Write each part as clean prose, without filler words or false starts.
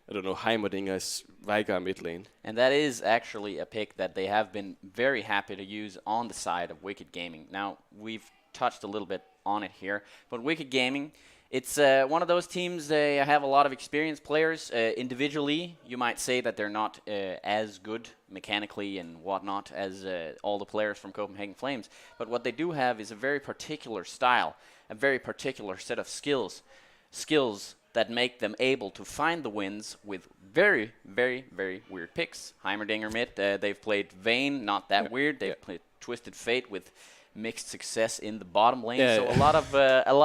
I don't know, Heimerdinger's Veigar mid lane. And that is actually a pick that they have been very happy to use on the side of Wicked Gaming. Now, we've touched a little bit on it here, but Wicked Gaming, it's one of those teams, they have a lot of experienced players. Individually, you might say that they're not as good mechanically and whatnot as all the players from Copenhagen Flames. But what they do have is a very particular style, a very particular set of skills that make them able to find the wins with very, very, very weird picks. Heimerdinger mid, they've played Vayne, not that weird. They've played Twisted Fate with mixed success in the bottom lane. A lot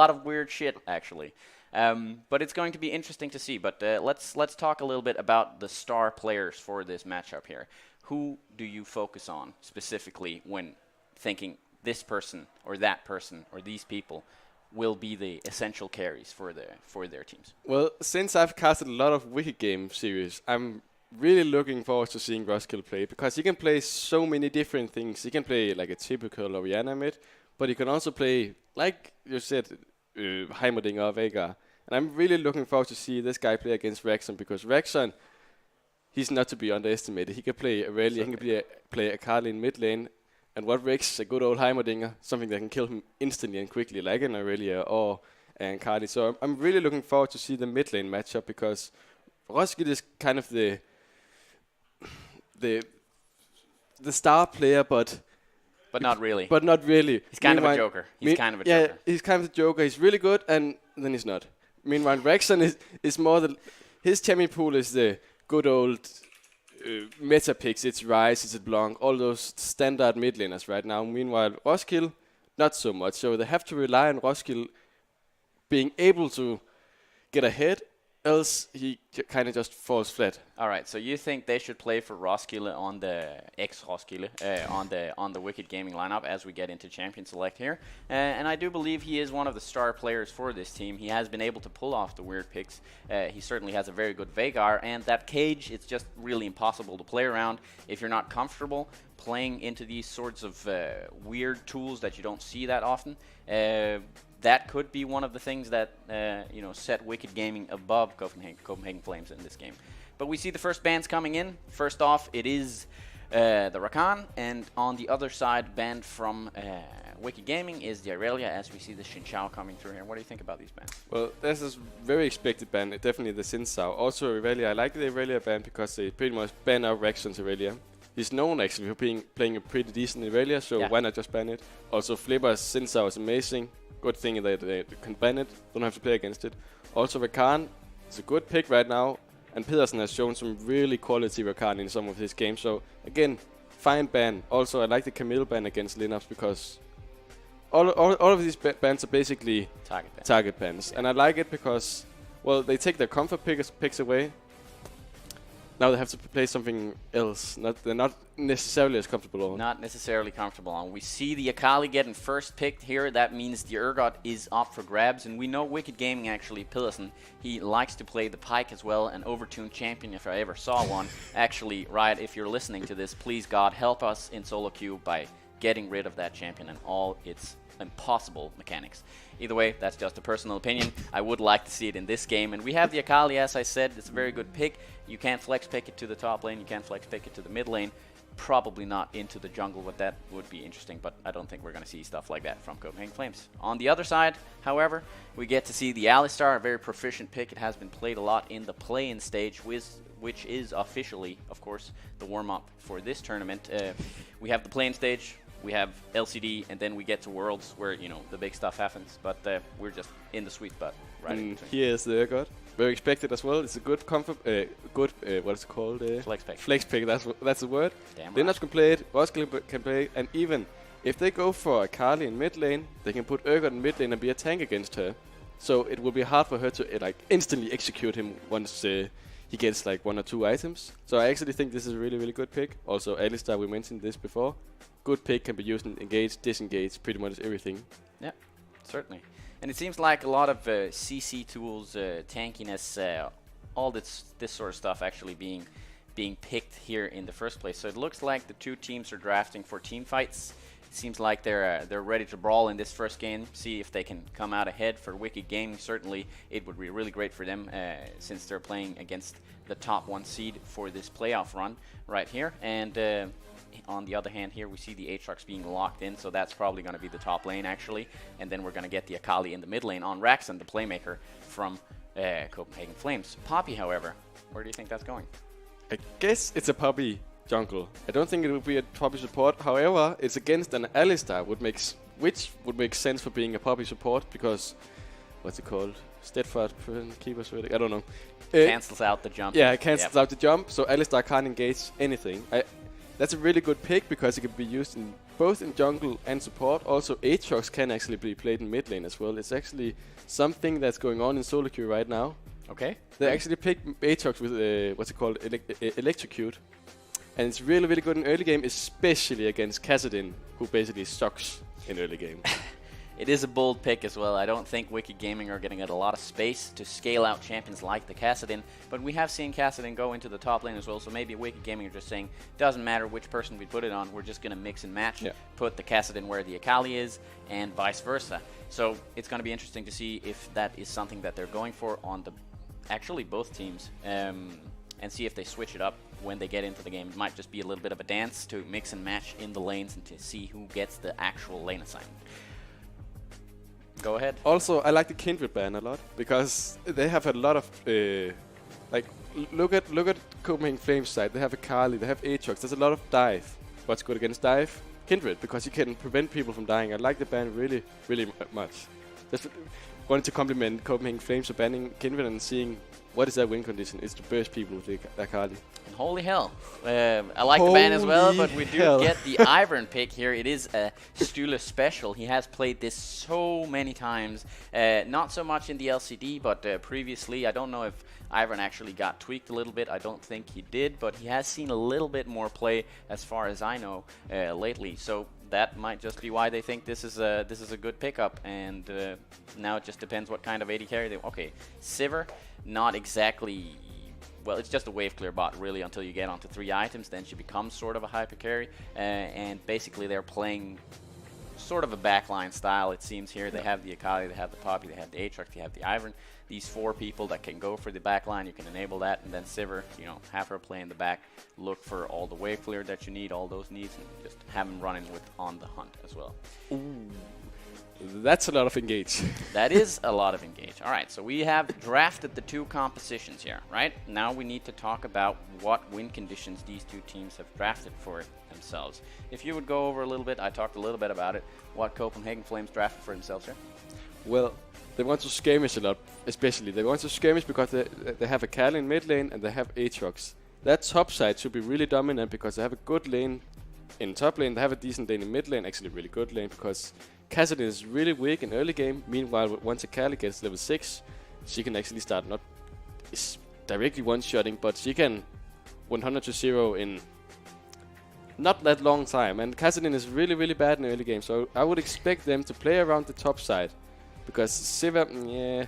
of weird shit actually. But it's going to be interesting to see. But let's talk a little bit about the star players for this matchup here. Who do you focus on specifically when thinking this person or that person or these people will be the essential carries for their teams? Well, since I've casted a lot of Wicked Game series, I'm really looking forward to seeing Roskilde play, because he can play so many different things. He can play like a typical Orianna mid, but he can also play, like you said, Heimerdinger or Veigar. And I'm really looking forward to see this guy play against Rexon, because Rexon, he's not to be underestimated. He can play Aurelia, he can play Akali in mid lane, and what Rex, a good old Heimerdinger, something that can kill him instantly and quickly, like an Aurelia or an Akali. So I'm really looking forward to see the mid lane matchup, because Roskilde is kind of the star player, but not really. But not really. He's kind of a joker. He's kind of a joker. Yeah, he's kind of a joker. He's really good, and then he's not. Meanwhile, Rexon is more his champion pool is the good old meta picks. It's Ryze, it's Blanc, all those standard mid laners right now. Meanwhile, Roskilde, not so much. So they have to rely on Roskilde being able to get ahead, else he kind of just falls flat. All right, so you think they should play for Roskilde on the ex-Roskilde, on the Wicked Gaming lineup as we get into Champion Select here. And I do believe he is one of the star players for this team. He has been able to pull off the weird picks. He certainly has a very good Veigar, and that cage, it's just really impossible to play around if you're not comfortable playing into these sorts of weird tools that you don't see that often. That could be one of the things that set Wicked Gaming above Copenhagen Flames in this game. But we see the first bans coming in. First off, it is the Rakan, and on the other side, banned from Wicked Gaming is the Aurelia, as we see the Xin Zhao coming through here. What do you think about these bans? Well, this is very expected ban, definitely the Xin Zhao. Also Aurelia, I like the Aurelia ban because they pretty much ban out Rexon's Aurelia. He's known actually for playing a pretty decent Aurelia, so why not just ban it? Also Flipper's Xin Zhao is amazing. Good thing that they can ban it, don't have to play against it. Also Rakan is a good pick right now, and Pedersen has shown some really quality Rakan in some of his games. So again, fine ban. Also I like the Camille ban against Lineups, because all of these bans are basically target bans. Yeah. And I like it because, well, they take their comfort picks away. Now they have to play something else. They're not necessarily as comfortable on. Not necessarily comfortable on. We see the Akali getting first picked here. That means the Urgot is up for grabs. And we know Wicked Gaming actually, Pedersen, he likes to play the Pike as well. An overtuned champion, if I ever saw one. Actually, Riot, if you're listening to this, please God, help us in solo queue by getting rid of that champion and all its impossible mechanics. Either way, that's just a personal opinion. I would like to see it in this game. And we have the Akali, as I said. It's a very good pick. You can't flex pick it to the top lane. You can't flex pick it to the mid lane. Probably not into the jungle, but that would be interesting. But I don't think we're going to see stuff like that from Copenhagen Flames. On the other side, however, we get to see the Alistar, a very proficient pick. It has been played a lot in the play-in stage, which is officially, of course, the warm-up for this tournament. We have the play-in stage. We have LCD, and then we get to Worlds, where the big stuff happens. But we're just in the sweet spot, right? Here is the Urgot. Very expected as well. It's a good comfort, what is it called? Flex pick. Flex pick. That's the word. Damn right. Can play it. Roskilde can play it, and even if they go for Akali in mid lane, they can put Urgot in mid lane and be a tank against her. So it will be hard for her to instantly execute him once he gets like 1 or 2 items. So I actually think this is a really, really good pick. Also, Alistar, we mentioned this before. Good pick, can be used in engage, disengage, pretty much everything. Yeah, certainly. And it seems like a lot of CC tools, tankiness, all this sort of stuff actually being picked here in the first place. So it looks like the two teams are drafting for team fights. Seems like they're ready to brawl in this first game, see if they can come out ahead. For Wicked Gaming, certainly it would be really great for them since they're playing against the top 1 seed for this playoff run right here. And on the other hand here, we see the Aatrox being locked in, so that's probably going to be the top lane actually. And then we're going to get the Akali in the mid lane on Raxon, the playmaker from Copenhagen Flames. Poppy, however, where do you think that's going? I guess it's a Poppy jungle. I don't think it would be a Poppy support. However, it's against an Alistar, which would make sense for being a Poppy support because, what's it called? Steadfast Keeper's Verdict? I don't know. Cancels out the jump. Yeah, it cancels out the jump, so Alistar can't engage anything. That's a really good pick because it can be used in both in jungle and support. Also, Aatrox can actually be played in mid lane as well. It's actually something that's going on in solo queue right now. Okay. They actually picked Aatrox with what's it called? Electrocute. And it's really, really good in early game, especially against Kassadin, who basically sucks in early game. It is a bold pick as well. I don't think Wicked Gaming are getting a lot of space to scale out champions like the Kassadin, but we have seen Kassadin go into the top lane as well, so maybe Wicked Gaming are just saying, doesn't matter which person we put it on, we're just going to mix and match, put the Kassadin where the Akali is, and vice versa. So it's going to be interesting to see if that is something that they're going for on actually both teams, and see if they switch it up when they get into the game. It might just be a little bit of a dance to mix and match in the lanes and to see who gets the actual lane assignment. Go ahead. Also, I like the Kindred ban a lot because they have a lot of look at Copenhagen Flames side. They have Akali, they have Aatrox. There's a lot of dive. What's good against dive? Kindred, because you can prevent people from dying. I like the ban really, really much. Just wanted to compliment Copenhagen Flames for banning Kindred and seeing what is that win condition. It's to burst people with the Akali. And holy hell. I like the ban as well, but we do get the Ivern pick here. It is a Stühle special. He has played this so many times. Not so much in the LCD, but previously. I don't know if Ivern actually got tweaked a little bit. I don't think he did, but he has seen a little bit more play as far as I know lately. So that might just be why they think this is a good pickup. And now it just depends what kind of AD carry they... Okay, Sivir, not exactly... Well, it's just a wave clear bot, really, until you get onto 3 items. Then she becomes sort of a hyper carry. And basically, they're playing sort of a backline style, it seems here. They have the Akali, they have the Poppy, they have the Aatrox, they have the Ivern. These 4 people that can go for the backline, you can enable that. And then Sivir, you know, have her play in the back, look for all the wave clear that you need, all those needs, and just have them running with on the hunt as well. Ooh. That's a lot of engage. That is a lot of engage. All right, so we have drafted the 2 compositions here, right? Now we need to talk about what win conditions these 2 teams have drafted for themselves. If you would go over a little bit, I talked a little bit about it, what Copenhagen Flames drafted for themselves here. Well, they want to skirmish a lot, especially. They want to skirmish because they have a Kali in mid lane and they have Aatrox. That top side should be really dominant because they have a good lane in top lane, they have a decent lane in mid lane, actually really good lane because Kassadin is really weak in early game. Meanwhile, once Akali gets level 6, she can actually start not directly one-shotting, but she can 100 to 0 in not that long time. And Kassadin is really, really bad in early game, so I would expect them to play around the top side. Because Sivir, yeah,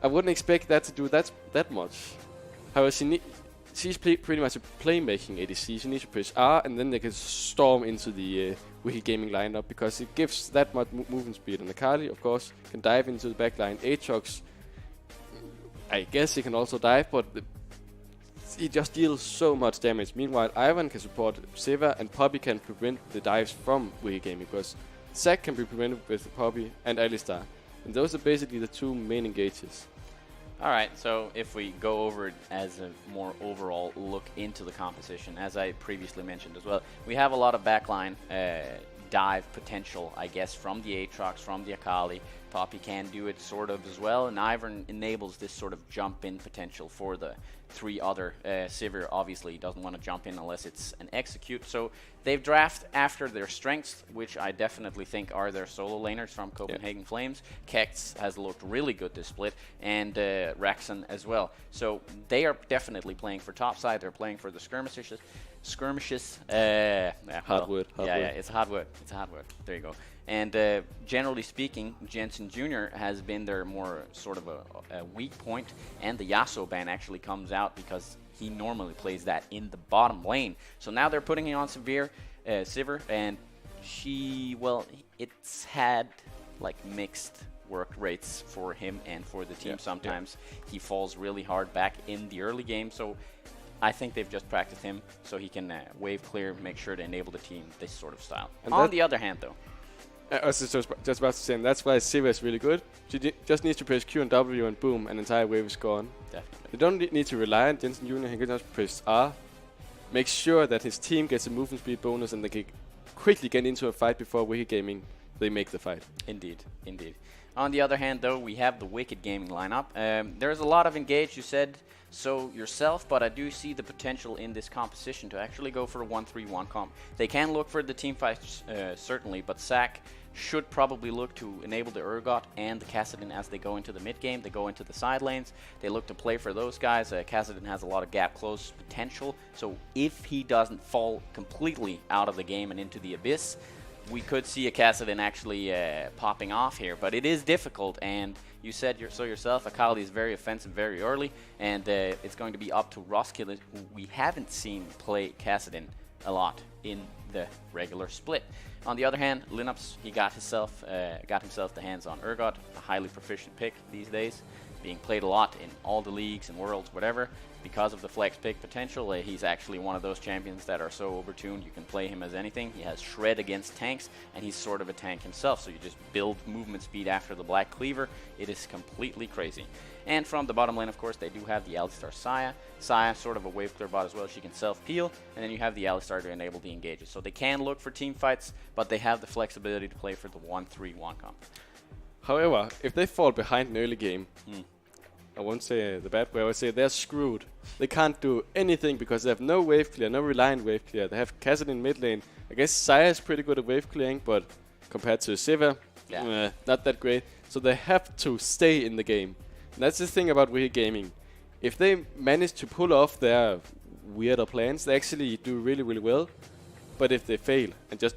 I wouldn't expect that to do that much. However, she's pretty much a playmaking ADC. She needs to push R, and then they can storm into the Wicked Gaming lineup because it gives that much movement speed. And Akali, of course, can dive into the backline. Aatrox, I guess he can also dive, but he just deals so much damage. Meanwhile, Ivern can support Sivir, and Poppy can prevent the dives from Wicked Gaming because Zac can be prevented with Poppy and Alistar. And those are basically the 2 main engages. Alright, so if we go over it as a more overall look into the composition, as I previously mentioned as well, we have a lot of backline dive potential, I guess, from the Aatrox, from the Akali. Poppy can do it sort of as well, and Ivern enables this sort of jump-in potential for the 3 other. Sivir obviously doesn't want to jump in unless it's an execute, so they've drafted after their strengths, which I definitely think are their solo laners from Copenhagen Flames. Kex has looked really good this split, and Raxon as well. So they are definitely playing for topside, they're playing for the skirmishes. Hard word. It's a hard word. It's a hard word. There you go. And generally speaking, Jensen Jr. has been their more sort of a weak point, and the Yasuo ban actually comes out because he normally plays that in the bottom lane. So now they're putting it on Sivir, and It's had like mixed work rates for him and for the team. Yeah, Sometimes he falls really hard back in the early game, so I think they've just practiced him so he can wave clear, make sure to enable the team this sort of style. And on the other hand, though, I was just about to say, and that's why Siva is really good. She just needs to press Q and W and boom, an entire wave is gone. definitely. You don't need to rely on Jensen Jr. He can just press R, make sure that his team gets a movement speed bonus and they can quickly get into a fight before Wicked Gaming they make the fight. Indeed, indeed. On the other hand, though, we have the Wicked Gaming lineup. There's a lot of engage, you said so yourself, but I do see the potential in this composition to actually go for a 1-3-1 comp. They can look for the team fights, certainly, but Zac should probably look to enable the Urgot and the Kassadin as they go into the mid game. They go into the side lanes. They look to play for those guys. Kassadin has a lot of gap close potential, so if he doesn't fall completely out of the game and into the abyss, we could see a Kassadin actually popping off here, but it is difficult, and you said so yourself, Akali is very offensive very early, and it's going to be up to Roskilde, who we haven't seen play Kassadin a lot in the regular split. On the other hand, Lineups, he got himself the hands on Urgot, a highly proficient pick these days, being played a lot in all the leagues and worlds, whatever. Because of the flex pick potential, he's actually one of those champions that are so overtuned you can play him as anything. He has shred against tanks, and he's sort of a tank himself, so you just build movement speed after the Black Cleaver. It is completely crazy. And from the bottom lane, of course, they do have the Alistar Saya. Saya, sort of a wave clear bot as well. She can self-peel, and then you have the Alistar to enable the engages. So they can look for team fights, but they have the flexibility to play for the 1-3-1 comp. However, if they fall behind in early game, I won't say the bad way, I would say they're screwed. They can't do anything because they have no wave clear, no reliant wave clear. They have Kassadin mid lane. I guess Saya is pretty good at wave clearing, but compared to Siva, not that great. So they have to stay in the game. And that's the thing about Wicked Gaming. If they manage to pull off their weirder plans, they actually do really, really well. But if they fail, and just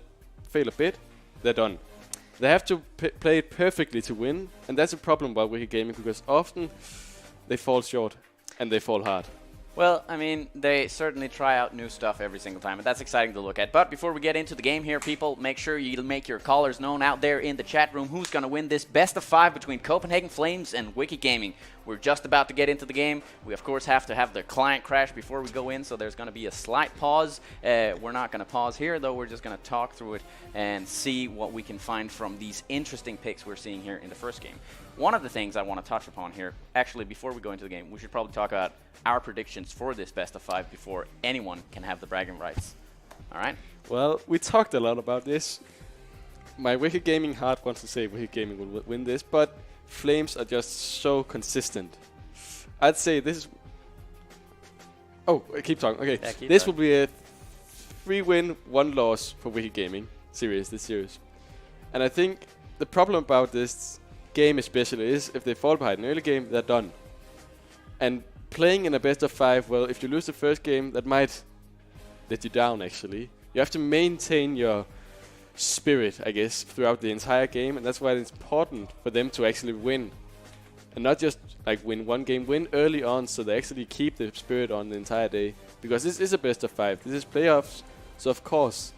fail a bit, they're done. They have to play it perfectly to win, and that's a problem about Wicked Gaming, because often they fall short, and they fall hard. Well, I mean, they certainly try out new stuff every single time, and that's exciting to look at. But before we get into the game here, people, make sure you make your callers known out there in the chat room. Who's going to win this best of 5 between Copenhagen Flames and Wicked Gaming? We're just about to get into the game. We, of course, have to have the client crash before we go in, so there's going to be a slight pause. We're not going to pause here, though. We're just going to talk through it and see what we can find from these interesting picks we're seeing here in the first game. One of the things I want to touch upon here, actually, before we go into the game, we should probably talk about our predictions for this best of 5 before anyone can have the bragging rights. All right? Well, we talked a lot about this. My Wicked Gaming heart wants to say Wicked Gaming will win this, but Flames are just so consistent. I'd say this is... Oh, keep talking. Okay, Yeah, this will be a 3-win, 1-loss for Wicked Gaming series, this series. And I think the problem about this game especially is if they fall behind an early game, they're done. And playing in a best of 5, well, if you lose the first game, that might let you down, actually. You have to maintain your spirit, I guess, throughout the entire game, and that's why it's important for them to actually win. And not just like win one game, win early on so they actually keep the spirit on the entire day. Because this is a best of 5, this is playoffs, so of course,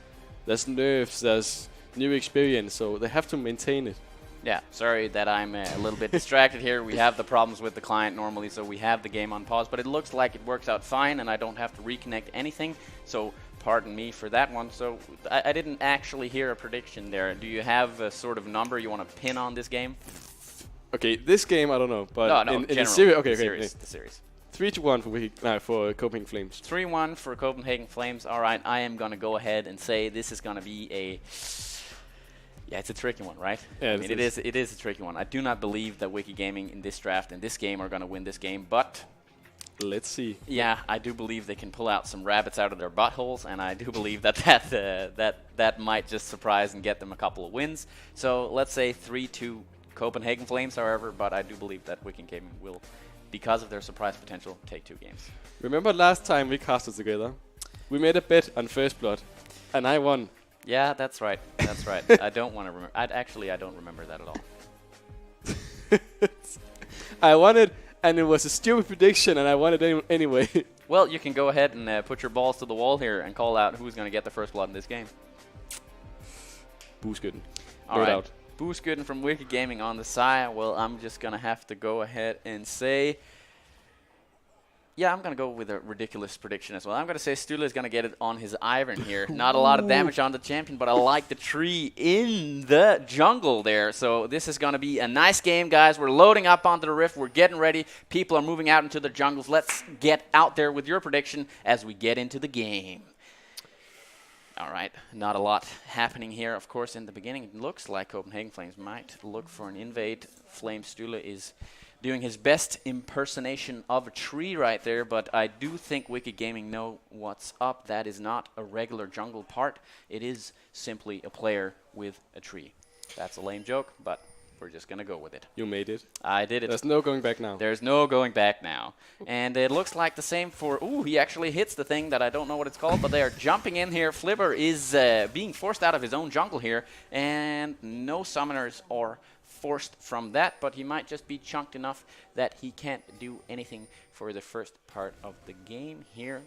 there's nerves, there's new experience, so they have to maintain it. Yeah, sorry that I'm a little bit distracted here. We have the problems with the client normally, so we have the game on pause, but it looks like it works out fine, and I don't have to reconnect anything, so pardon me for that one. So I didn't actually hear a prediction there. Do you have a sort of number you want to pin on this game? Okay, this game, I don't know, but no, in the series, okay, the series. 3-1 for Copenhagen Flames. 3-1 for Copenhagen Flames. All right, I am going to go ahead and say this is going to be a... Yeah, it's a tricky one, right? Yeah, I mean, it is a tricky one. I do not believe that Wicked Gaming in this draft and this game are going to win this game, but... Let's see. Yeah, I do believe they can pull out some rabbits out of their buttholes, and I do believe that that might just surprise and get them a couple of wins. So let's say 3-2 Copenhagen Flames, however, but I do believe that Wicked Gaming will, because of their surprise potential, take 2 games. Remember last time we casted together? We made a bet on First Blood, and I won. Yeah, that's right. That's right. I don't want to remember. I don't remember that at all. I won it, and it was a stupid prediction, and I won it anyway. Well, you can go ahead and put your balls to the wall here and call out who's going to get the first blood in this game. Bueskytten. All right. Bueskytten from Wicked Gaming on the side. Well, I'm just going to have to go ahead and say... Yeah, I'm going to go with a ridiculous prediction as well. I'm going to say Stule is going to get it on his Ivern here. Not a lot of damage on the champion, but I like the tree in the jungle there. So this is going to be a nice game, guys. We're loading up onto the Rift. We're getting ready. People are moving out into the jungles. Let's get out there with your prediction as we get into the game. All right, not a lot happening here, of course, in the beginning. It looks like Copenhagen Flames might look for an invade. Flame Stule is doing his best impersonation of a tree right there, but I do think Wicked Gaming know what's up. That is not a regular jungle part. It is simply a player with a tree. That's a lame joke, but we're just going to go with it. You made it. I did it. There's no going back now. There's no going back now. And it looks like the same for... Ooh, he actually hits the thing that I don't know what it's called, but they are jumping in here. Flipper is being forced out of his own jungle here, and no summoners are forced from that, but he might just be chunked enough that he can't do anything for the first part of the game here.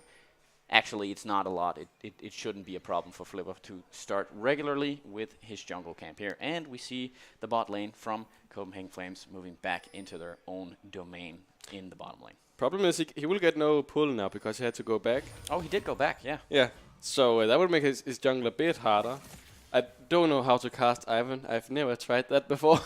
Actually, it's not a lot. It shouldn't be a problem for Flipper to start regularly with his jungle camp here. And we see the bot lane from Copenhagen Flames moving back into their own domain in the bottom lane. Problem is he will get no pull now because he had to go back. Oh, he did go back, yeah. Yeah, so that would make his jungle a bit harder. I don't know how to cast Ivern. I've never tried that before.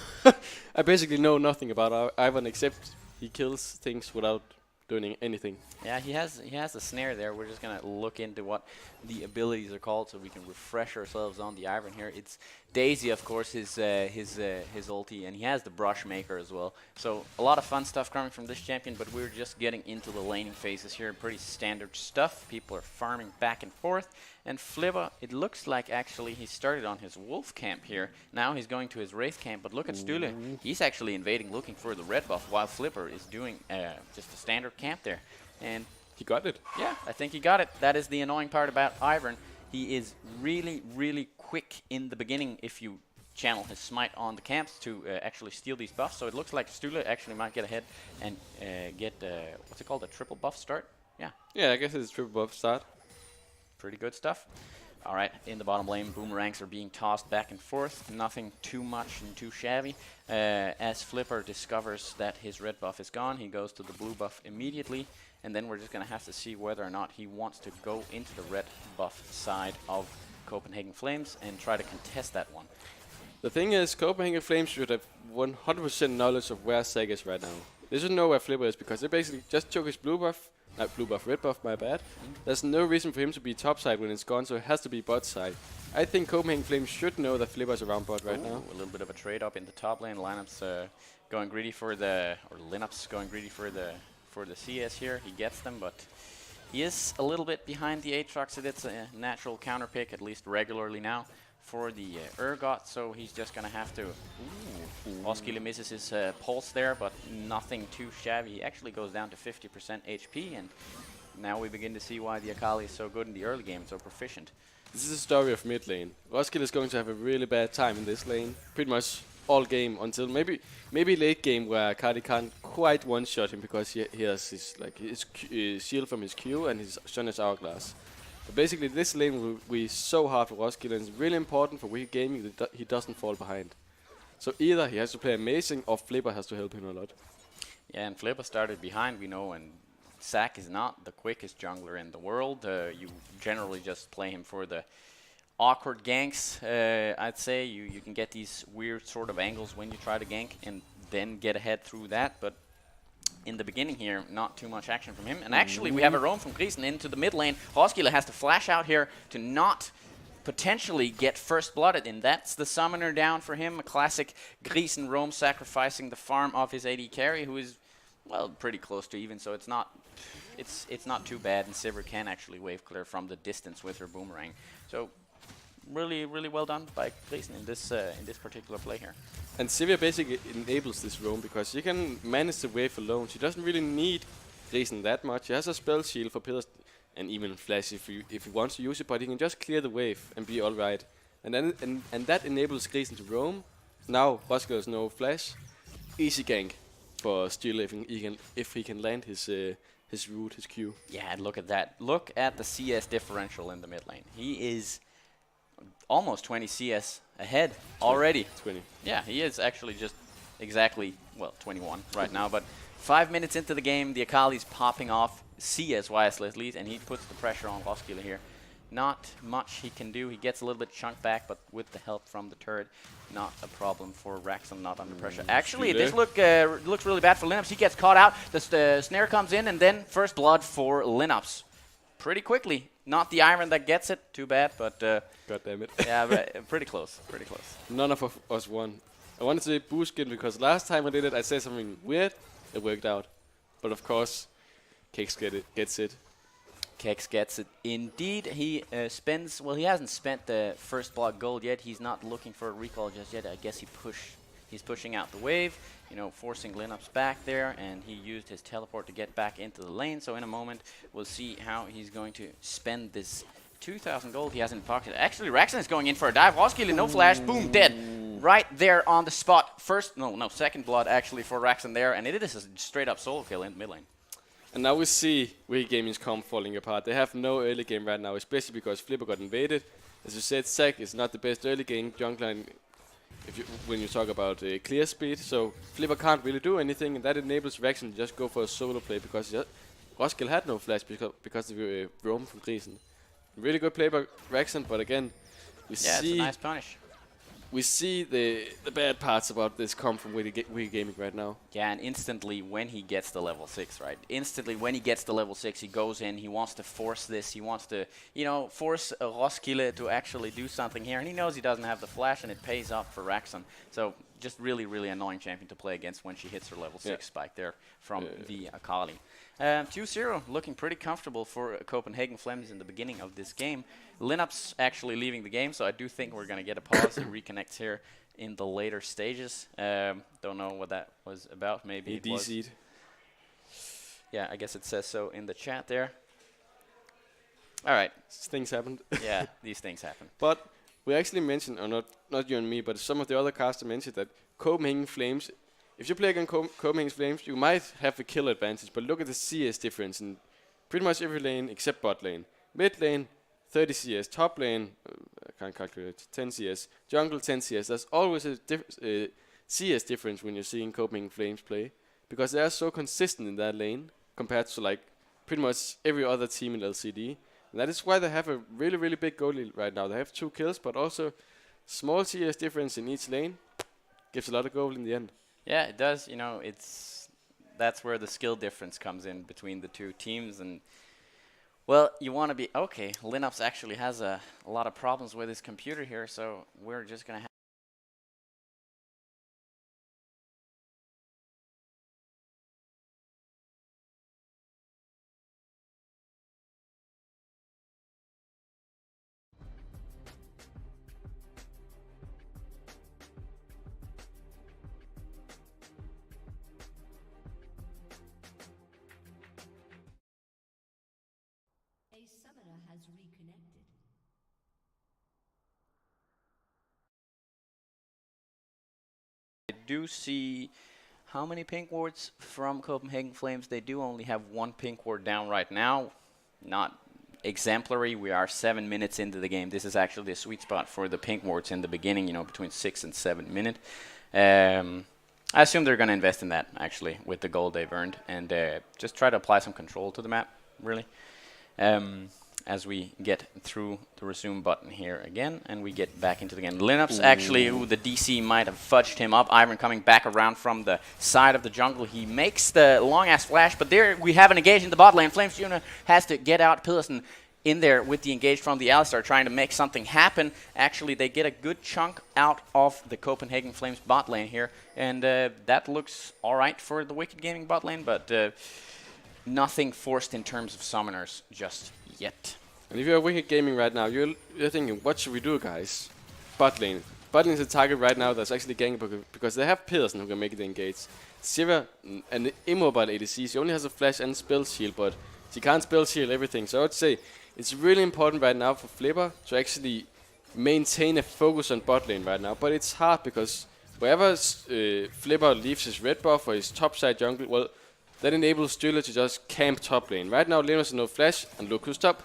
I basically know nothing about Ivern except he kills things without doing anything. Yeah, he has a snare there. We're just gonna look into what the abilities are called so we can refresh ourselves on the Ivern here. It's Daisy, of course, his ulti, and he has the Brush Maker as well. So a lot of fun stuff coming from this champion, but we're just getting into the laning phases here. Pretty standard stuff. People are farming back and forth. And Flipper, it looks like actually he started on his wolf camp here. Now he's going to his wraith camp, but look at Stule. He's actually invading looking for the red buff while Flipper is doing just a standard camp there. And he got it. Yeah, I think he got it. That is the annoying part about Ivern. He is really, really quick in the beginning if you channel his smite on the camps to actually steal these buffs. So it looks like Stule actually might get ahead and get, what's it called, a triple buff start? Yeah. Yeah, I guess it's a triple buff start. Pretty good stuff. All right, in the bottom lane, boomerangs are being tossed back and forth. Nothing too much and too shabby. As Flipper discovers that his red buff is gone, he goes to the blue buff immediately. And then we're just going to have to see whether or not he wants to go into the red buff side of Copenhagen Flames and try to contest that one. The thing is, Copenhagen Flames should have 100% knowledge of where Zac is right now. They should know where Flipper is because they basically just took his blue buff. Blue buff, red buff, my bad. There's no reason for him to be top side when it's gone, so it has to be bot side. I think Copenhagen Flames should know that Flipper's around bot right now. A little bit of a trade up in the top lane. Lineup's going greedy for the, or Linup's going greedy for the CS here. He gets them, but he is a little bit behind the Aatrox. It's a natural counter pick, at least regularly now, for the Urgot, so he's just going to have to... Roskilde misses his pulse there, but nothing too shabby. He actually goes down to 50% HP, and now we begin to see why the Akali is so good in the early game, so proficient. This is the story of mid lane. Roskilde is going to have a really bad time in this lane, pretty much all game until maybe late game where Akali can't quite one-shot him because he has his shield from his Q and his Shunner's Hourglass. But basically, this lane will be so hard for Roskilde, and it's really important for Wicked Gaming that he doesn't fall behind. So either he has to play amazing, or Flipper has to help him a lot. Yeah, and Flipper started behind, we know, and Zac is not the quickest jungler in the world. You generally just play him for the awkward ganks. I'd say you can get these weird sort of angles when you try to gank, and then get ahead through that, but in the beginning here, not too much action from him. And actually, we have a roam from Griesen into the mid lane. Roskilde has to flash out here to not potentially get first blooded, and that's the summoner down for him. A classic Griesen roam, sacrificing the farm of his AD carry, who is, well, pretty close to even, so it's not too bad, and Sivir can actually wave clear from the distance with her boomerang. So really, really well done by Griesen in this particular play here. And Sivir basically enables this roam because she can manage the wave alone. She doesn't really need Griesen that much. She has a spell shield for pillars and even flash if he wants to use it, but he can just clear the wave and be alright. And then and that enables Griesen to roam. Now Roskilde has no flash. Easy gank for Stule if he can land his root, his Q. Yeah, and look at that. Look at the CS differential in the mid lane. He is almost 20 CS ahead already. 20. Yeah, he is actually just exactly, well, 21 right now. But 5 minutes into the game, the Akali's popping off CS-wise at least, and he puts the pressure on Roskilde here. Not much he can do. He gets a little bit chunked back, but with the help from the turret, not a problem for Raxon, not under pressure. Actually, this looks really bad for Linux. He gets caught out. The snare comes in, and then first blood for Linux. Pretty quickly. Not the Iron that gets it. Too bad, but... God damn it. yeah, but pretty close. Pretty close. None of us won. I wanted to say boost skin because last time I did it, I said something weird. It worked out. But of course, Kex gets it. Kex gets it. Indeed, he spends... Well, he hasn't spent the first block gold yet. He's not looking for a recall just yet. I guess he's pushing out the wave, you know, forcing Linux back there, and he used his teleport to get back into the lane. So in a moment, we'll see how he's going to spend this 2,000 gold he has in pocket. Actually, Raxon is going in for a dive. Roskilde, no flash, boom, dead. Right there on the spot. Second blood actually for Raxon there, and it is a straight up solo kill in mid lane. And now we see Wicked Gaming's comp falling apart. They have no early game right now, especially because Flipper got invaded. As you said, Zac is not the best early game jungler when you talk about clear speed. So Flipper can't really do anything, and that enables Raxon to just go for a solo play because Roskilde had no flash because of Rome from Griesen. Really good play by Raxon, but again, it's a nice punish. We see the bad parts about this come from Wicked Gaming right now. Yeah, and instantly when he gets the level 6, right? Instantly when he gets the level 6, he goes in, he wants to force this, he wants to, you know, force Roskilde to actually do something here, and he knows he doesn't have the flash, and it pays off for Raxon. So just really, really annoying champion to play against when she hits her level 6 spike there from the Akali. 2-0, looking pretty comfortable for Copenhagen Flames in the beginning of this game. Linux actually leaving the game, so I do think we're going to get a pause. He reconnects here in the later stages. Don't know what that was about. Maybe it was. Yeah, I guess it says so in the chat there. All right. Things happened. Yeah, these things happen. But we actually mentioned, or not you and me, but some of the other casters mentioned that Copenhagen Flames, if you play against Copenhagen Flames, you might have a kill advantage, but look at the CS difference in pretty much every lane except bot lane. Mid lane, 30 CS. Top lane, I can't calculate, 10 CS. Jungle, 10 CS. There's always a CS difference when you're seeing Copenhagen Flames play, because they are so consistent in that lane compared to like pretty much every other team in LCD. And that is why they have a really, really big goal lead right now. They have 2 kills, but also small CS difference in each lane gives a lot of goal in the end. Yeah, it does. You know, that's where the skill difference comes in between the two teams. And, well, you want to be... Okay, Linux actually has a lot of problems with his computer here, so we're just going to have... A summoner has reconnected. I do see how many pink wards from Copenhagen Flames. They do only have 1 pink ward down right now. Not exemplary. We are 7 minutes into the game. This is actually the sweet spot for the pink wards in the beginning, you know, between 6 and 7 minutes. I assume they're going to invest in that, actually, with the gold they've earned, and just try to apply some control to the map, really. As we get through the resume button here again, and we get back into the game. Linux actually, the DC might have fudged him up. Iron coming back around from the side of the jungle. He makes the long-ass flash, but there we have an engage in the bot lane. Flames Juna has to get out. Pillarson in there with the engage from the Alistar, trying to make something happen. Actually, they get a good chunk out of the Copenhagen Flames bot lane here, and that looks all right for the Wicked Gaming bot lane, but nothing forced in terms of summoners just yet. And if you're Wicked Gaming right now, you're thinking, what should we do, guys? Bot lane. Bot lane is a target right now that's actually ganking because they have Pearson who can make it engage. Sivir, an immobile ADC, she only has a flash and spell shield, but she can't spell shield everything. So I would say it's really important right now for Flipper to actually maintain a focus on bot lane right now. But it's hard because wherever Flipper leaves his red buff or his topside jungle, well, that enables Stühle to just camp top lane. Right now, Linus has no flash, and look who's top.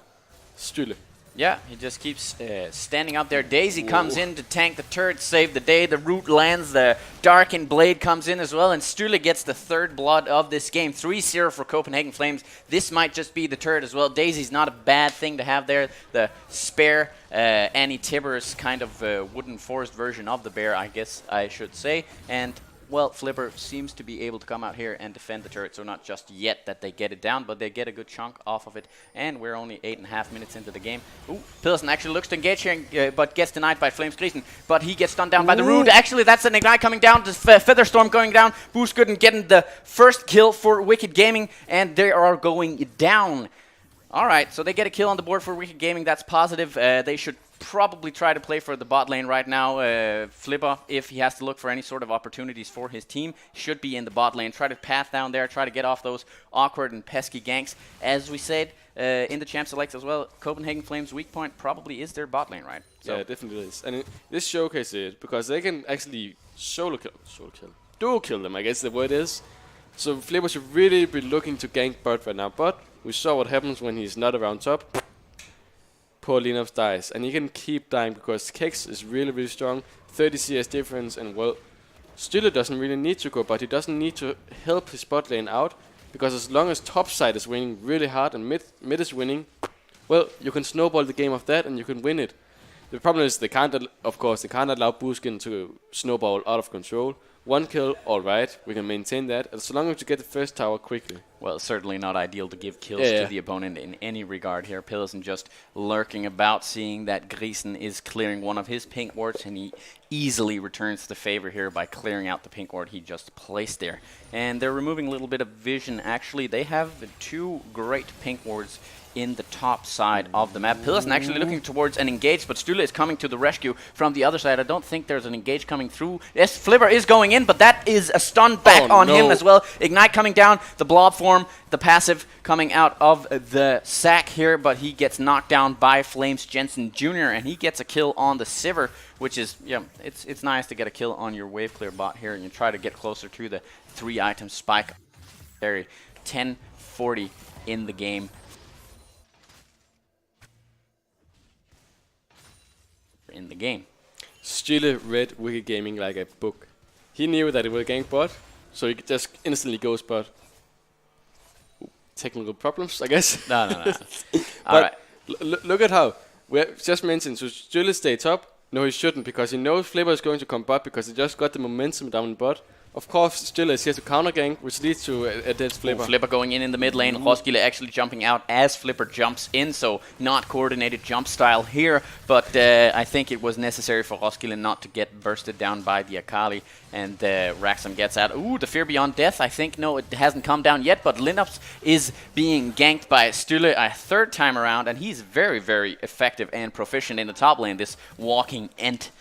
Stühle. Yeah, he just keeps standing up there. Daisy comes in to tank the turret, save the day. The root lands, the Darkened Blade comes in as well, and Stühle gets the third blood of this game. 3-0 for Copenhagen Flames. This might just be the turret as well. Daisy's not a bad thing to have there. The spare Annie Tibbers kind of wooden forest version of the bear, I guess I should say. And well, Flipper seems to be able to come out here and defend the turret, so not just yet that they get it down, but they get a good chunk off of it, and we're only 8.5 minutes into the game. Ooh, Pilsen actually looks to engage here, but gets denied by Flames Griesen, but he gets stunned down by the Root. Actually, that's an Ignite coming down, the Featherstorm going down, Boosgooden getting the first kill for Wicked Gaming, and they are going down. Alright, so they get a kill on the board for Wicked Gaming, that's positive. They should probably try to play for the bot lane right now. Flipper, if he has to look for any sort of opportunities for his team, should be in the bot lane. Try to path down there, try to get off those awkward and pesky ganks. As we said in the champ selects as well, Copenhagen Flames' weak point probably is their bot lane, right? So yeah, it definitely is. And this showcases it because they can actually duo kill them, I guess the word is. So Flipper should really be looking to gank bot right now. But we saw what happens when he's not around top. Poor Linux dies, and he can keep dying because Kex is really, really strong, 30 CS difference, and well, Stühle doesn't really need to go, but he doesn't need to help his bot lane out, because as long as top side is winning really hard and mid is winning, well, you can snowball the game of that and you can win it. The problem is they can't allow Booskin to snowball out of control. One kill, alright, we can maintain that, as long as you get the first tower quickly. Well, certainly not ideal to give kills to the opponent in any regard here. Pilsen just lurking about, seeing that Griesen is clearing one of his pink wards, and he easily returns the favor here by clearing out the pink ward he just placed there. And they're removing a little bit of vision. Actually, they have two great pink wards in the top side of the map. Pilsen actually looking towards an engage, but Stühle is coming to the rescue from the other side. I don't think there's an engage coming through. Yes, Flipper is going in, but that is a stun back on him as well. Ignite coming down, the blob form, the passive coming out of the sack here, but he gets knocked down by Flames Jensen Jr., and he gets a kill on the Sivir, which is, yeah, it's nice to get a kill on your wave clear bot here, and you try to get closer to the 3-item spike. Very 10:40 in the game. In the game. Stühle read Wicked Gaming like a book. He knew that it would gank bot, so he just instantly goes bot. Technical problems, I guess. No. But look at how we just mentioned. So Stühle stay top. No, he shouldn't, because he knows Flipper is going to come bot because he just got the momentum down in bot. Of course, Stühle is here to counter gank, which leads to a dead Flipper. Flipper going in the mid lane. Roskilde actually jumping out as Flipper jumps in, so not coordinated jump style here. But I think it was necessary for Roskilde not to get bursted down by the Akali. And Raxam gets out. Ooh, the Fear Beyond Death. I think, no, it hasn't come down yet, but Linux is being ganked by Stühle a third time around, and he's very, very effective and proficient in the top lane, this walking ent.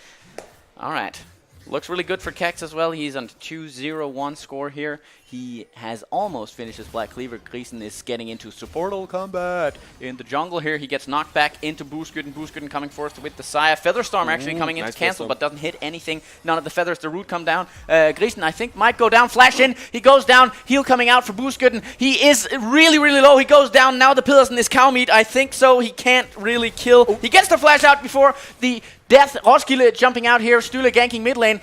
All right. Looks really good for Kex as well. He's on 2-0-1 score here. He has almost finished his Black Cleaver. Griesen is getting into supportal combat in the jungle here. He gets knocked back into Boosgooden. Boosgooden coming forth with the Saya. Featherstorm actually coming in to cancel, but doesn't hit anything. None of the feathers. The root come down. Griesen, I think, might go down. Flash in. He goes down. Heal coming out for Boosgooden. He is really, really low. He goes down. Now the Pilsen is cow meat. I think so. He can't really kill. He gets the flash out before the death. Roskilde jumping out here. Stühle ganking mid lane.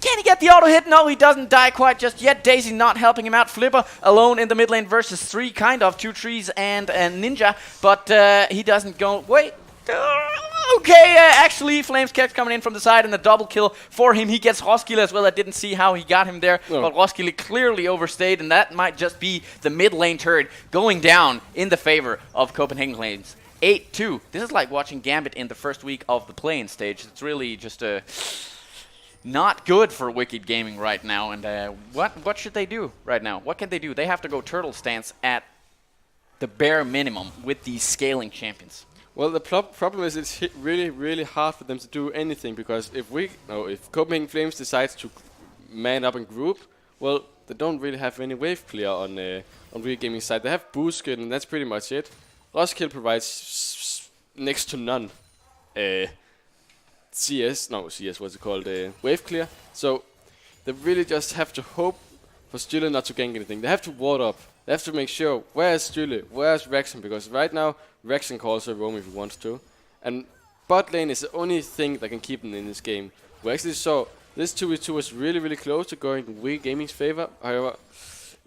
Can he get the auto hit? No, he doesn't die quite just yet. Daisy not helping him out. Flipper alone in the mid lane versus 3, kind of. 2 trees and a ninja. But he doesn't go. Wait. Okay, actually, Flames Kex coming in from the side and the double kill for him. He gets Roskilde as well. I didn't see how he got him there. But Roskilde clearly overstayed, and that might just be the mid lane turret going down in the favor of Copenhagen Flames. 8-2. This is like watching Gambit in the first week of the play-in stage. It's really just a... not good for Wicked Gaming right now, and what should they do right now? What can they do? They have to go turtle stance at the bare minimum with these scaling champions. Well, the problem is it's really, really hard for them to do anything, because if Copenhagen Flames decides to man up and group, well, they don't really have any wave clear on Wicked Gaming side. They have Booskin, and that's pretty much it. Roskilde provides next to none. CS, what's it called? Wave clear. So they really just have to hope for Stühle not to gank anything. They have to ward up. They have to make sure, where is Stühle? Where is Rexen? Because right now, Rexen calls a roam if he wants to. And bot lane is the only thing that can keep them in this game. We actually saw this 2v2 was really, really close to going in Wicked Gaming's favor. However,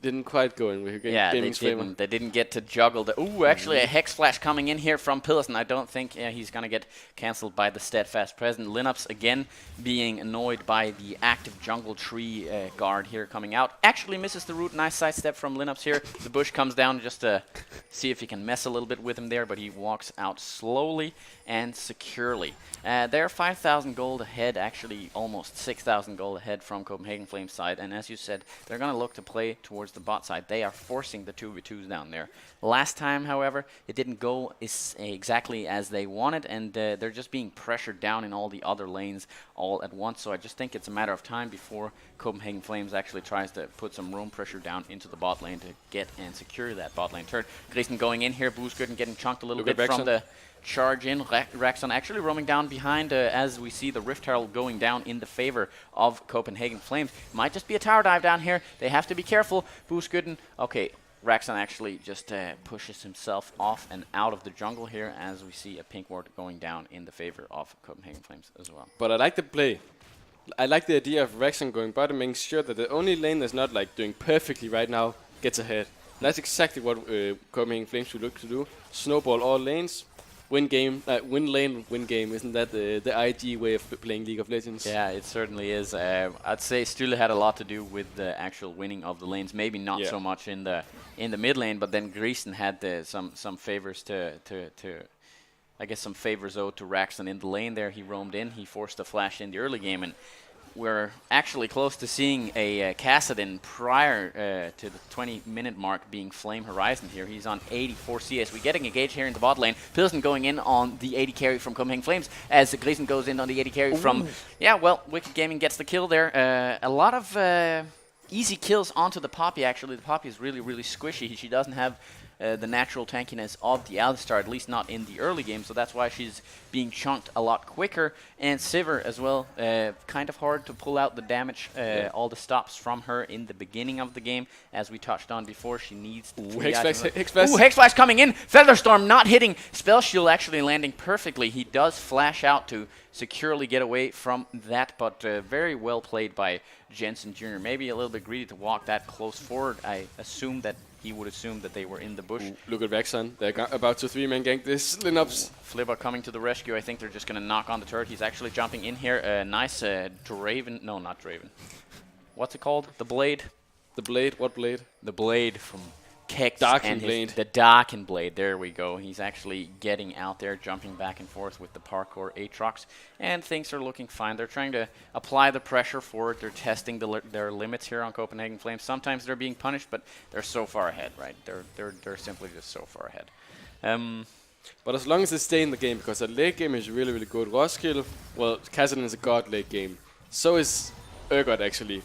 didn't quite go in Wicked Gaming's favor. They didn't get to juggle the... Ooh, actually a Hex Flash coming in here from Pilsen. I don't think he's going to get cancelled by the Steadfast Present. Lineups again being annoyed by the active jungle tree guard here coming out. Actually misses the root. Nice sidestep from Lineups here. The bush comes down just to see if he can mess a little bit with him there, but he walks out slowly and securely. They're 5,000 gold ahead, actually almost 6,000 gold ahead from Copenhagen Flames side. And as you said, they're going to look to play towards the bot side. They are forcing the 2v2s down there. Last time, however, it didn't go exactly as they wanted, and they're just being pressured down in all the other lanes all at once. So I just think it's a matter of time before Copenhagen Flames actually tries to put some roam pressure down into the bot lane to get and secure that bot lane turn. Grayson going in here, Boosgood getting chunked a little bit from the charge in. Raxon actually roaming down behind as we see the Rift Herald going down in the favor of Copenhagen Flames. Might just be a tower dive down here. They have to be careful. Boosgood, okay, Raxon actually just pushes himself off and out of the jungle here as we see a pink ward going down in the favor of Copenhagen Flames as well. But I like the play. I like the idea of Raxon going bottom, making sure that the only lane that's not like doing perfectly right now gets ahead. That's exactly what Copenhagen Flames should look to do. Snowball all lanes. Win game, win lane, win game. Isn't that the IG way of playing League of Legends? Yeah, it certainly is. I'd say Stühle had a lot to do with the actual winning of the lanes. Maybe not so much in the mid lane, but then Greason had some favors to I guess some favors owed to Raxon in the lane there. He roamed in. He forced a flash in the early game, and we're actually close to seeing a Kassadin prior to the 20-minute mark being Flame Horizon here. He's on 84 CS. We're getting engaged here in the bot lane. Pilsen going in on the 80 carry from Copenhagen Flames as Grayson goes in on the 80 carry from... Yeah, well, Wicked Gaming gets the kill there. A lot of easy kills onto the Poppy, actually. The Poppy is really, really squishy. She doesn't have the natural tankiness of the Alistar, at least not in the early game, so that's why she's being chunked a lot quicker. And Sivir as well, kind of hard to pull out the damage, all the stops from her in the beginning of the game. As we touched on before, she needs to... Hexflash coming in! Featherstorm not hitting! Spell Shield actually landing perfectly. He does flash out to securely get away from that, but very well played by Jensen Jr. Maybe a little bit greedy to walk that close forward. I assume that he would assume that they were in the bush. Look at Vexon. They're about to 3-man gank this. Lineups. Flibber coming to the rescue. I think they're just going to knock on the turret. He's actually jumping in here. Nice Draven. No, not Draven. What's it called? The Blade? The Blade? What Blade? The Blade from Kex. Darkened Blade. The Darkened Blade. There we go. He's actually getting out there, jumping back and forth with the parkour Aatrox. And things are looking fine. They're trying to apply the pressure forward. They're testing their limits here on Copenhagen Flames. Sometimes they're being punished, but they're so far ahead, right? They're simply just so far ahead. But as long as they stay in the game, because the late game is really, really good. Roskilde, well, Kassadin is a god late game. So is Urgot, actually.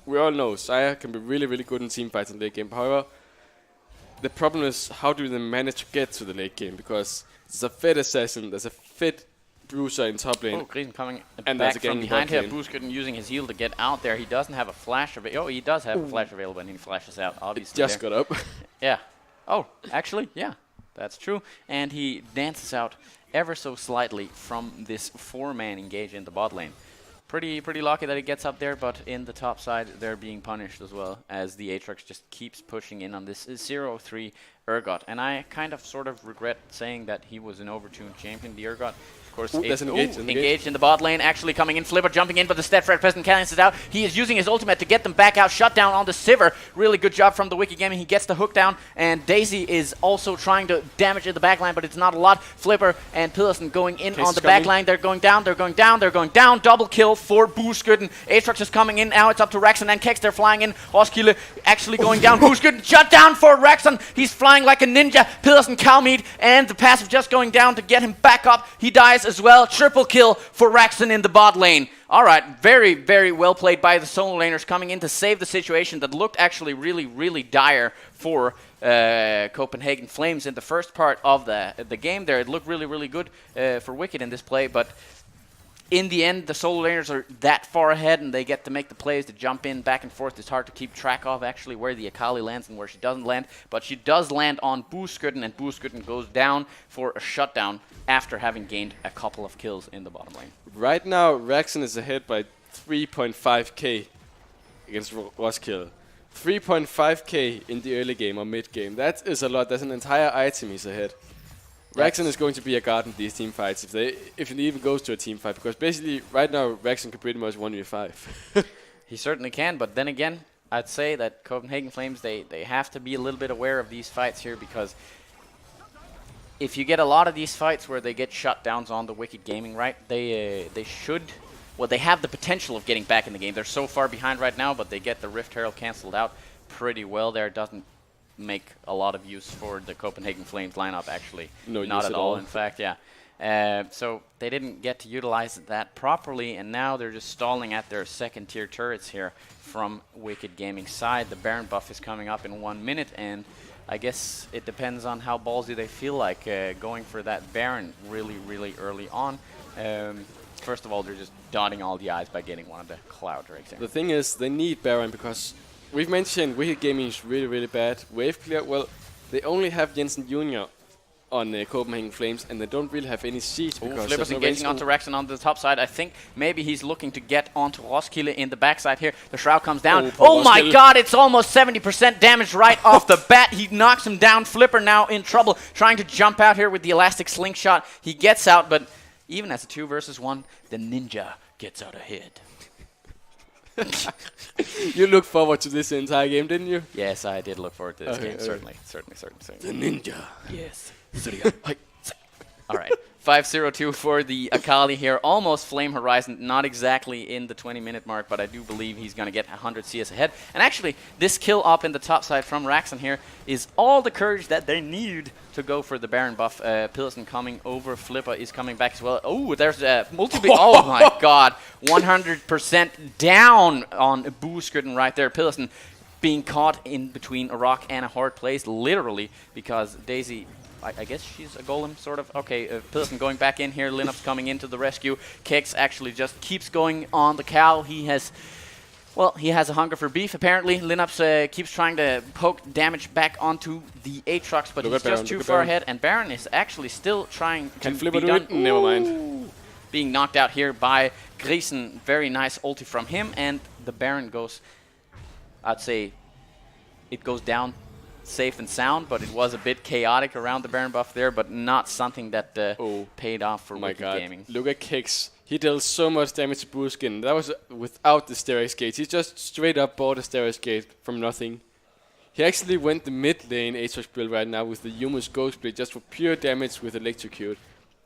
We all know Saya can be really, really good in team fights in late game. However, the problem is how do they manage to get to the late game, because there's a Fed Assassin, there's a Fed Bruiser in top lane. Oh, Grayson coming and back from behind here. Boosgood using his heal to get out there. He doesn't have a flash available. Oh, he does have a flash available, and he flashes out, obviously. Just got up. Yeah. Oh, actually, yeah, that's true. And he dances out ever so slightly from this 4-man engage in the bot lane. Pretty lucky that he gets up there, but in the top side, they're being punished as well, as the Aatrox just keeps pushing in on this 0-3 Urgot. And I kind of sort of regret saying that he was an overtuned champion, the Urgot. Of course, engaged in the bot lane, actually coming in. Flipper jumping in, but the Steadfast Present cancels out. He is using his ultimate to get them back out. Shut down on the Sivir. Really good job from the Wicked Gaming. He gets the hook down, and Daisy is also trying to damage in the backline, but it's not a lot. Flipper and Pilsen going in on the backline. They're going down, they're going down, they're going down. Double kill for Boosgood. Aatrox is coming in. Now it's up to Raxon and Kex. They're flying in. Roskilde actually going down. Boosgood shut down for Raxon. He's flying like a ninja. Pilsen, Calmead, and the passive just going down to get him back up. He dies as well. Triple kill for Raxon in the bot lane. All right, very, very well played by the solo laners coming in to save the situation that looked actually really, really dire for Copenhagen Flames in the first part of the game there. It looked really, really good for Wicked in this play, but in the end, the solo laners are that far ahead, and they get to make the plays to jump in back and forth. It's hard to keep track of, actually, where the Akali lands and where she doesn't land. But she does land on Booskurden, and Booskurden goes down for a shutdown after having gained a couple of kills in the bottom lane. Right now, Raxon is ahead by 3.5k against Roskilde. 3.5k in the early game or mid game. That is a lot. That's an entire item he's ahead. Raxon is going to be a guard in these team fights if it even goes to a team fight, because basically right now Raxon can pretty much 1v5. He certainly can, but then again, I'd say that Copenhagen Flames, they have to be a little bit aware of these fights here, because if you get a lot of these fights where they get shutdowns on the Wicked Gaming, right, they should, well, they have the potential of getting back in the game. They're so far behind right now, but they get the Rift Herald cancelled out pretty well there. It doesn't make a lot of use for the Copenhagen Flames lineup, actually. No Not use at all, in fact, yeah. So they didn't get to utilize that properly, and now they're just stalling at their second-tier turrets here from Wicked Gaming's side. The Baron buff is coming up in 1 minute, and I guess it depends on how ballsy they feel like going for that Baron really, really early on. First of all, they're just dotting all the I's by getting one of the Cloud Drakes here. The thing is, they need Baron because we've mentioned Wicked Gaming is really, really bad. Wave clear, well, they only have Jensen Jr. on Copenhagen Flames, and they don't really have any siege. Because Flipper's engaging onto Raxon on the top side. I think maybe he's looking to get onto Roskilde in the backside here. The Shroud comes down. Oh my god, it's almost 70% damage right off the bat. He knocks him down. Flipper now in trouble, trying to jump out here with the elastic slingshot. He gets out, but even as a 2 versus 1, the ninja gets out ahead. You looked forward to this entire game, didn't you? Yes, I did look forward to this game. Certainly. The ninja. Yes. All right. 5-0-2 for the Akali here. Almost Flame Horizon. Not exactly in the 20-minute mark, but I do believe he's going to get 100 CS ahead. And actually, this kill up in the top side from Raxon here is all the courage that they need to go for the Baron buff. Pilsen coming over. Flipper is coming back as well. Oh, there's a multi-big. Oh, my God. 100% down on Booskurden right there. Pilsen being caught in between a rock and a hard place, literally, because Daisy, I guess she's a golem, sort of. Okay, Pilsen going back in here. Linup's coming into the rescue. Kex actually just keeps going on the cow. He has a hunger for beef, apparently. Linux keeps trying to poke damage back onto the Aatrox, but he's just too far ahead. And Baron is actually still trying to be done. Never mind. Being knocked out here by Grisen. Very nice ulti from him, and the Baron goes, I'd say, it goes down safe and sound, but it was a bit chaotic around the Baron buff there, but not something that paid off for Wicked Gaming. Look at Kex. He dealt so much damage to Booskin. That was without the Sterex Gate. He just straight up bought a Sterex Gate from nothing. He actually went the mid lane Aatrox build right now with the Yumus Ghost Blade just for pure damage with Electrocute.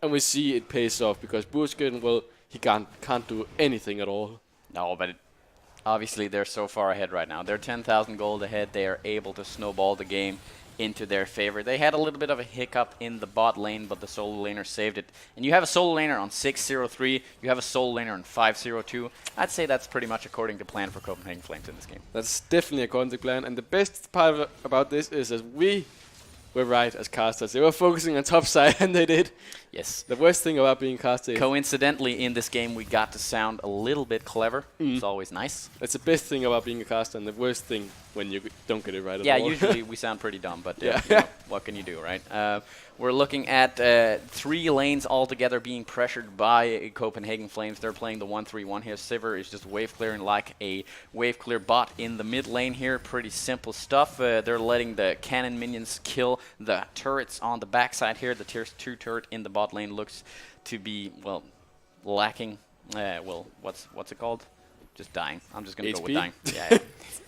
And we see it pays off because Booskin, well, he can't do anything at all. No, but obviously they're so far ahead right now. They're 10,000 gold ahead. They are able to snowball the game into their favor. They had a little bit of a hiccup in the bot lane, but the solo laner saved it. And you have a solo laner on 6-0-3. You have a solo laner on 5-0-2. I'd say that's pretty much according to plan for Copenhagen Flames in this game. That's definitely according to plan. And the best part about this is that we were right as casters. They were focusing on top side, and they did. Yes. The worst thing about being caster. Coincidentally, in this game, we got to sound a little bit clever. It's always nice. That's the best thing about being a caster, and the worst thing when you don't get it right at all. Yeah, usually we sound pretty dumb, but you know, what can you do, right? We're looking at 3 lanes altogether being pressured by Copenhagen Flames. They're playing the 1-3-1 here. Sivir is just wave clearing like a wave clear bot in the mid lane here. Pretty simple stuff. They're letting the cannon minions kill the turrets on the backside here. The tier 2 turret in the bot lane looks to be, well, lacking. Well, what's it called? Just dying. I'm just going to go with dying.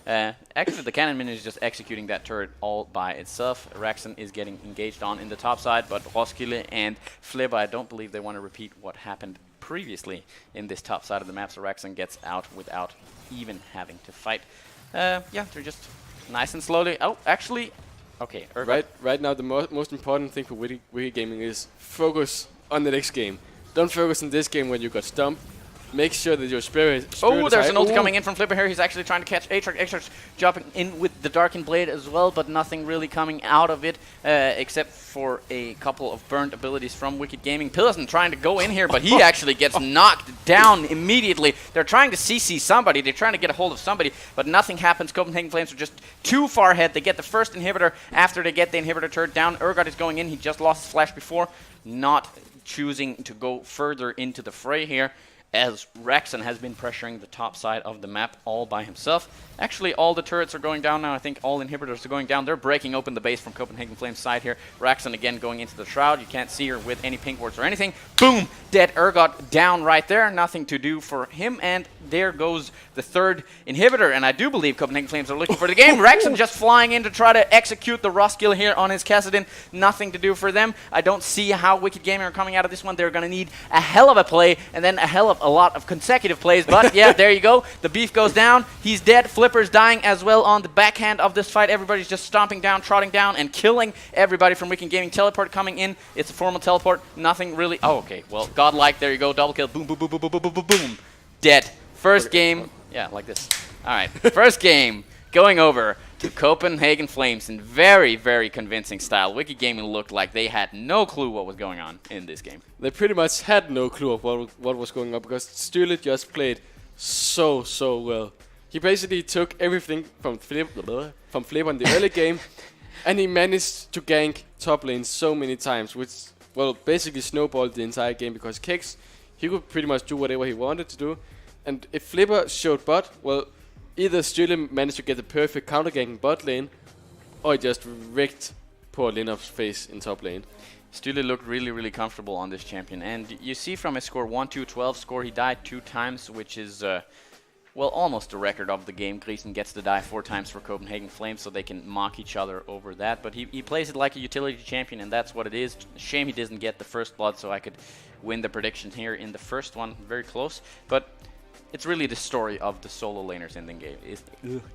Yeah. Actually, the cannon minion is just executing that turret all by itself. Raxon is getting engaged on in the top side, but Roskilde and Flipper, I don't believe they want to repeat what happened previously in this top side of the map, so Raxon gets out without even having to fight. Yeah, they're just nice and slowly. Oh, actually, okay. Right now, the most important thing for Wicked Gaming is focus on the next game. Don't focus on this game when you got stumped. make sure that your spirit Oh, there's an ult Ooh. coming in from Flipper here. He's actually trying to catch Aatrox. Aatrox jumping in with the Darkened Blade as well, but nothing really coming out of it except for a couple of burnt abilities from Wicked Gaming. Pillarson trying to go in here, but he actually gets knocked down immediately. They're trying to CC somebody. They're trying to get a hold of somebody, but nothing happens. Copenhagen Flames are just too far ahead. They get the first inhibitor after they get the inhibitor turret down. Urgot is going in. He just lost his flash before, not choosing to go further into the fray here, as Rexon has been pressuring the top side of the map all by himself. Actually, all the turrets are going down now. I think all inhibitors are going down. They're breaking open the base from Copenhagen Flames side here. Rexon again going into the Shroud. You can't see her with any pink wards or anything. Boom! Dead Urgot down right there. Nothing to do for him. And there goes the third inhibitor. And I do believe Copenhagen Flames are looking for the game. Rexon just flying in to try to execute the Rust kill here on his Kassadin. Nothing to do for them. I don't see how Wicked Gaming are coming out of this one. They're going to need a hell of a play and then a hell of a lot of consecutive plays. But yeah, there you go. The beef goes down. He's dead. Flipper's dying as well on the backhand of this fight. Everybody's just stomping down, trotting down, and killing everybody from Wicked Gaming. Teleport coming in. It's a formal teleport. Nothing really. Oh, okay. Well, godlike. There you go. Double kill. Boom, boom, boom, boom, boom, boom, boom, boom, boom. Dead. First game. Yeah, like this. All right. First game going over to Copenhagen Flames in very, very convincing style. Wicked Gaming looked like they had no clue what was going on in this game. They pretty much had no clue of what was going on because Stühle just played so well. He basically took everything from Flip in the early game, and he managed to gank top lane so many times, which, well, basically snowballed the entire game because Kex, he could pretty much do whatever he wanted to do. And if Flipper showed bot, well, either Stühle managed to get the perfect counter ganking bot lane, or he just wrecked poor Linup's face in top lane. Stühle looked really, really comfortable on this champion. And you see from his score, 1-2-12 score, he died 2 times, which is, well, almost the record of the game. Griesen gets to die 4 times for Copenhagen Flames, so they can mock each other over that. But he plays it like a utility champion, and that's what it is. Shame he doesn't get the first blood, so I could win the prediction here in the first one. Very close. But it's really the story of the solo laners in the game.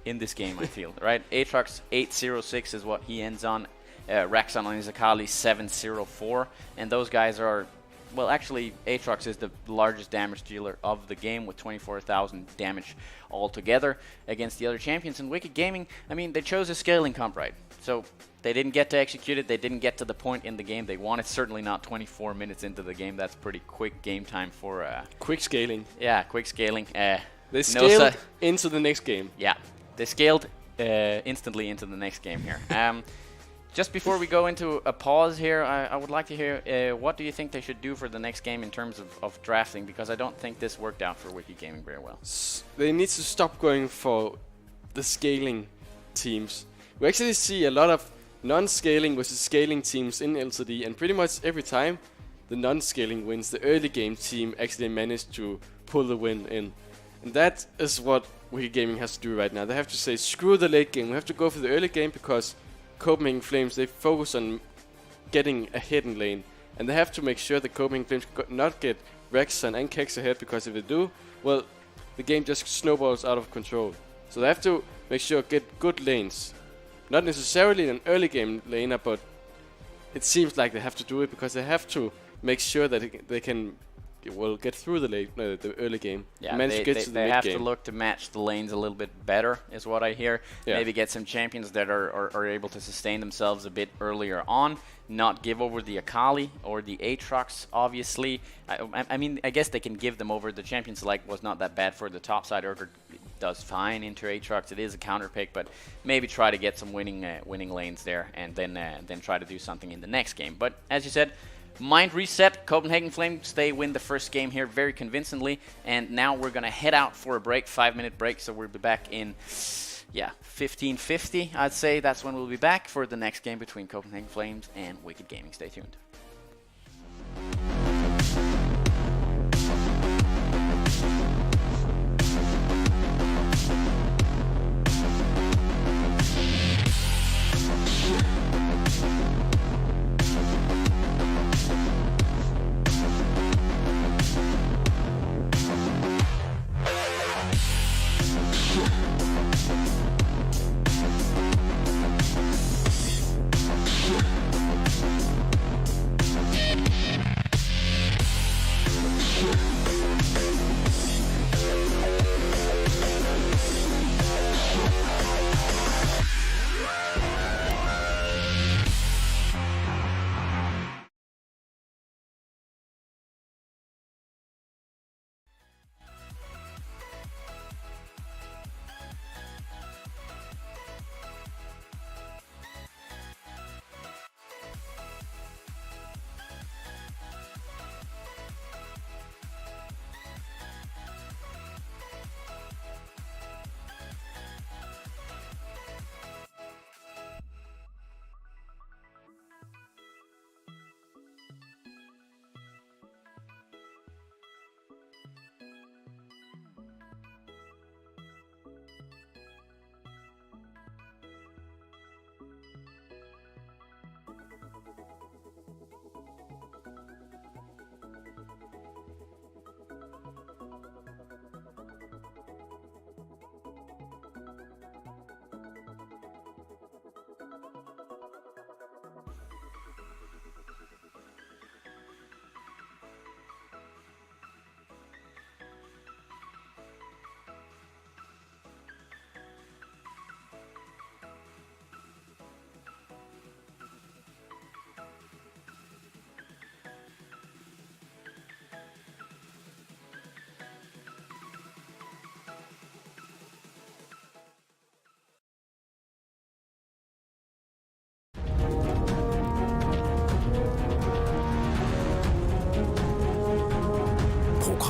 In this game, I feel. Right? Aatrox 806 is what he ends on. Rexon on his Akali 704. And those guys are... Well, actually, Aatrox is the largest damage dealer of the game with 24,000 damage altogether against the other champions. And Wicked Gaming, I mean, they chose a scaling comp, right? So they didn't get to execute it. They didn't get to the point in the game they wanted. Certainly not 24 minutes into the game. That's pretty quick game time for... quick scaling. Yeah, quick scaling. They scaled into the next game. Yeah, they scaled instantly into the next game here. Just before we go into a pause here, I would like to hear what do you think they should do for the next game in terms of drafting, because I don't think this worked out for Wicked Gaming very well. They need to stop going for the scaling teams. We actually see a lot of non-scaling versus scaling teams in LCD, and pretty much every time the non-scaling wins, the early game team actually managed to pull the win in. And that is what Wicked Gaming has to do right now. They have to say, screw the late game, we have to go for the early game, because Copenhagen Flames, they focus on getting a hidden lane, and they have to make sure that Copenhagen Flames not get Rexon and Kex ahead, because if they do, well, the game just snowballs out of control. So they have to make sure get good lanes. Not necessarily an early game laner, but it seems like they have to do it because they have to make sure that they can get through the early game. Yeah, they have to look to match the lanes a little bit better, is what I hear. Yeah. Maybe get some champions that are able to sustain themselves a bit earlier on, not give over the Akali or the Aatrox, obviously. I mean, I guess they can give them over. The champion select was not that bad for the top side. Urgot does fine into Aatrox. It is a counter pick, but maybe try to get some winning lanes there, and then try to do something in the next game. But as you said, mind reset. Copenhagen Flames, they win the first game here very convincingly, and now we're gonna head out for a break, 5-minute break. So we'll be back in 15:50. I'd say that's when we'll be back for the next game between Copenhagen Flames and Wicked Gaming. Stay tuned.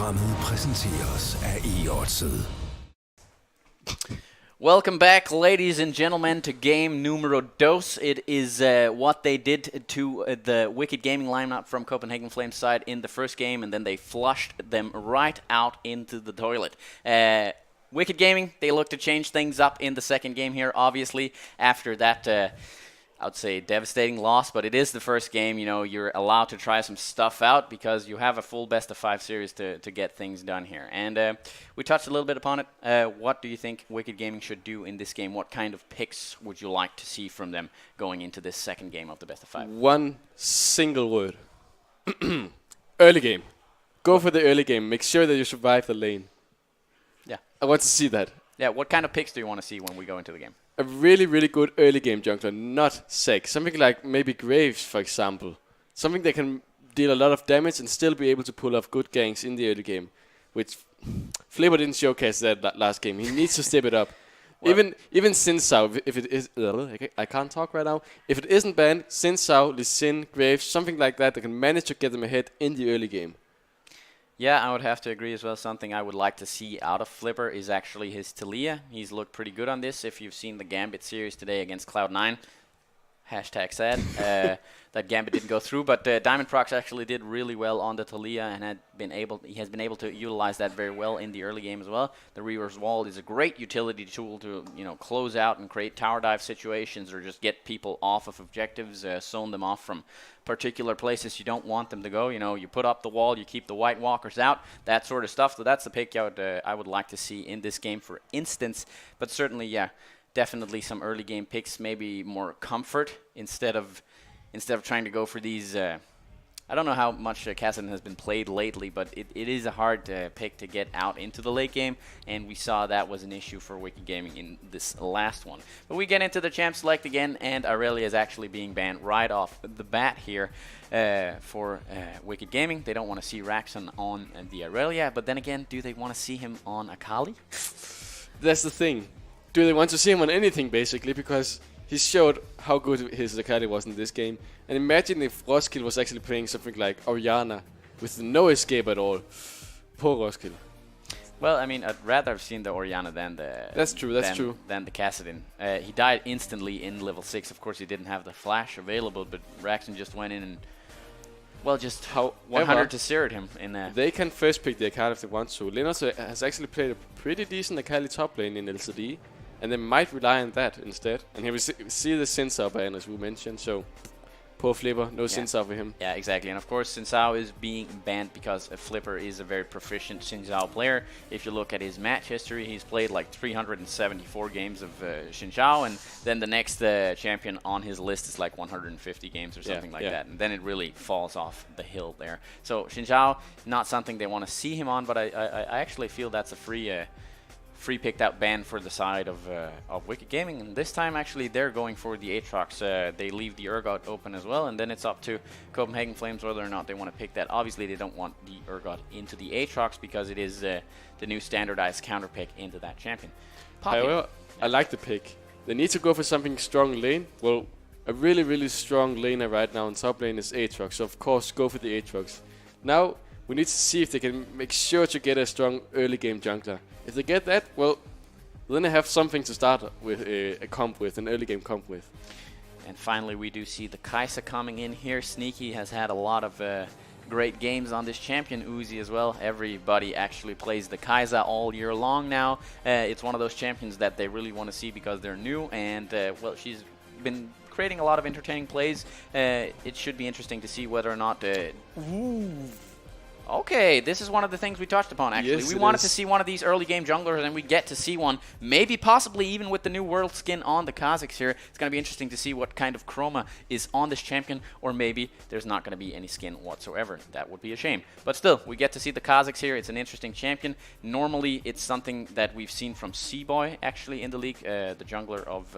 Programmet præsenteres af E-Oddset. Welcome back, ladies and gentlemen, to game numero dos. It is what they did to the Wicked Gaming lineup from Copenhagen Flames side in the first game, and then they flushed them right out into the toilet. Wicked Gaming, they look to change things up in the second game here, obviously, after that, I would say, devastating loss, but it is the first game. You know, you're allowed to try some stuff out because you have a full best-of-5 series to get things done here. And we touched a little bit upon it. What do you think Wicked Gaming should do in this game? What kind of picks would you like to see from them going into this second game of the best-of-5? One single word. Early game. Go for the early game. Make sure that you survive the lane. Yeah. I want to see that. Yeah, what kind of picks do you want to see when we go into the game? A really, really good early game jungler, not Sek. Something like maybe Graves, for example. Something that can deal a lot of damage and still be able to pull off good ganks in the early game. Which Flipper didn't showcase that last game. He needs to step it up. Well, even Xin Zhao, if it is... I can't talk right now. If it isn't banned, Xin Zhao, Lee Sin, Graves, something like that can manage to get them ahead in the early game. Yeah, I would have to agree as well. Something I would like to see out of Flipper is actually his Talia. He's looked pretty good on this. If you've seen the Gambit series today against Cloud9, hashtag sad, that Gambit didn't go through. But Diamond Prox actually did really well on the Talia and he has been able to utilize that very well in the early game as well. The Reaver's Wall is a great utility tool to close out and create tower dive situations or just get people off of objectives, zone them off from particular places you don't want them to go. You put up the wall, you keep the White Walkers out, that sort of stuff. So that's the pick I would like to see in this game, for instance. But certainly, yeah, definitely some early game picks, maybe more comfort instead of trying to go for these. I don't know how much Kassadin has been played lately, but it is a hard pick to get out into the late game, and we saw that was an issue for Wicked Gaming in this last one. But we get into the champ select again, and Aurelia is actually being banned right off the bat here for Wicked Gaming. They don't want to see Raxon on the Aurelia, but then again, do they want to see him on Akali? That's the thing. Do they want to see him on anything, basically? Because he showed how good his Akali was in this game. And imagine if Roskilde was actually playing something like Orianna with no escape at all. Poor Roskilde. Well, I mean, I'd rather have seen the Orianna than the... That's true, than the Kassadin. He died instantly in level 6. Of course, he didn't have the flash available, but Raxon just went in and... Well, just how 100 to zeroed him in there. They can first pick the Akali if they want to. Linus has actually played a pretty decent Akali top lane in LCD. And they might rely on that instead. And here we see the Xin Zhao ban, as we mentioned. So, poor Flipper, no Xin Zhao for him. Yeah, exactly. And of course, Xin Zhao is being banned because Flipper is a very proficient Xin Zhao player. If you look at his match history, he's played like 374 games of Xin Zhao. And then the next champion on his list is like 150 games or something like that. And then it really falls off the hill there. So, Xin Zhao, not something they want to see him on. But I actually feel that's a free picked out ban for the side of Wicked Gaming, and this time actually they're going for the Aatrox. They leave the Urgot open as well, and then it's up to Copenhagen Flames whether or not they want to pick that. Obviously they don't want the Urgot into the Aatrox because it is the new standardized counter pick into that champion. However, I like the pick. They need to go for something strong lane. Well, a really, really strong laner right now in top lane is Aatrox, so of course go for the Aatrox. Now we need to see if they can make sure to get a strong early game jungler. If they get that, well, then they have something to start with a comp with, an early game comp with. And finally, we do see the Kai'Sa coming in here. Sneaky has had a lot of great games on this champion. Uzi as well. Everybody actually plays the Kai'Sa all year long now. It's one of those champions that they really want to see because they're new, and well, she's been creating a lot of entertaining plays. It should be interesting to see whether or not... Okay, this is one of the things we touched upon, actually. Yes, we wanted to see one of these early game junglers, and we get to see one, maybe possibly even with the new world skin on the Kazakhs here. It's going to be interesting to see what kind of chroma is on this champion, or maybe there's not going to be any skin whatsoever. That would be a shame. But still, we get to see the Kazakhs here. It's an interesting champion. Normally, it's something that we've seen from C-Boy, actually, in the league, the jungler of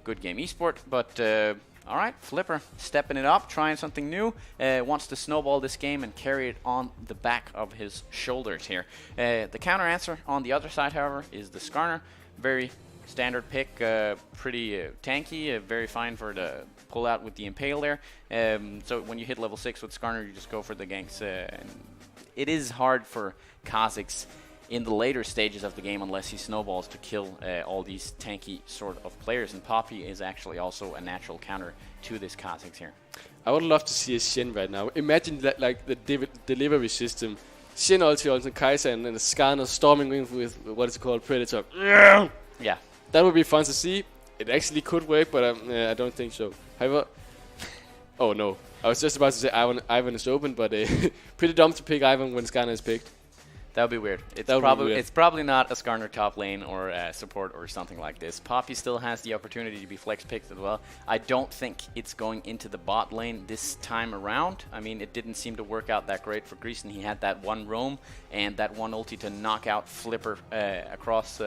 Good Game Esport. But... all right, Flipper stepping it up, trying something new, wants to snowball this game and carry it on the back of his shoulders here. The counter answer on the other side, however, is the Skarner. Very standard pick, pretty tanky, very fine for the pull out with the Impale there. So when you hit level 6 with Skarner, you just go for the ganks. And it is hard for Kha'Zix in the later stages of the game unless he snowballs to kill all these tanky sort of players. And Poppy is actually also a natural counter to this Kha'Zix here. I would love to see a Shen right now. Imagine that, like the delivery system. Shen ulti on Kai'Sa and a Skarner storming in with what is it called, Predator. Yeah. That would be fun to see. It actually could work, but I don't think so. However, oh no. I was just about to say Ivan is open, but pretty dumb to pick Ivan when Skarner is picked. That would be weird. It's probably not a Skarner top lane or support or something like this. Poppy still has the opportunity to be flex picked as well. I don't think it's going into the bot lane this time around. I mean, it didn't seem to work out that great for Greason. He had that one roam and that one ulti to knock out Flipper across,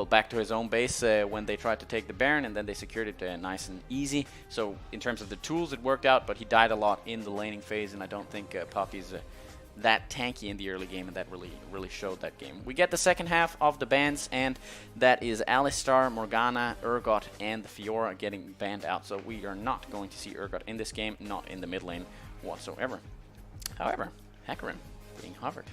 back to his own base when they tried to take the Baron, and then they secured it nice and easy. So in terms of the tools, it worked out, but he died a lot in the laning phase, and I don't think Poppy's that tanky in the early game, and that really showed that game. We get the second half of the bans, and that is Alistar, Morgana, Urgot, and the Fiora getting banned out. So we are not going to see Urgot in this game, not in the mid lane whatsoever. However, Hecarim being hovered.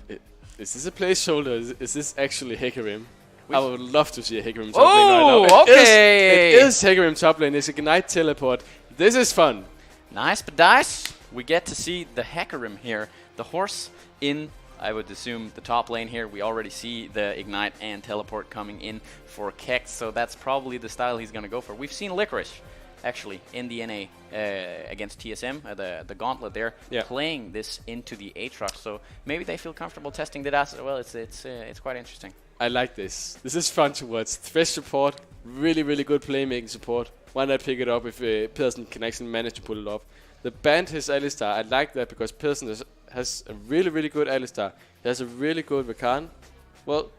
Is this a placeholder? Is this actually Hecarim? I would love to see a Hecarim top lane right now. Okay! It is Hecarim top lane. It's a Ignite teleport. This is fun. Nice, but dice. We get to see the Hecarim here. The horse in, I would assume, the top lane here. We already see the Ignite and Teleport coming in for Kex, so that's probably the style he's going to go for. We've seen Licorice, actually, in the NA against TSM, the gauntlet there, playing this into the Aatrox, so maybe they feel comfortable testing that as well. It's quite interesting. I like this. This is fun to watch. Thresh support, really good playmaking support. Why not pick it up if Pearson can actually manage to pull it off? The band his Alistar. I like that because Pearson has a really good Alistar. He has a really good Rakan. Well,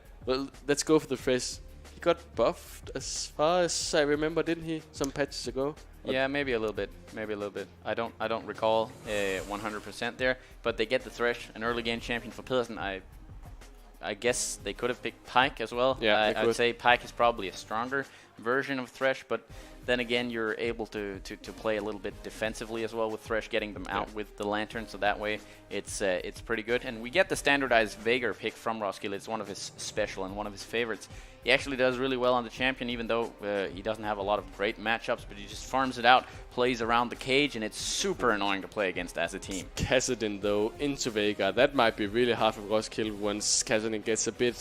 let's go for the Thresh. He got buffed as far as I remember, didn't he? Some patches ago. Yeah, maybe a little bit. I don't recall 100% there, but they get the Thresh, an early game champion for Pearson. I guess they could have picked Pyke as well. Yeah, I would say Pyke is probably a stronger version of Thresh, but then again, you're able to play a little bit defensively as well with Thresh, getting them out with the Lantern, so that way it's pretty good. And we get the standardized Veigar pick from Roskilde. It's one of his special and one of his favorites. He actually does really well on the champion, even though he doesn't have a lot of great matchups, but he just farms it out, plays around the cage, and it's super annoying to play against as a team. Kassadin, though, into Veigar. That might be really hard for Roskilde once Kassadin gets a bit...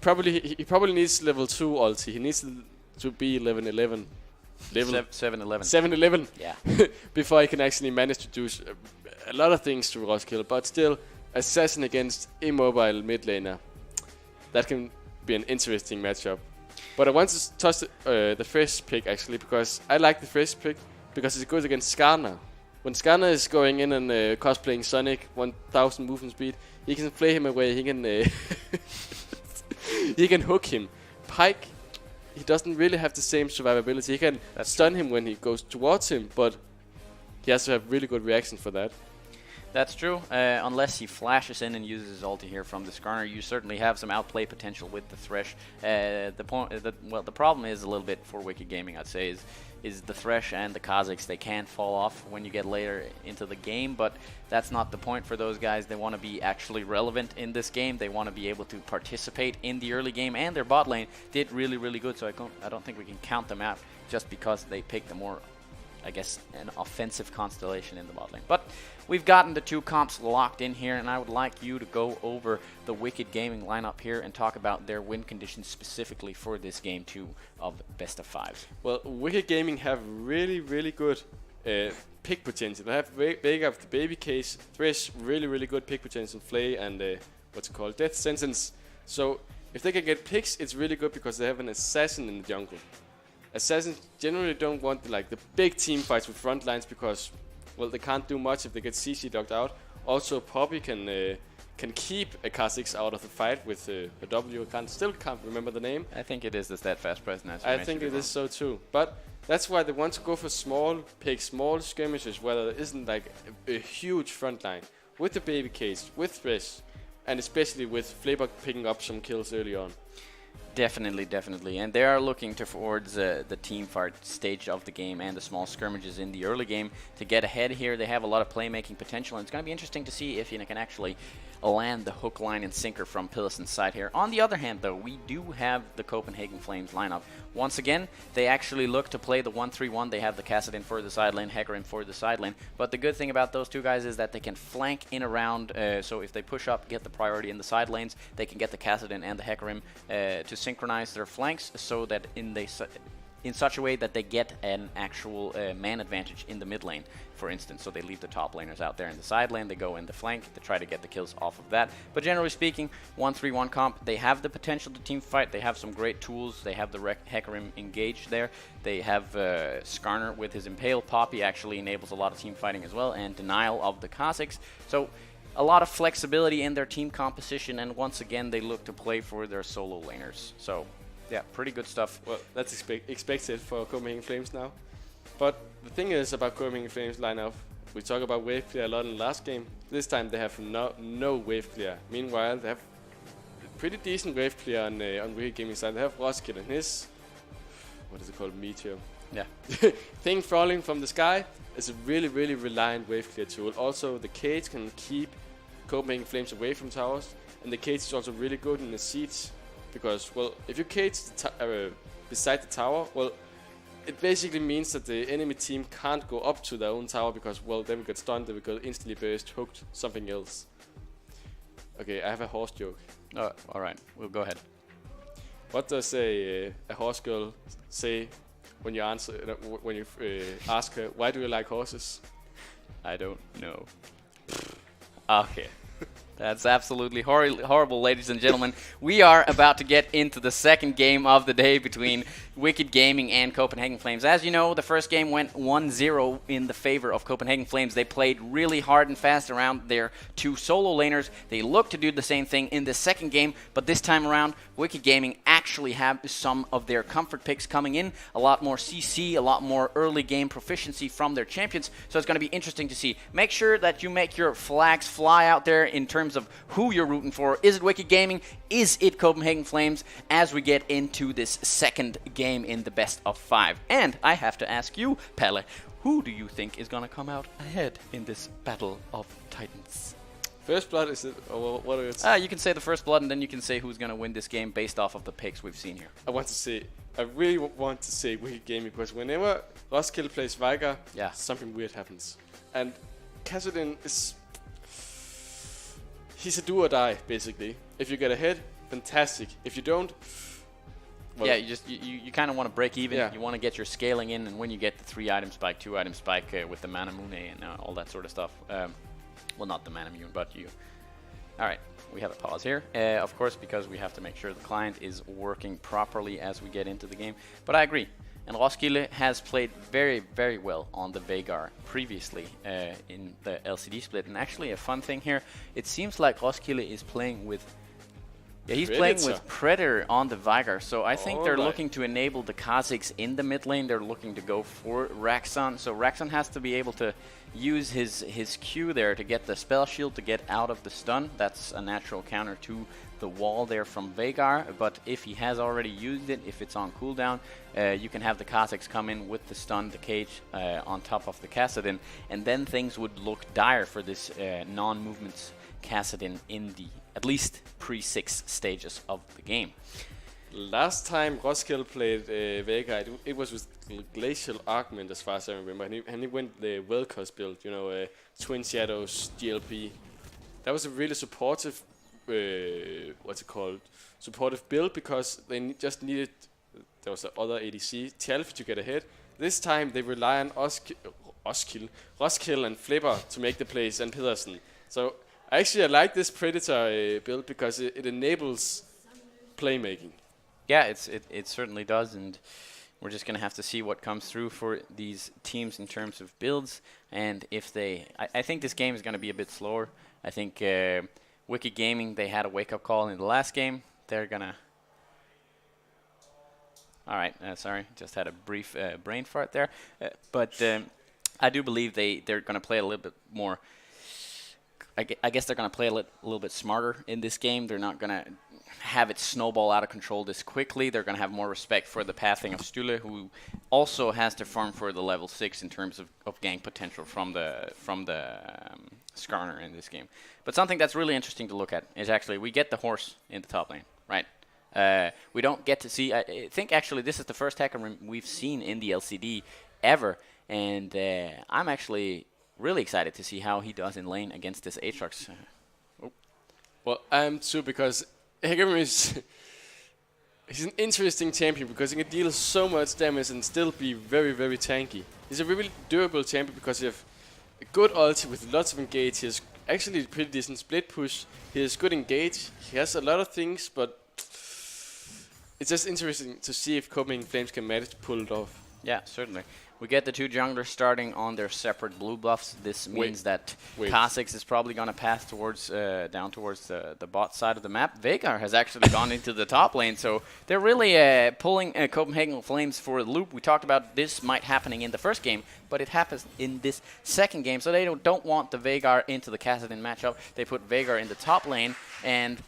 He probably needs level 2 ulti. He needs to be 11-11. 7-11. 7-11. Yeah. Before he can actually manage to do a lot of things to Roskilde, but still, Assassin against immobile mid laner. That can be an interesting matchup. But I want to touch the Thresh pick actually, because I like the Thresh pick because it goes against Skarner. When Skarner is going in and cosplaying Sonic, 1000 movement speed, he can play him away. He can he can hook him. Pyke, he doesn't really have the same survivability. He can stun him when he goes towards him, but he has to have really good reaction for that. That's true. Unless he flashes in and uses his ulti here from the Skarner, you certainly have some outplay potential with the Thresh. The problem is a little bit for Wicked Gaming, I'd say, is the Thresh and the Kha'Zix. They can fall off when you get later into the game, but that's not the point for those guys. They want to be actually relevant in this game. They want to be able to participate in the early game, and their bot lane did really good, so I don't think we can count them out just because they picked the more, I guess, an offensive constellation in the bot lane. But we've gotten the two comps locked in here, and I would like you to go over the Wicked Gaming lineup here and talk about their win conditions specifically for this game 2 of Best of 5. Well, Wicked Gaming have really good pick potential. They have Veigar of the baby case, Thresh, really good pick potential, Flay, and Death Sentence. So if they can get picks, it's really good because they have an assassin in the jungle. Assassins generally don't want the big team fights with front lines because, well, they can't do much if they get CC dogged out. Also, Poppy can keep a Kha'Zix out of the fight with a W. Still can't remember the name. I think it is the steadfast presence. I think it is so too. But that's why they want to go for small picks, small skirmishes where there isn't a huge front line. With the baby case, with Thresh, and especially with Flavor picking up some kills early on. Definitely. And they are looking towards the team fight stage of the game and the small skirmishes in the early game to get ahead here. They have a lot of playmaking potential, and it's going to be interesting to see if can actually land the hook, line, and sinker from Pillerson's side here. On the other hand, though, we do have the Copenhagen Flames lineup. Once again, they actually look to play the 1-3-1. They have the Kassadin for the side lane, Hecarim for the side lane. But the good thing about those two guys is that they can flank in around. So if they push up, get the priority in the side lanes, they can get the Kassadin and the Hecarim to synchronize their flanks so that in such a way that they get an actual man advantage in the mid lane, for instance. So they leave the top laners out there in the side lane, they go in the flank to try to get the kills off of that. But generally speaking, 1-3-1 comp, they have the potential to team fight, they have some great tools, they have the Hecarim engaged there, they have Skarner with his Impale Poppy actually enables a lot of team fighting as well, and Denial of the Cossacks. So a lot of flexibility in their team composition, and once again they look to play for their solo laners. So yeah, pretty good stuff. Well, that's expected for Copenhagen Flames now. But the thing is about Copenhagen Flames lineup, we talk about wave clear a lot in the last game. This time they have no wave clear. Meanwhile, they have pretty decent wave clear on Wicked Gaming side. They have Roskilde and his, what is it called, Meteor. Yeah. Thing falling from the sky is a really reliant wave clear tool. Also, the cage can keep Copenhagen Flames away from towers, and the cage is also really good in the siege. Because, well, if you cage beside the tower, well, it basically means that the enemy team can't go up to their own tower because, well, they will get stunned, they will get instantly burst, hooked, something else. Okay, I have a horse joke. Oh, alright, we'll go ahead. What does a horse girl say when you answer when you ask her, why do you like horses? I don't know. Okay. That's absolutely horrible, ladies and gentlemen. We are about to get into the second game of the day between Wicked Gaming and Copenhagen Flames. As you know, the first game went 1-0 in the favor of Copenhagen Flames. They played really hard and fast around their two solo laners. They look to do the same thing in the second game, but this time around, Wicked Gaming actually have some of their comfort picks coming in. A lot more CC, a lot more early game proficiency from their champions, so it's going to be interesting to see. Make sure that you make your flags fly out there in terms of who you're rooting for. Is it Wicked Gaming? Is it Copenhagen Flames? As we get into this second game in the best of 5. And I have to ask you, Palle, who do you think is going to come out ahead in this battle of titans? First blood, is it? Or what are it? You can say the first blood, and then you can say who's going to win this game based off of the picks we've seen here. I really want to say Wicked Gaming because whenever Roskilde plays Veigar, something weird happens. And Kassadin is... he's a do or die, basically. If you get ahead, fantastic. If you don't... well, yeah, you kind of want to break even. Yeah. You want to get your scaling in, and when you get the 3-item spike, 2-item spike with the Mana Mune and all that sort of stuff. Well, not the Mana Mune, but you... Alright, we have a pause here. Of course, because we have to make sure the client is working properly as we get into the game. But I agree. And Roskilde has played very well on the Veigar previously in the LCD split. And actually, a fun thing here, it seems like Roskilde is playing with... yeah, he's playing with Predator on the Veigar. So I think they're looking to enable the Kha'Zix in the mid lane. They're looking to go for Raxon. So Raxon has to be able to use his Q there to get the spell shield to get out of the stun. That's a natural counter to the wall there from Veigar, but if he has already used it, if it's on cooldown, you can have the Kha'Zix come in with the stun, the cage on top of the Kassadin, and then things would look dire for this non-movement Kassadin in the at least pre-6 stages of the game. Last time Roskilde played Veigar, it was with Glacial Augment as far as I remember, and he went the Vel'Koz build, you know, Twin Shadows, GLP. That was a really supportive, supportive build because they just needed, there was other ADC, Tjalf to get ahead. This time they rely on Roskilde and Flipper to make the plays and Pedersen. So actually I like this Predator build because it enables playmaking. Yeah, it certainly does, and we're just going to have to see what comes through for these teams in terms of builds, and if they... I think this game is going to be a bit slower. I think Wicked Gaming, they had a wake-up call in the last game. They're going to... Alright, sorry, just had a brief brain fart there. But I do believe they're going to play a little bit more... I guess they're going to play a little bit smarter in this game. They're not going to... have it snowball out of control this quickly. They're going to have more respect for the pathing of Stühle, who also has to farm for the level 6 in terms of gank potential from the Skarner in this game. But something that's really interesting to look at is actually we get the horse in the top lane, right? We don't get to see. I think actually this is the first hacker we've seen in the LCD ever, and I'm actually really excited to see how he does in lane against this Aatrox. Well, I am too, because Hecarim is he's an interesting champion because he can deal so much damage and still be very, very tanky. He's a really durable champion because he have a good ulti with lots of engage. He has actually a pretty decent split push. He has good engage. He has a lot of things, but it's just interesting to see if Copenhagen Flames can manage to pull it off. Yeah, certainly. We get the two junglers starting on their separate blue buffs. This means that Kha'Zix is probably going to pass towards down towards the bot side of the map. Veigar has actually gone into the top lane, so they're really pulling Copenhagen Flames for the loop. We talked about this might happening in the first game, but it happens in this second game. So they don't want the Veigar into the Kassadin matchup. They put Veigar in the top lane, and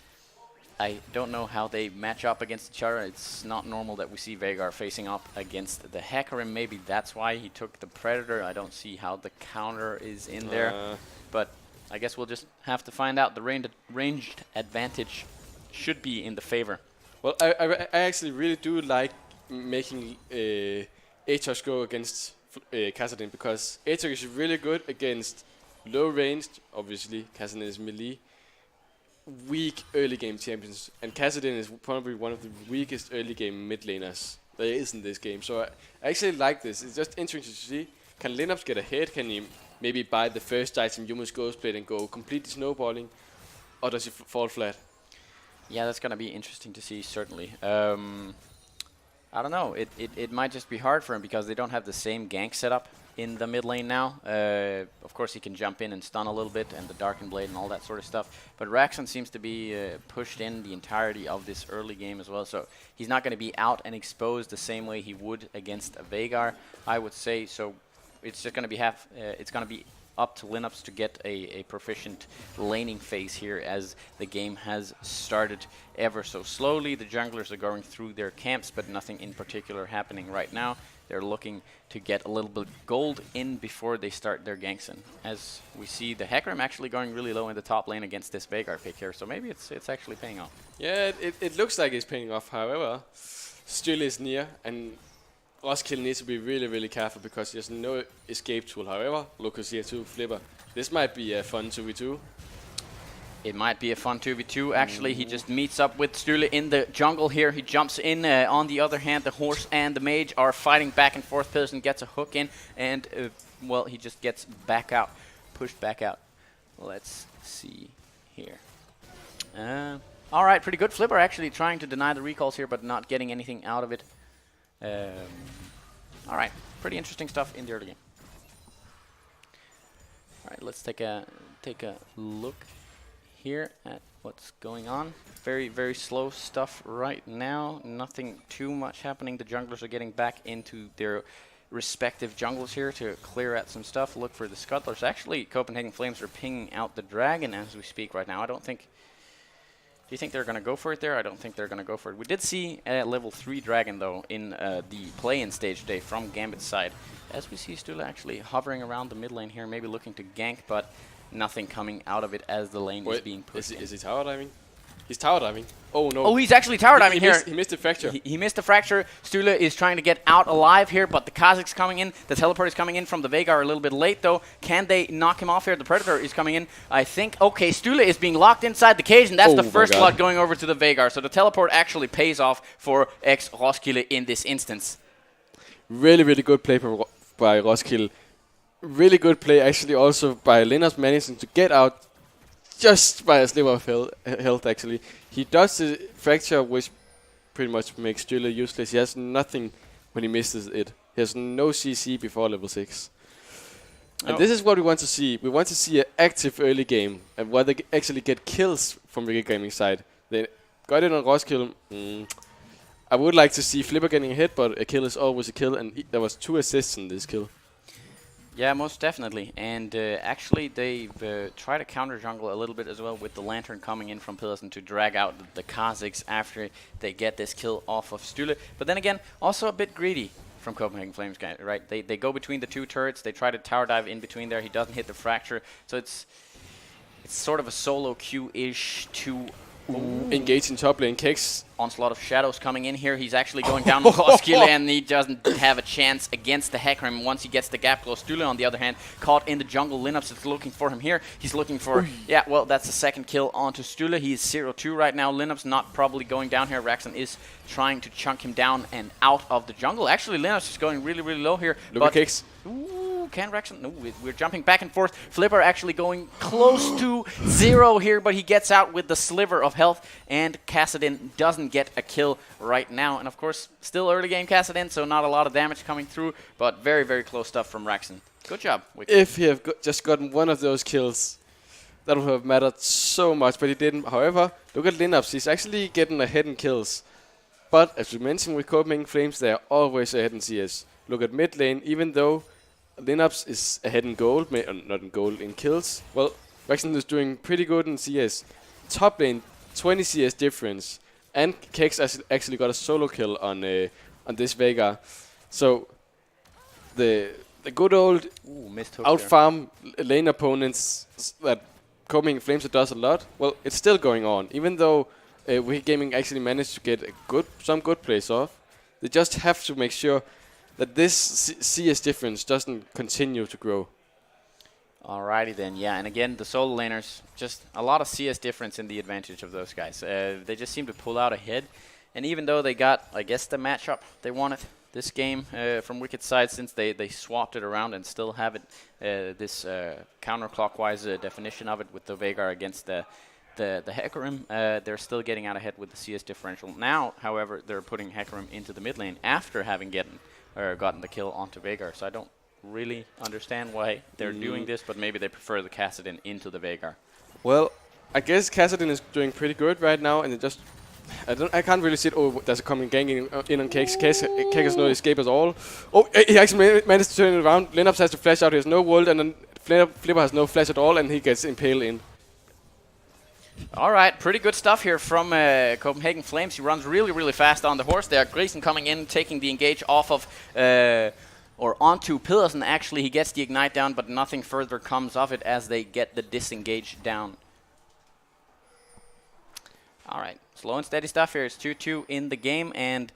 I don't know how they match up against each other. It's not normal that we see Veigar facing up against the Hecarim. Maybe that's why he took the Predator. I don't see how the counter is in there. But I guess we'll just have to find out. The ranged advantage should be in the favor. Well, I actually really do like making Aatrox go against Kassadin, because Aatrox is really good against low ranged, obviously. Kassadin is melee. Weak early game champions, and Kassadin is probably one of the weakest early game mid laners there is in this game. So I actually like this. It's just interesting to see. Can Lineups get ahead? Can he maybe buy the first item, Yuma's Ghostblade, and go completely snowballing? Or does he fall flat? Yeah, that's going to be interesting to see, certainly. I don't know. It might just be hard for him because they don't have the same gank setup in the mid lane now. Of course, he can jump in and stun a little bit, and the Darken Blade and all that sort of stuff. But Raxon seems to be pushed in the entirety of this early game as well, so he's not going to be out and exposed the same way he would against a Veigar, I would say. So it's just going to be it's going to be up to Lineups to get a proficient laning phase here, as the game has started ever so slowly. The junglers are going through their camps, but nothing in particular happening right now. They're looking to get a little bit of gold in before they start their ganks in. As we see the Hecarim actually going really low in the top lane against this Veigar pick here, so maybe it's actually paying off. Yeah, it looks like it's paying off. However, Stühle is near, and Roskilde needs to be really, really careful because there's no escape tool. However, Lucas here too, Flipper. This might be a fun 2v2. It might be a fun 2v2. Actually, he just meets up with Stühle in the jungle here. He jumps in. On the other hand, the horse and the mage are fighting back and forth. Pearson gets a hook in, and, well, he just gets back out, pushed back out. Let's see here. All right, pretty good. Flipper actually trying to deny the recalls here, but not getting anything out of it. All right, pretty interesting stuff in the early game. All right, let's take a look here at what's going on. Very, very slow stuff right now. Nothing too much happening. The junglers are getting back into their respective jungles here to clear out some stuff. Look for the scuttlers. Actually, Copenhagen Flames are pinging out the dragon as we speak right now. Do you think they're going to go for it there? I don't think they're going to go for it. We did see a level 3 dragon, though, in the play-in stage today from Gambit's side. As we see Stühle actually hovering around the mid lane here, maybe looking to gank, but nothing coming out of it as the lane is being pushed in. Is he tower diving? He's tower diving. Oh, no. Oh, he's actually tower diving here. He missed the fracture. He missed the fracture. Stühle is trying to get out alive here, but the Kha'Zix coming in. The teleport is coming in from the Veigar a little bit late, though. Can they knock him off here? The Predator is coming in. I think, okay, Stühle is being locked inside the cage, and that's the first blood going over to the Veigar. So the teleport actually pays off for ex-Roskilde in this instance. Really, really good play by Roskilde. Really good play, actually, also by Linus managing to get out just by a sliver of health, actually. He does the fracture, which pretty much makes Stühle useless. He has nothing when he misses it. He has no CC before level 6. And this is what we want to see. We want to see an active early game, and where they actually get kills from Wicked Gaming side. They got it on Roskilde. I would like to see Flipper getting a hit, but a kill is always a kill, and there was 2 assists in this kill. Yeah, most definitely. And actually, they've tried to counter jungle a little bit as well with the Lantern coming in from Pillison to drag out the Kazakhs after they get this kill off of Stühle. But then again, also a bit greedy from Copenhagen Flames, right? They go between the two turrets. They try to tower dive in between there. He doesn't hit the fracture. So it's sort of a solo queue-ish to engage in top lane. Kex. Onslaught of Shadows coming in here. He's actually going down on Koskill, and he doesn't have a chance against the Hecarim once he gets the gap close. Stühle, on the other hand, caught in the jungle. Linux is looking for him here. He's looking for... Yeah, well, that's the second kill onto Stühle. He is 0-2 right now. Linux not probably going down here. Raxon is trying to chunk him down and out of the jungle. Actually, Linux is going really, really low here. Look at Kex. Ooh, can Raxon? No, we're jumping back and forth. Flipper actually going close to 0 here, but he gets out with the sliver of health, and Kassadin doesn't get a kill right now. And of course, still early game Kassadin, so not a lot of damage coming through, but very, very close stuff from Raxon. Good job, Wicked. If he have just gotten one of those kills, that would have mattered so much, but he didn't. However, look at Linux. He's actually getting ahead in kills. But as we mentioned with Copenhagen Flames, they are always ahead in CS. Look at mid lane, even though Linux is ahead in gold, not in gold, in kills. Well, Raxon is doing pretty good in CS. Top lane, 20 CS difference. And Kex actually got a solo kill on this Veigar. So the good old out-farm lane opponents that Copenhagen Flames does a lot, well, it's still going on. Even though Wicked Gaming actually managed to get some good plays off, they just have to make sure that this CS difference doesn't continue to grow. Alrighty then, yeah, and again, the solo laners, just a lot of CS difference in the advantage of those guys. They just seem to pull out ahead, and even though they got, I guess, the matchup they wanted this game from Wicked's side, since they swapped it around and still have it, this counterclockwise definition of it with the Veigar against the Hecarim, they're still getting out ahead with the CS differential. Now, however, they're putting Hecarim into the mid lane after having gotten the kill onto Veigar, so I don't really understand why they're doing this, but maybe they prefer the Kassadin into the Veigar. Well, I guess Kassadin is doing pretty good right now, and it just I can't really see it. Oh, there's a coming gang in on Kex. Kex has no escape at all. Oh, he actually managed to turn it around. Linux has to flash out. He has no world, and then Flipper has no flash at all, and he gets impaled in. All right, pretty good stuff here from Copenhagen Flames. He runs really, really fast on the horse there. Grayson coming in, taking the engage off of, or onto Pillison. Actually, he gets the ignite down, but nothing further comes of it as they get the disengage down. All right, slow and steady stuff here. It's 2-2 in the game, and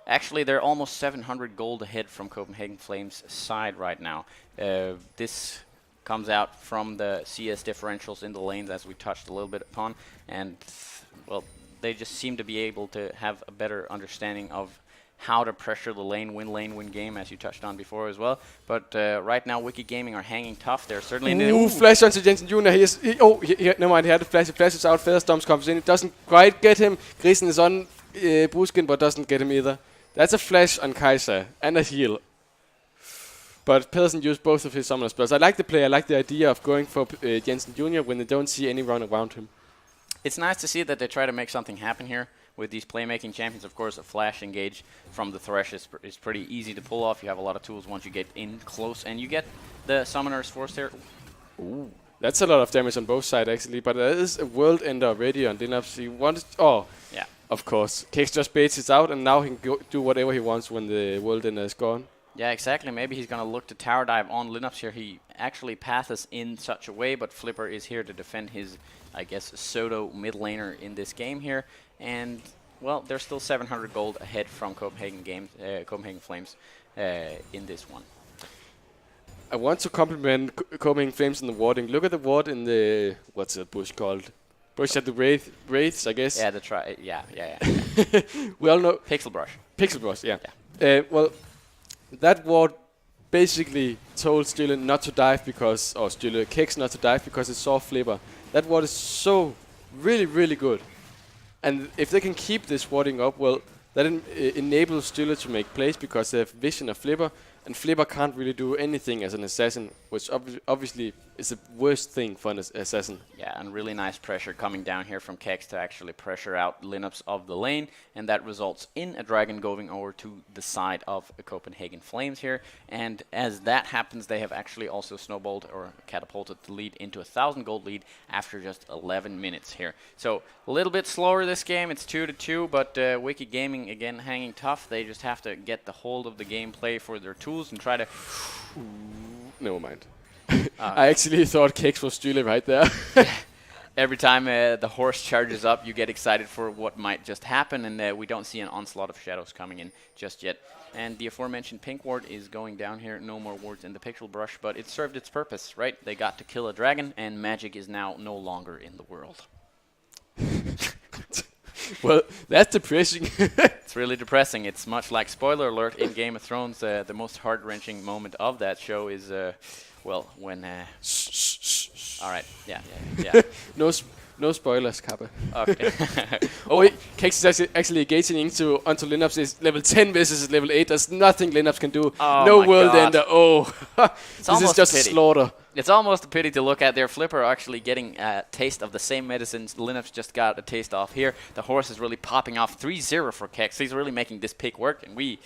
actually they're almost 700 gold ahead from Copenhagen Flames' side right now. This comes out from the CS differentials in the lanes, as we touched a little bit upon, and well, they just seem to be able to have a better understanding of how to pressure the lane win game, as you touched on before as well. But right now, Wicked Gaming are hanging tough. They're certainly in the... Flash onto Jensen Jr. Never mind, he had the flash. He flashes out, Featherstorms comes in. It doesn't quite get him. Grisen is on Buskin, but doesn't get him either. That's a flash on Kaiser and a heal. But Pedersen used both of his summoner spells. I like the play. I like the idea of going for Jensen Jr. when they don't see any run around him. It's nice to see that they try to make something happen here with these playmaking champions. Of course, a flash engage from the Thresh is pretty easy to pull off. You have a lot of tools once you get in close, and you get the Summoner's Force there. Ooh, that's a lot of damage on both sides, actually. But there is a World Ender already on Linux. He wants... Oh, yeah. Of course. Kex just baits it out, and now he can do whatever he wants when the World Ender is gone. Yeah, exactly. Maybe he's going to look to tower dive on Linux here. He actually passes in such a way, but Flipper is here to defend his, I guess, Soto mid laner in this game here. And, well, they're still 700 gold ahead from Copenhagen Flames in this one. I want to compliment Copenhagen Flames in the warding. Look at the ward in the... What's that bush called? Bush at the Wraiths, I guess. Yeah, yeah. We all know... Pixel Brush. Pixel Brush, yeah. Well... That ward basically told Stühle not to dive because, or Stühle Kex not to dive because it saw Flipper. That ward is so really, really good. And if they can keep this warding up, well, that enables Stühle to make plays because they have vision of Flipper, and Flipper can't really do anything as an assassin, which obviously is the worst thing for an assassin. Yeah, and really nice pressure coming down here from Kex to actually pressure out Lineups of the lane, and that results in a dragon going over to the side of Copenhagen Flames here. And as that happens, they have actually also snowballed or catapulted the lead into a 1,000 gold lead after just 11 minutes here. So a little bit slower this game. It's 2-2, but Wicked Gaming again hanging tough. They just have to get the hold of the gameplay for their tools and try to... Never mind. I actually thought Kex was Stühle right there. Every time the horse charges up, you get excited for what might just happen, and we don't see an onslaught of shadows coming in just yet. And the aforementioned pink ward is going down here. No more wards in the pixel brush, but it served its purpose, right? They got to kill a dragon, and magic is now no longer in the world. Well, that's depressing. It's really depressing. It's much like, spoiler alert, in Game of Thrones, the most heart-wrenching moment of that show is, well, when... All right, yeah. No spoilers, Kappa. Okay. Wait, Kex is actually engaging onto Lineups is level 10 versus level 8. There's nothing Lineups can do. Oh no my world God. ender. Oh, this is just a slaughter. It's almost a pity to look at. Their Flipper actually getting a taste of the same medicines Lineups just got a taste of here. The horse is really popping off 3-0 for Kex. He's really making this pick work, and we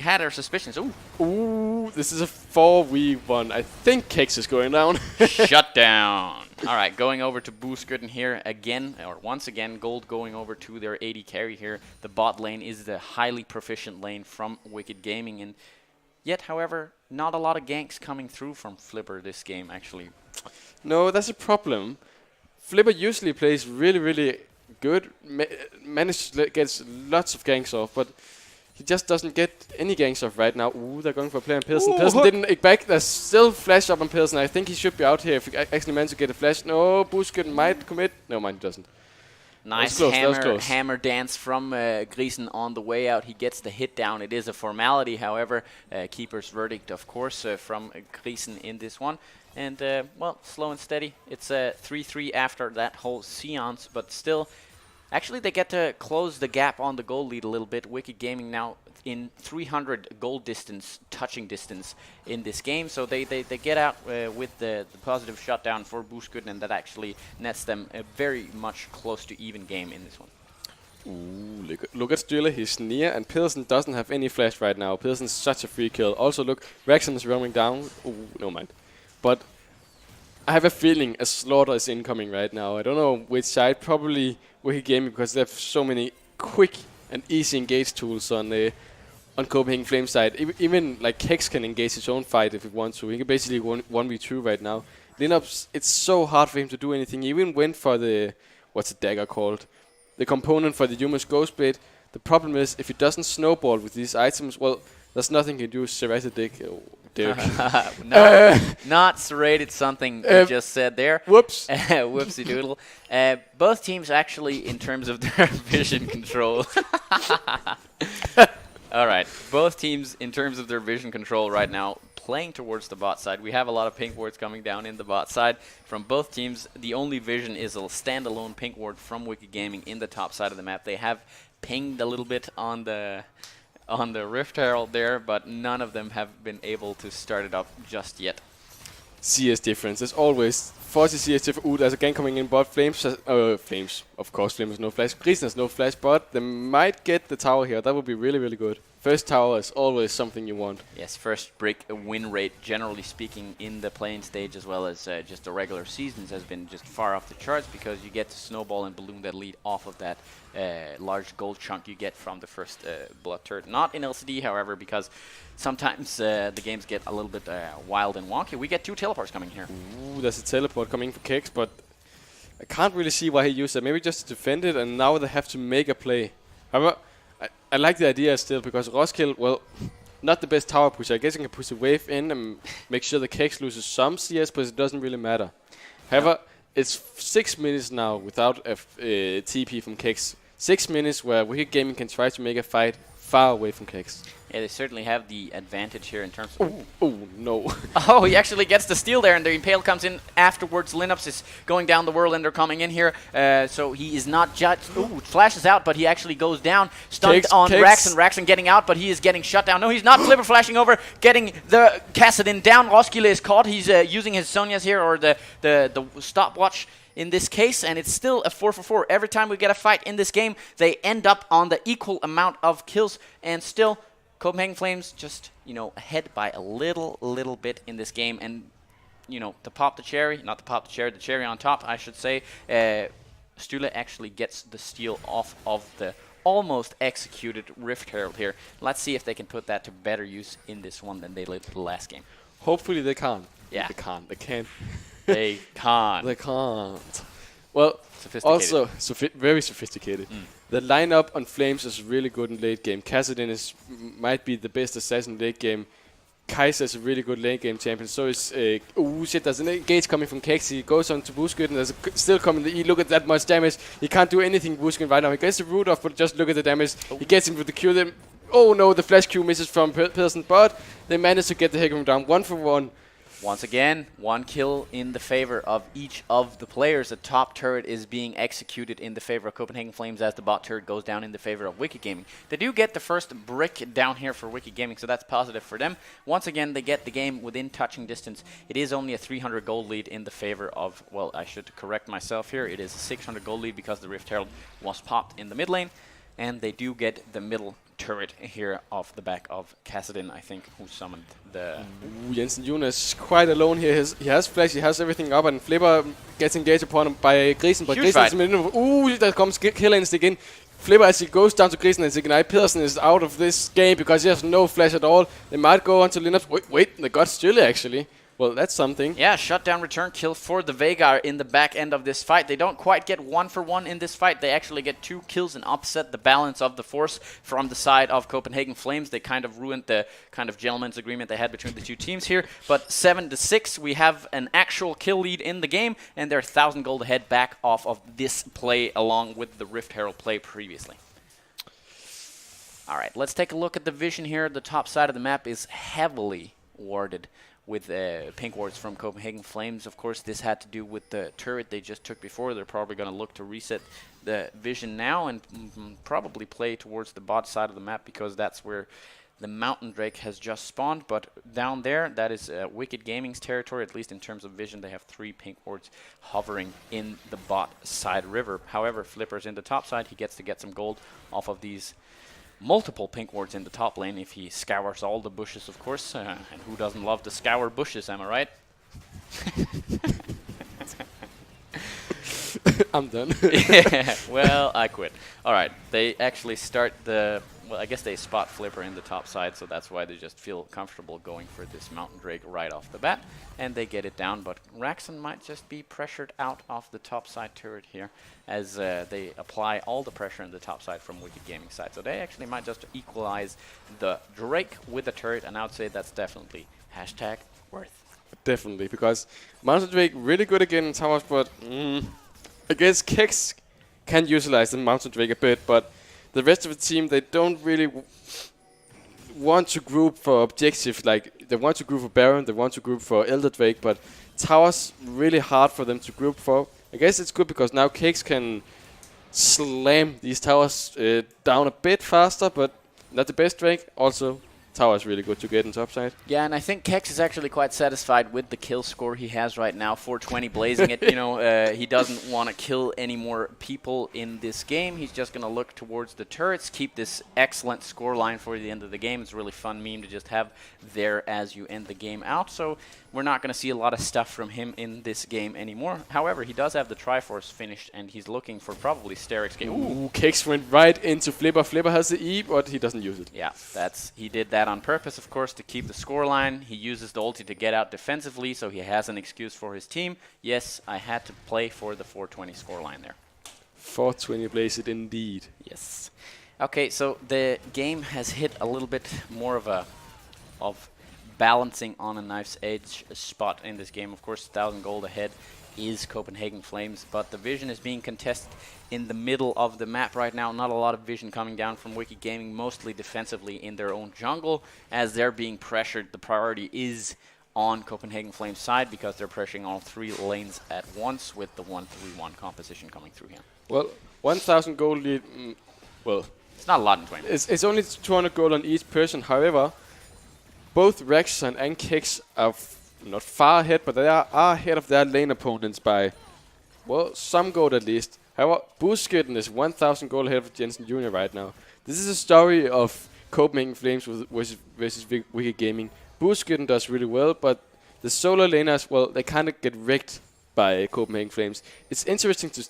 had our suspicions. Ooh, this is a 4v1. I think Kex is going down. Shut down. All right, going over to Boosgoodden here again, or once again, gold going over to their AD carry here. The bot lane is the highly proficient lane from Wicked Gaming, and yet, however, not a lot of ganks coming through from Flipper this game, actually. No, that's a problem. Flipper usually plays really, really good. Manages to get lots of ganks off, but he just doesn't get any ganks off right now. Ooh, they're going for a play on Pilsen. Pilsen didn't egg back. There's still flash up on Pilsen. I think he should be out here if he actually managed to get a flash. No, Boosgoodden might commit. No, mind he doesn't. Nice hammer dance from Grisen on the way out. He gets the hit down. It is a formality, however. Keeper's verdict, of course, from Grisen in this one. And, well, slow and steady. It's 3-3 after that whole seance, but still... Actually, they get to close the gap on the goal lead a little bit. Wicked Gaming now in 300 goal distance, touching distance in this game. So they get out with the positive shutdown for Boosgoodden, and that actually nets them a very much close to even game in this one. Ooh, look at Stühle. He's near, and Pilsen doesn't have any flash right now. Pilsen's such a free kill. Also, look, Rexon is roaming down. Ooh, no mind. But I have a feeling a slaughter is incoming right now. I don't know which side. Probably Wicked Gaming, because they have so many quick and easy engage tools on Copenhagen Flame side. Even like Kex can engage his own fight if he wants to. He can basically 1v2 right now. Lineups, it's so hard for him to do anything. He even went for the, what's the dagger called? The component for the Yuma's Ghost Blade. The problem is, if he doesn't snowball with these items, well, there's nothing he can do. Serrated dick. Oh, no, not serrated something you just said there. Whoops. Whoopsie doodle. Both teams actually, in terms of their vision control. All right. Both teams, in terms of their vision control right now, playing towards the bot side. We have a lot of pink wards coming down in the bot side from both teams. The only vision is a standalone pink ward from Wicked Gaming in the top side of the map. They have pinged a little bit on the Rift Herald there, but none of them have been able to start it up just yet. CS difference. There's always 40 CS difference. Ooh, there's a gang coming in, but Flames, of course, Flames has no flash. Grisen has no flash, but they might get the tower here. That would be really, really good. First tower is always something you want. Yes, first break win rate, generally speaking, in the playing stage as well as just the regular seasons has been just far off the charts, because you get to snowball and balloon that lead off of that large gold chunk you get from the first blood turret. Not in LCD, however, because sometimes the games get a little bit wild and wonky. We get 2 teleports coming here. Ooh, there's a teleport coming for Kex, but I can't really see why he used it. Maybe just to defend it, and now they have to make a play. However, I like the idea still, because Roskilde, well, not the best tower pusher. I guess you can push a wave in and make sure the Kex loses some CS, but it doesn't really matter. However, it's 6 minutes now without a TP from Kex. 6 minutes where Wicked Gaming can try to make a fight far away from Kex. Yeah, they certainly have the advantage here in terms of... Oh, no. Oh, he actually gets the steal there, and the Impale comes in afterwards. Linux is going down the Whirlwinder coming in here, so he is not just... Ooh, flashes out, but he actually goes down. Stunned on Raxon. Raxon getting out, but he is getting shut down. No, he's not. Flipper flashing over, getting the Kassadin down. Roskilde is caught. He's using his Sonias here, or the stopwatch in this case, and it's still a 4-for-4. Every time we get a fight in this game, they end up on the equal amount of kills, and still... Copenhagen Flames just, ahead by a little bit in this game. And, to pop the cherry, the cherry on top, I should say, Stule actually gets the steal off of the almost executed Rift Herald here. Let's see if they can put that to better use in this one than they did the last game. Hopefully they can't. Yeah. They can't. They can't. They can't. They can't. Well, also very sophisticated. The lineup on Flames is really good in late game. Kassadin might be the best assassin in late game. Kaiser is a really good late game champion. So is there's an engage coming from Kex. He goes on to Busquet, and there's still coming the E. Look at that much damage. He can't do anything Busquet right now. He gets the root off, but just look at the damage. He gets him with the Q. Then oh no, the flash Q misses from Pearson, but they manage to get the Hecarim down 1-for-1. Once again, one kill in the favor of each of the players. The top turret is being executed in the favor of Copenhagen Flames as the bot turret goes down in the favor of Wicked Gaming. They do get the first brick down here for Wicked Gaming, so that's positive for them. Once again, they get the game within touching distance. It is only a 300 gold lead in the favor of, well, I should correct myself here. It is a 600 gold lead because the Rift Herald was popped in the mid lane, and they do get the middle turret here off the back of Kassadin, I think, who summoned the... Jensen Jonas quite alone here. He has flash, he has everything up, and Flipper gets engaged upon him by Grisen, but Grisen is in the middle of... there comes kill instinct in. Flipper, as he goes down to Grisen and Signite, Pearson is out of this game because he has no flash at all. They might go on to Linux. Wait, they got Stille actually. Well, that's something. Yeah, shutdown return kill for the Veigar in the back end of this fight. They don't quite get 1-for-1 in this fight. They actually get 2 kills and upset the balance of the force from the side of Copenhagen Flames. They kind of ruined the kind of gentleman's agreement they had between the two teams here. But 7-6, we have an actual kill lead in the game, and they're 1,000 gold ahead back off of this play along with the Rift Herald play previously. All right, let's take a look at the vision here. The top side of the map is heavily warded with pink wards from Copenhagen Flames. Of course, this had to do with the turret they just took before. They're probably going to look to reset the vision now and probably play towards the bot side of the map because that's where the Mountain Drake has just spawned. But down there, that is Wicked Gaming's territory, at least in terms of vision. They have 3 pink wards hovering in the bot side river. However, Flipper's in the top side. He gets to get some gold off of these multiple pink wards in the top lane if he scours all the bushes, of course. And who doesn't love to scour bushes, am I right? I'm done. Yeah, well, I quit. All right, they actually start the... Well, I guess they spot Flipper in the top side, so that's why they just feel comfortable going for this Mountain Drake right off the bat. And they get it down, but Raxon might just be pressured out of the top side turret here as they apply all the pressure in the top side from Wicked Gaming side. So they actually might just equalize the Drake with the turret, and I would say that's definitely #worth. Definitely, because Mountain Drake really good again in towers, but I guess Kex can utilize the Mountain Drake a bit, but the rest of the team, they don't really want to group for objectives. Like, they want to group for Baron, they want to group for Elder Drake, but towers really hard for them to group for. I guess it's good because now Kex can slam these towers down a bit faster, but not the best Drake. Also, tower is really good to get in topside. Yeah, and I think Kex is actually quite satisfied with the kill score he has right now, 420 blazing it. You know, he doesn't want to kill any more people in this game. He's just going to look towards the turrets, keep this excellent score line for the end of the game. It's a really fun meme to just have there as you end the game out. So we're not going to see a lot of stuff from him in this game anymore. However, he does have the Triforce finished, and he's looking for probably Steric's game. Ooh, Kex went right into Flipper. Flipper has the E, but he doesn't use it. Yeah, he did that on purpose, of course, to keep the scoreline. He uses the ulti to get out defensively, so he has an excuse for his team. Yes, I had to play for the 420 scoreline there. 420 blaze it indeed. Yes. Okay, so the game has hit a little bit more of balancing on a knife's edge spot in this game. Of course, 1,000 gold ahead is Copenhagen Flames, but the vision is being contested in the middle of the map right now. Not a lot of vision coming down from Wicked Gaming, mostly defensively in their own jungle. As they're being pressured, the priority is on Copenhagen Flames side because they're pressuring all 3 lanes at once with the 1-3-1 composition coming through here. Well, 1,000 gold lead, well, it's not a lot in 20 minutes. It's only 200 gold on each person. However, both Rexon and Kex are not far ahead, but they are ahead of their lane opponents by, well, some gold at least. However, Buskitten is 1,000 gold ahead of Jensen Jr. right now. This is a story of Copenhagen Flames versus Wicked Gaming. Buskitten does really well, but the solo laners, well, they kind of get wrecked by Copenhagen Flames. It's interesting to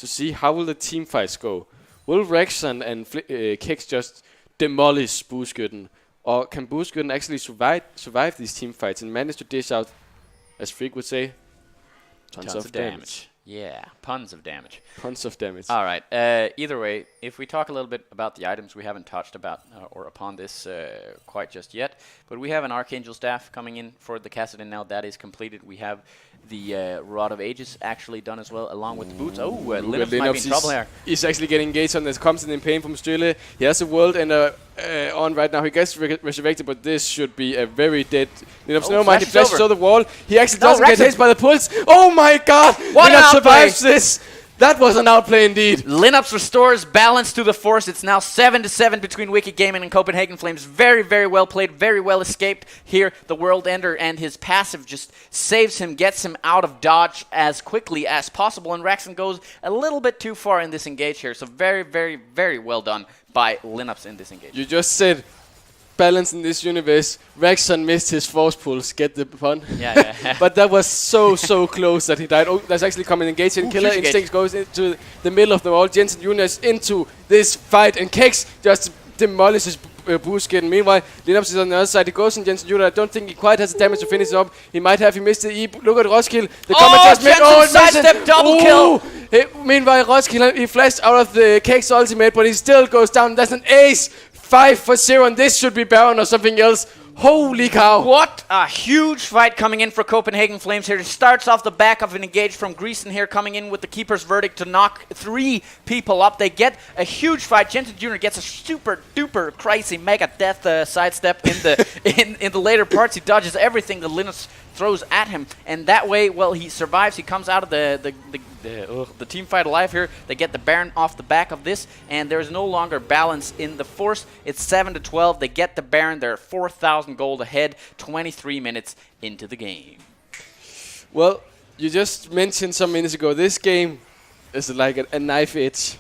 see how will the team fights go. Will Rexon and Kex just demolish Buskitten? Or can Buskitten actually survive these team fights and manage to dish out, as Freak would say, tons of damage? Yeah, puns of damage. Puns of damage. All right. Either way, if we talk a little bit about the items, we haven't touched about or upon this quite just yet, but we have an Archangel staff coming in for the Kassadin now. That is completed. We have the Rod of Ages actually done as well, along with the boots. Oh, Linux might be in trouble here. He's actually getting engaged on this. Comes in pain from Strile. He has a world ender on right now. He gets resurrected, but this should be a very dead Linux. No mind, he flashes over the wall. He actually doesn't get hit by the pulse. Oh my god! Linux survives this! That was an outplay indeed. Linux restores balance to the force. It's now 7-7 between Wicked Gaming and Copenhagen Flames. Very, very well played. Very well escaped here. The World Ender and his passive just saves him, gets him out of dodge as quickly as possible. And Raxon goes a little bit too far in this engage here. So very, very, very well done by Linux in this engage. You just said balance in this universe. Rexon missed his force pulse. Get the pun? Yeah. But that was so close that he died. Oh, that's actually coming engaged. And Killer Instinct goes into the middle of the wall. Jensen Jr. is into this fight. And Kex just demolishes Buskitten. Meanwhile, Linux is on the other side. He goes in Jensen Jr. I don't think he quite has the damage to finish up. He might have. He missed the E. Look at Roskilde. The combat just made. Oh, sidestep double kill. Meanwhile, Roskilde, he flashed out of the Kex ultimate, but he still goes down. That's an ace. 5-0, and this should be Baron or something else. Holy cow. What a huge fight coming in for Copenhagen Flames here. It starts off the back of an engage from Greason here, coming in with the Keeper's Verdict to knock 3 people up. They get a huge fight. Jensen Jr. gets a super duper crazy mega death sidestep in the in the later parts. He dodges everything that Linus throws at him, and that way, well, he survives. He comes out of the team fight alive here. They get the Baron off the back of this, and there's no longer balance in the force. It's 7-12. They get the Baron. They're 4,000 gold ahead, 23 minutes into the game. Well, you just mentioned some minutes ago, this game is like a knife edge.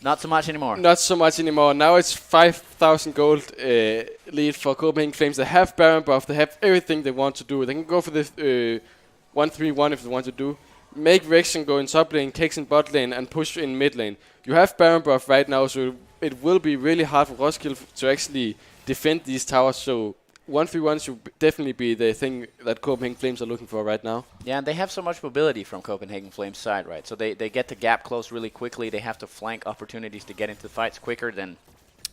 Not so much anymore. Not so much anymore. Now it's 5,000 gold lead for Copenhagen Flames. They have Baron buff. They have everything they want to do. They can go for the 1-3-1 if they want to do. Make Rexon go in top lane, Kex in bot lane, and push in mid lane. You have Baron buff right now, so it will be really hard for Roskilde to actually defend these towers. So 1-3-1 should definitely be the thing that Copenhagen Flames are looking for right now. Yeah, and they have so much mobility from Copenhagen Flames side, right? So they get the gap close really quickly. They have to flank opportunities to get into the fights quicker than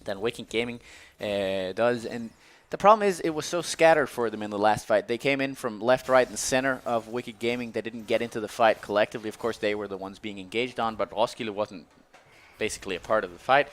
Wicked Gaming does. And the problem is it was so scattered for them in the last fight. They came in from left, right, and center of Wicked Gaming. They didn't get into the fight collectively. Of course, they were the ones being engaged on, but Roskilde wasn't basically a part of the fight.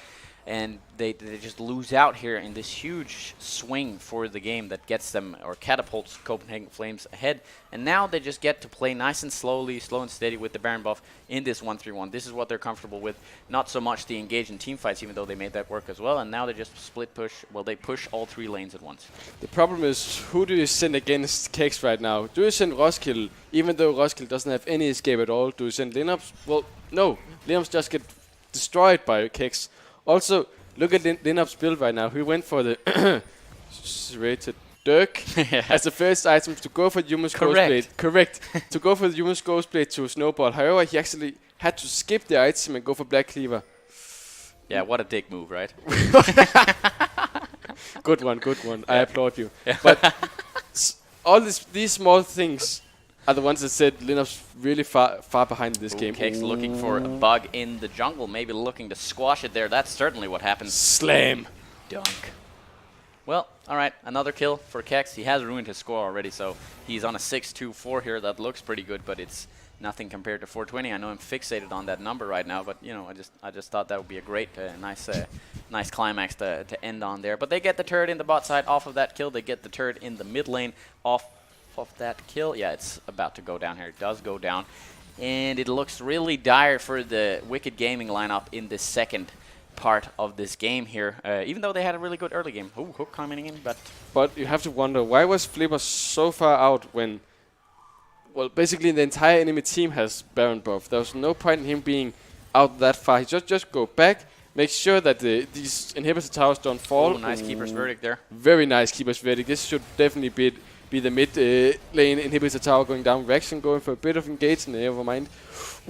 And they just lose out here in this huge swing for the game that gets them or catapults Copenhagen Flames ahead. And now they just get to play nice and slow and steady with the Baron buff in this 1-3-1. This is what they're comfortable with. Not so much the engage in team fights, even though they made that work as well. And now they just split push. Well, they push all 3 lanes at once. The problem is, who do you send against Kex right now? Do you send Roskilde, even though Roskilde doesn't have any escape at all? Do you send Linux? Well, no. Linux just get destroyed by Kex. Also, look at Linup's build right now. He went for the rated Dirk as the first item to go for the Humus Ghostblade. Correct. To go for the Humus Ghostblade to Snowball. However, he actually had to skip the item and go for Black Cleaver. Yeah, what a dick move, right? Good one. Yeah. I applaud you. But all these small things are the ones that said Linux really far behind this game. Kex looking for a bug in the jungle, maybe looking to squash it there. That's certainly what happens. Slam. Dunk. Well, all right, another kill for Kex. He has ruined his score already, so he's on a 6-2-4 here. That looks pretty good, but it's nothing compared to 420. I know I'm fixated on that number right now, but you know, I just thought that would be a great, nice climax to end on there. But they get the turret in the bot side off of that kill. They get the turret in the mid lane off of that kill. Yeah, it's about to go down here. It does go down, and it looks really dire for the Wicked Gaming lineup in the second part of this game here. Even though they had a really good early game. Ooh, Hook coming in, but you have to wonder, why was Flipper so far out when, well, basically the entire enemy team has Baron buff. There was no point in him being out that far. He just go back, make sure that these inhibitor towers don't fall. Ooh, nice Keeper's Verdict there. Very nice Keeper's Verdict. This should definitely be the mid lane inhibitor tower going down. Rexon going for a bit of engagement, never mind.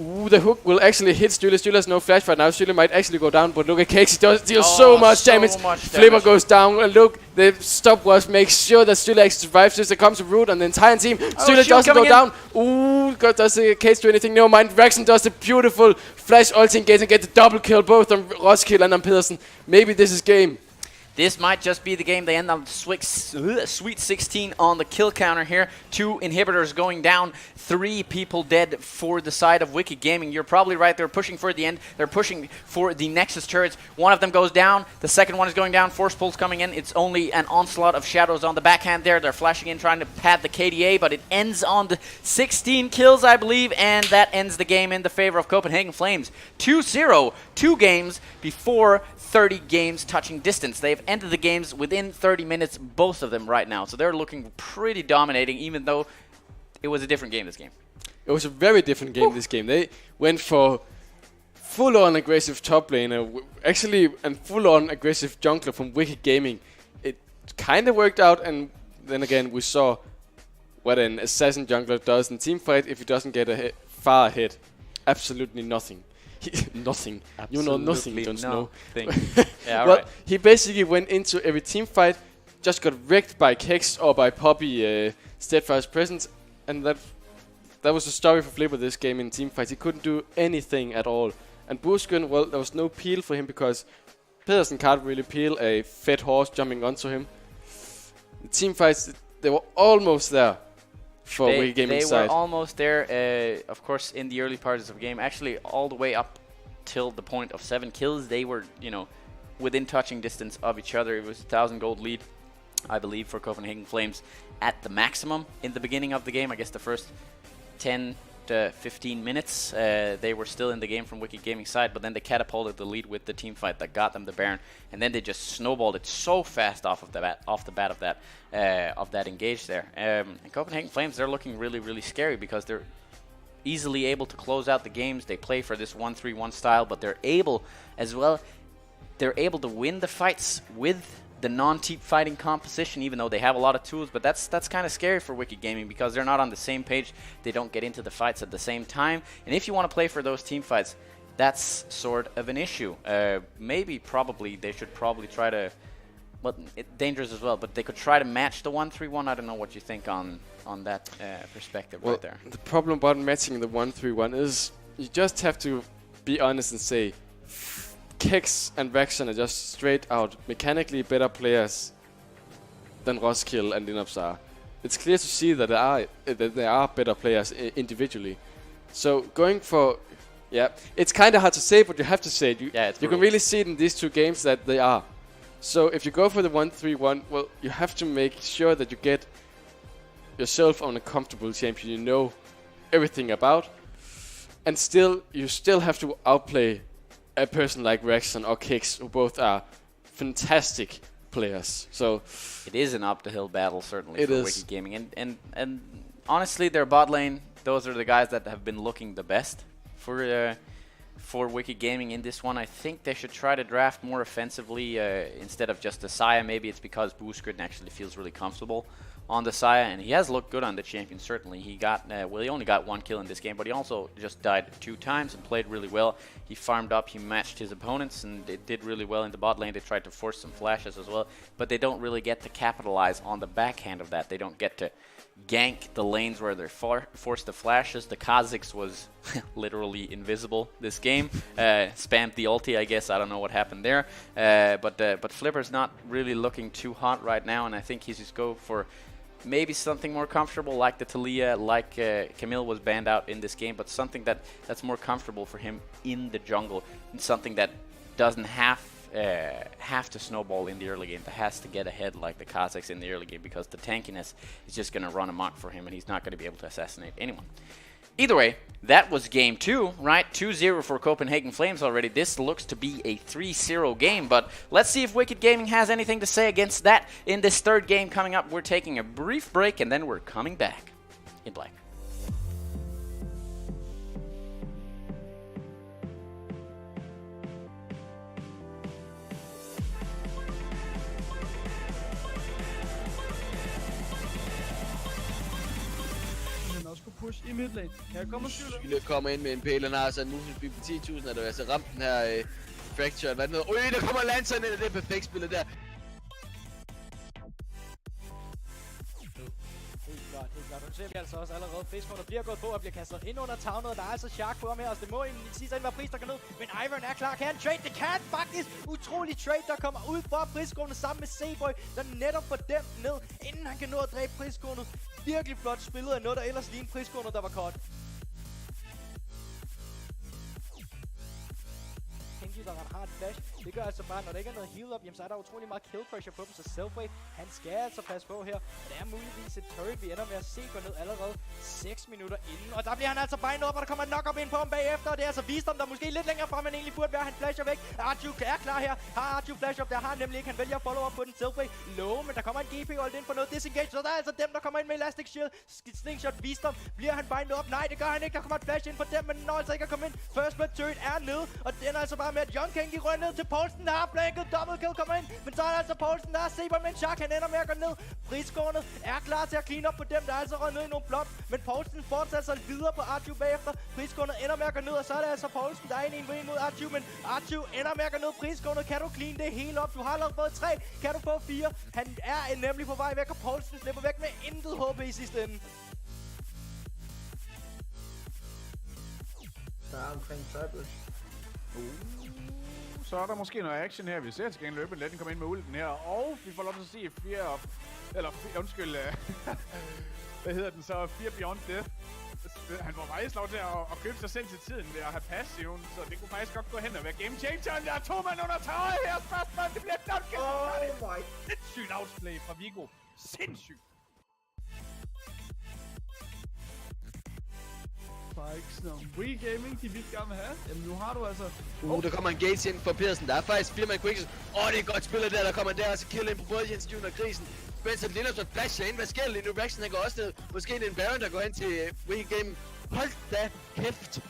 Ooh, the hook will actually hit Stühle. Stühle has no flash right now. Stühle might actually go down, but look at Cakes. He does deal so much damage. Flipper goes down. And look, the stopwatch makes sure that Stühle actually survives. There comes a root on the entire team. Stühle doesn't go down. Ooh, does Cakes do anything? Never mind. Rexon does the beautiful flash ulti engage and get the double kill both on Roskilde and on Pedersen. Maybe this is game. This might just be the game. They end on Sweet 16 on the kill counter here. 2 inhibitors going down, 3 people dead for the side of Wicked Gaming. You're probably right. They're pushing for the end. They're pushing for the Nexus turrets. One of them goes down. The second one is going down. Force pulls coming in. It's only an onslaught of shadows on the backhand there. They're flashing in, trying to pad the KDA, but it ends on the 16 kills, I believe, and that ends the game in the favor of Copenhagen Flames. 2-0, 2 games before 30 games touching distance. They've ended the games within 30 minutes, both of them right now. So they're looking pretty dominating, even though it was a different game this game. It was a very different game this game. They went for full-on aggressive top laner, actually, and full-on aggressive jungler from Wicked Gaming. It kind of worked out, and then again, we saw what an assassin jungler does in teamfight if he doesn't get far ahead. Absolutely nothing. Nothing. Absolutely, you know nothing, Jon Snow. Yeah, well, right. he basically went into every team fight, just got wrecked by Kex or by Poppy Steadfast Presence, and that was the story for Flipper this game in team fights. He couldn't do anything at all. And Busken, well, there was no peel for him because Pedersen can't really peel a fed horse jumping onto him. The team fights, they were almost there. They were almost there, of course, in the early parts of the game. Actually, all the way up till the point of 7 kills, they were, you know, within touching distance of each other. It was a 1,000 gold lead, I believe, for Copenhagen Flames at the maximum in the beginning of the game. I guess the first 10 to 15 minutes, they were still in the game from Wicked Gaming side, but then they catapulted the lead with the team fight that got them the Baron, and then they just snowballed it so fast off the bat of that engage there. And Copenhagen Flames, they're looking really, really scary because they're easily able to close out the games. They play for this 1-3-1 style, but they're able as well. They're able to win the fights with the non-team fighting composition, even though they have a lot of tools. But that's kind of scary for Wicked Gaming because they're not on the same page. They don't get into the fights at the same time. And if you want to play for those team fights, that's sort of an issue. Probably they should probably try to, well, it's dangerous as well, but they could try to match the 1-3-1. I don't know what you think on that perspective right there. The problem about matching the 1-3-1 is you just have to be honest and say Kex and Rexon are just straight out mechanically better players than Roskilde and Linopsar. It's clear to see that there are better players individually. So going for, it's kind of hard to say, but you have to say it. You can really see it in these 2 games that they are. So if you go for the 1-3-1, well, you have to make sure that you get yourself on a comfortable champion you know everything about, and you still have to outplay a person like Rexon or Kix, who both are fantastic players. So it is an up-the-hill battle, certainly, for Wicked Gaming. And honestly, their bot lane, those are the guys that have been looking the best for Wicked Gaming in this one. I think they should try to draft more offensively instead of just the Saya. Maybe it's because Busken actually feels really comfortable on the Saya, and he has looked good on the champion, certainly. He got, he only got 1 kill in this game, but he also just died 2 times and played really well. He farmed up, he matched his opponents, and they did really well in the bot lane. They tried to force some flashes as well, but they don't really get to capitalize on the backhand of that. They don't get to gank the lanes where they force the flashes. The Kha'Zix was literally invisible this game. Spammed the ulti, I guess. I don't know what happened there. But Flipper's not really looking too hot right now, and I think he's just go for maybe something more comfortable like the Talia, like Camille was banned out in this game, but something that's more comfortable for him in the jungle, and something that doesn't have to snowball in the early game, that has to get ahead like the Kazakhs in the early game, because the tankiness is just going to run amok for him and he's not going to be able to assassinate anyone. Either way, that was game 2, right? 2-0 for Copenhagen Flames already. This looks to be a 3-0 game, but let's see if Wicked Gaming has anything to say against that in this third game coming up. We're taking a brief break and then we're coming back in black. Push i midlane. Kan jeg komme og skyde? Sylle kommer ind med en pæl, han har altså en movement på 10.000, og der vil altså ramt den her fracture. Hvad noget? Der kommer Lanceren ind, og det er perfekt spillet der. Helt klart. Nu ser vi altså også allerede Friskård, der bliver gået på og bliver kastet ind under tavnet. Der er altså Shark på ham her, og det må egentlig sige sig, var Frisk, der kan ned. Men Iron er klar. Kan han trade? Det kan faktisk! Utrolig trade, der kommer ud fra Friskården sammen med C-Boy, der netop får dem ned, inden han kan nå at dræbe Friskården. Virkelig flot spillet af noget, der ellers lignede Friskården, der var kort. Der har et flash. Det gør altså bare, når der ikke er noget heal up, jamen, så er der utrolig meget kill pressure på dem, så Selfway, han skal altså passe på her. Og det er muligvis et turret, vi ender med at se gå ned allerede 6 minutter inden. Og der bliver han altså bare op, og der kommer en knock-up ind på ham bagefter. Og det er altså Visdom, der måske lidt længere frem, end egentlig burde være. Han flasher væk. Arju er klar her. Har Arju flash up? Der har han nemlig ikke. Han vælger at follow up på den Selfway. Low, men der kommer en GP hold ind på noget disengage. Så der er altså dem, der kommer ind med Elastic Shield. Slingshot Visdom. Bliver han bind op? Nej, det gør han ikke. Der kommer et flash ind på dem, men når altså ikke at komme ind. First blood turret er nede, og den er altså bare med at John King, de rører ned til Poulsen, der har blanket, double kill kommer ind, men så er der altså Poulsen, der har Saber med en Shark, han ender med at gå ned. Friskårnet er klar til at clean op på dem, der er altså røget ned i nogle blot, men Poulsen fortsætter altså videre på Arju bagefter. Friskårnet ender med at gå ned, og så er det altså Poulsen, der er en win mod Arju, men Arju ender med at gå ned. Friskårnet, kan du clean det hele op? Du har allerede fået 3, kan du få 4? Han er nemlig på vej væk, og Poulsen slipper væk med intet HP i sidste ende. Der er omkring Tribus. Så er der måske noget action her. Vi ser til gengæld løbende Letten komme ind med ulten her. Og vi får lov til at se hvad hedder den så? 4 Beyond Death. Han var faktisk lov til at købe sig selv til tiden ved at have passiven. Så det kunne faktisk godt gå hen og være game changeren. Der er 2 mand under tøjet her. Spørgsmål, det bliver et dunkel. Oh my. Sindssygt outplay fra Viggo. Sindssygt. Wicked Gaming, de vil gerne have. Jamen nu har du altså... Der kommer en gate ind for Pedersen. Der er faktisk 4 man quickest. Det er godt spillet der kommer der. Så kill ind på både Jens Jun og Grisen. Spencer Linus så flasher ind. Hvad sker der lige nu? Braxton han går også ned. Måske det er en Baron, der går hen til Wicked Gaming. Hold da kæft.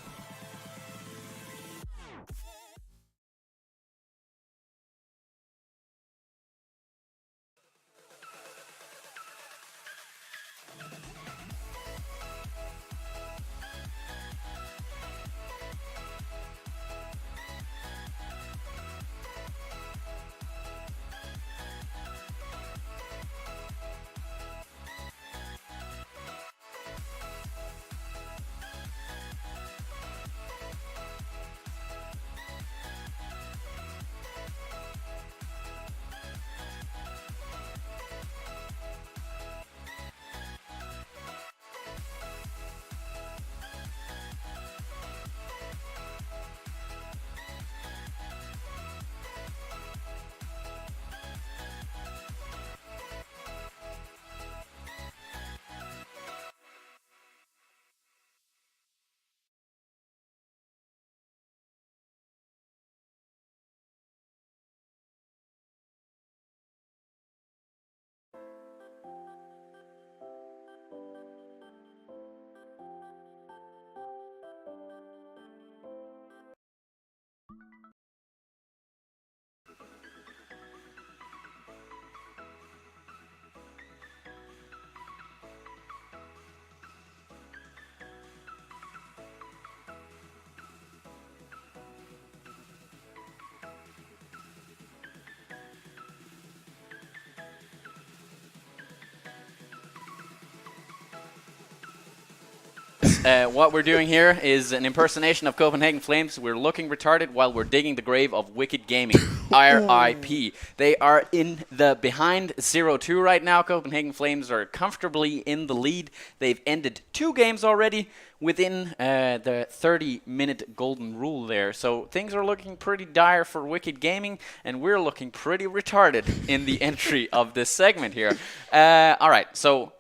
What we're doing here is an impersonation of Copenhagen Flames. We're looking retarded while we're digging the grave of Wicked Gaming. R.I.P. They are in the behind 0-2 right now. Copenhagen Flames are comfortably in the lead. They've ended 2 games already within the 30-minute golden rule there. So things are looking pretty dire for Wicked Gaming, and we're looking pretty retarded in the entry of this segment here. All right, so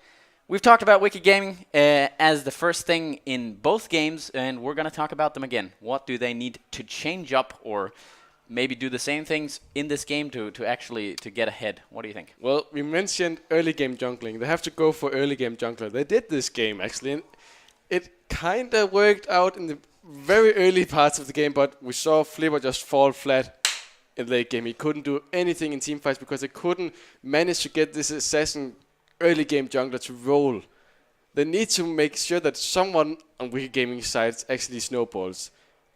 we've talked about Wicked Gaming as the first thing in both games, and we're going to talk about them again. What do they need to change up, or maybe do the same things in this game to actually get ahead? What do you think? Well, we mentioned early game jungling. They have to go for early game jungler. They did this game, actually, and it kind of worked out in the very early parts of the game, but we saw Flipper just fall flat in late game. He couldn't do anything in team fights because they couldn't manage to get this assassin early game jungler to roll. They need to make sure that someone on Wicked Gaming sides actually snowballs.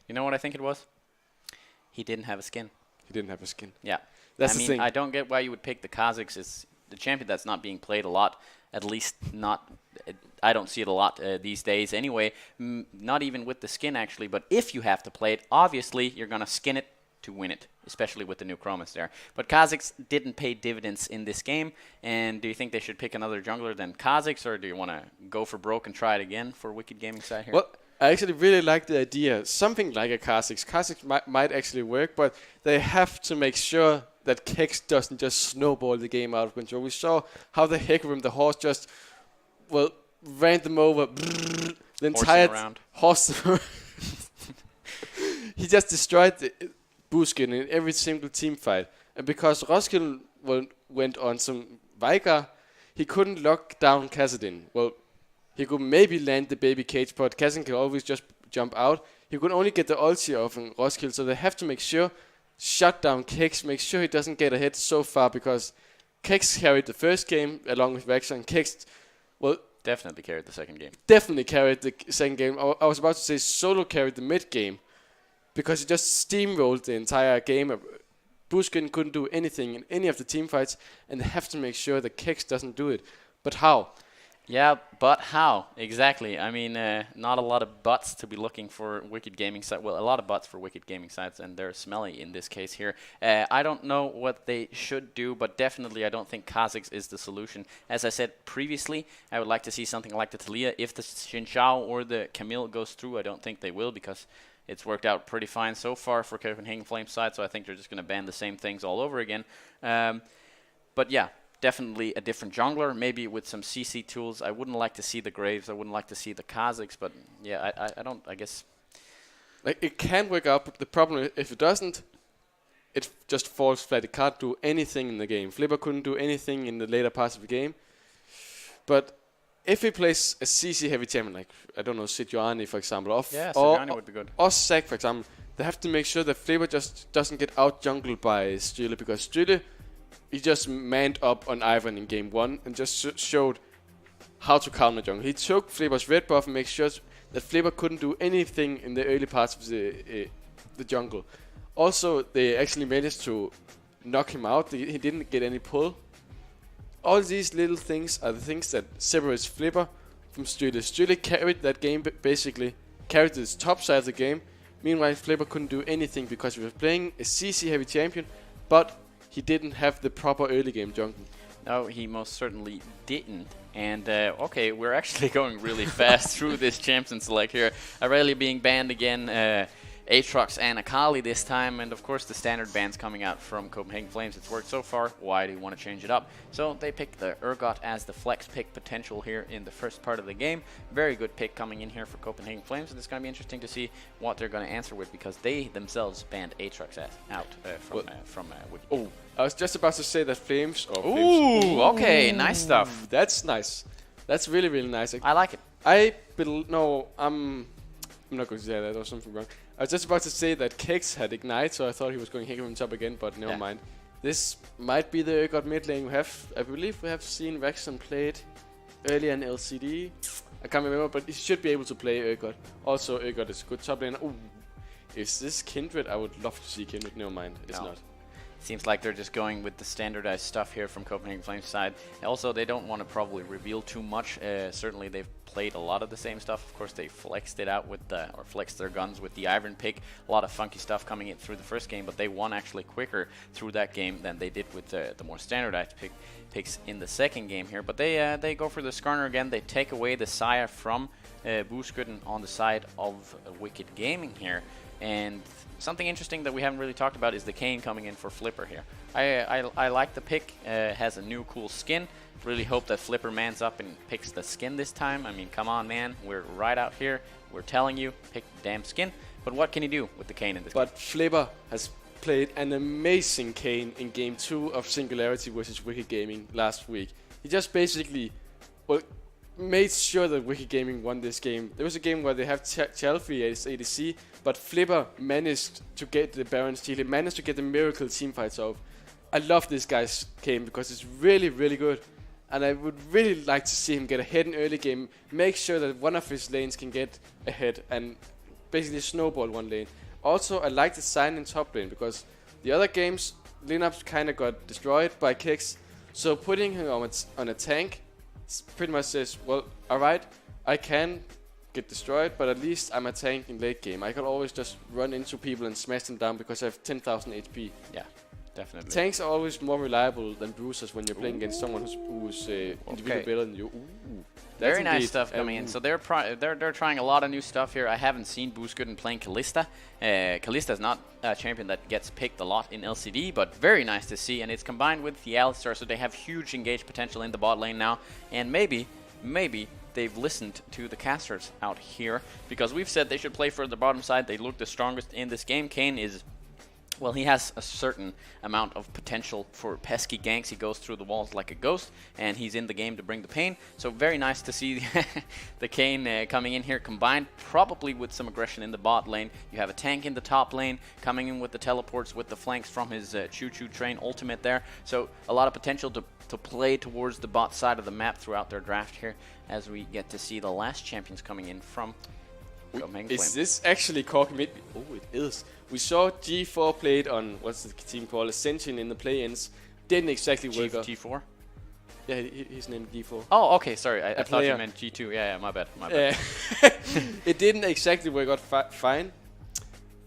You know what I think it was? He didn't have a skin. He didn't have a skin. Yeah. That's I the mean, thing. I don't get why you would pick the Kazakhs as the champion that's not being played a lot. At least not, I don't see it a lot these days anyway. Not even with the skin actually, but if you have to play it, obviously you're going to skin it to win it, especially with the new chromas there. But Kazakhs didn't pay dividends in this game, and do you think they should pick another jungler than Kazakhs, or do you want to go for broke and try it again for Wicked Gaming side here? Well, I actually really like the idea. Something like a Kazakhs. Kazakhs might actually work, but they have to make sure that Kex doesn't just snowball the game out of control. We saw how the Hecarim, the horse, just, well, ran them over. The entire horse. He just destroyed the Buskin in every single team fight. And because Roskilde went on some Veigar, he couldn't lock down Kassadin. Well, he could maybe land the baby cage, but Kassadin can always just jump out. He could only get the ulti off in Roskilde, so they have to make sure shut down Kex, make sure he doesn't get ahead so far, because Kex carried the first game along with Vexer, and Kex, well, definitely carried the second game. Definitely carried the second game. I was about to say solo carried the mid game, because he just steamrolled the entire game. Buskin couldn't do anything in any of the team fights, and they have to make sure that Kex doesn't do it. But how? Yeah, but how? Exactly. I mean, not a lot of butts to be looking for Wicked Gaming sites. Well, a lot of butts for Wicked Gaming sites, and they're smelly in this case here. I don't know what they should do, but definitely I don't think Kazakhs is the solution. As I said previously, I would like to see something like the Talia. If the Xin Zhao or the Camille goes through, I don't think they will, because it's worked out pretty fine so far for Copenhagen Flames side, so I think they're just going to ban the same things all over again. But yeah, definitely a different jungler, maybe with some CC tools. I wouldn't like to see the Graves, I wouldn't like to see the Kazakhs, but yeah, I guess. Like, it can work out, but the problem is if it doesn't, it just falls flat. It can't do anything in the game. Flipper couldn't do anything in the later parts of the game. But if he plays a CC heavy champion, like, I don't know, Sejuani for example, Sejuani would be good. Or Zac for example, they have to make sure that Flipper just doesn't get out jungled by Strile, because Strile, he just manned up on Ivan in game 1 and just showed how to counter jungle. He took Flipper's red buff and made sure that Flipper couldn't do anything in the early parts of the jungle. Also, they actually managed to knock him out. He didn't get any pull. All these little things are the things that separates Flipper from Strile. Strile carried that game, basically carried the top side of the game. Meanwhile, Flipper couldn't do anything because he was playing a CC heavy champion, but he didn't have the proper early game jungle. No, he most certainly didn't. And okay, we're actually going really fast through this champion select here. Aurelia being banned again, Aatrox and Akali this time, and of course the standard bans coming out from Copenhagen Flames. It's worked so far. Why do you want to change it up? So they picked the Urgot as the flex pick potential here in the first part of the game. Very good pick coming in here for Copenhagen Flames, and it's going to be interesting to see what they're going to answer with, because they themselves banned Aatrox out from Wicked. Oh, I was just about to say that Flames. Ooh, okay, nice stuff. That's nice. That's really, really nice. I like it. I'm not going to say that. There was something wrong. I was just about to say that Kex had Ignite, so I thought he was going to hit him top again, but never mind. This might be the Urgot mid lane. I believe we have seen Rexon play it earlier in LCD. I can't remember, but he should be able to play Urgot. Also, Urgot is a good top laner. Ooh, is this Kindred? I would love to see Kindred. Never mind, it's not. Seems like they're just going with the standardized stuff here from Copenhagen Flames side. Also, they don't want to probably reveal too much. Certainly, they've played a lot of the same stuff. Of course, they flexed it out with or flexed their guns with the Iron pick. A lot of funky stuff coming in through the first game, but they won actually quicker through that game than they did with the more standardized picks in the second game here. But they go for the Skarner again. They take away the Sire from Buskytten on the side of Wicked Gaming here. And something interesting that we haven't really talked about is the Kane coming in for Flipper here. I like the pick. Has a new cool skin. Really hope that Flipper mans up and picks the skin this time. I mean, come on, man. We're right out here. We're telling you, pick the damn skin. But what can you do with the Kane in this game? But Flipper has played an amazing Kane in Game 2 of Singularity versus Wicked Gaming last week. He just basically, made sure that Wicked Gaming won this game. There was a game where they have Chalfie as ADC, but Flipper managed to get the Baron steal. He managed to get the miracle teamfights off. I love this guy's game because it's really, really good. And I would really like to see him get ahead in early game, make sure that one of his lanes can get ahead and basically snowball one lane. Also, I like the sign in top lane because the other games, lineups kind of got destroyed by kicks. So putting him on a tank pretty much says, well, alright, I can get destroyed, but at least I'm a tank in late game. I can always just run into people and smash them down because I have 10,000 HP. Yeah, definitely. Tanks are always more reliable than bruisers when you're playing against someone who's individually better than you. Ooh. Very nice stuff coming in. So they're trying a lot of new stuff here. I haven't seen Buskytten playing Kalista. Kalista is not a champion that gets picked a lot in LCD, but very nice to see. And it's combined with the Alistar, so they have huge engage potential in the bot lane now. And maybe they've listened to the casters out here, because we've said they should play for the bottom side. They look the strongest in this game. Kane is... well, he has a certain amount of potential for pesky ganks. He goes through the walls like a ghost, and he's in the game to bring the pain. So very nice to see the Kane coming in here, combined probably with some aggression in the bot lane. You have a tank in the top lane, coming in with the teleports, with the flanks from his choo-choo train ultimate there. So a lot of potential to play towards the bot side of the map throughout their draft here, as we get to see the last champions coming in from... Is this actually Corki mid? Oh, it is. We saw G4 played on, what's the team called, Ascension in the play-ins. Didn't exactly work out. G4? Yeah, his name is G4. Oh, okay, sorry. I thought you meant G2. Yeah, my bad. It didn't exactly work out fine.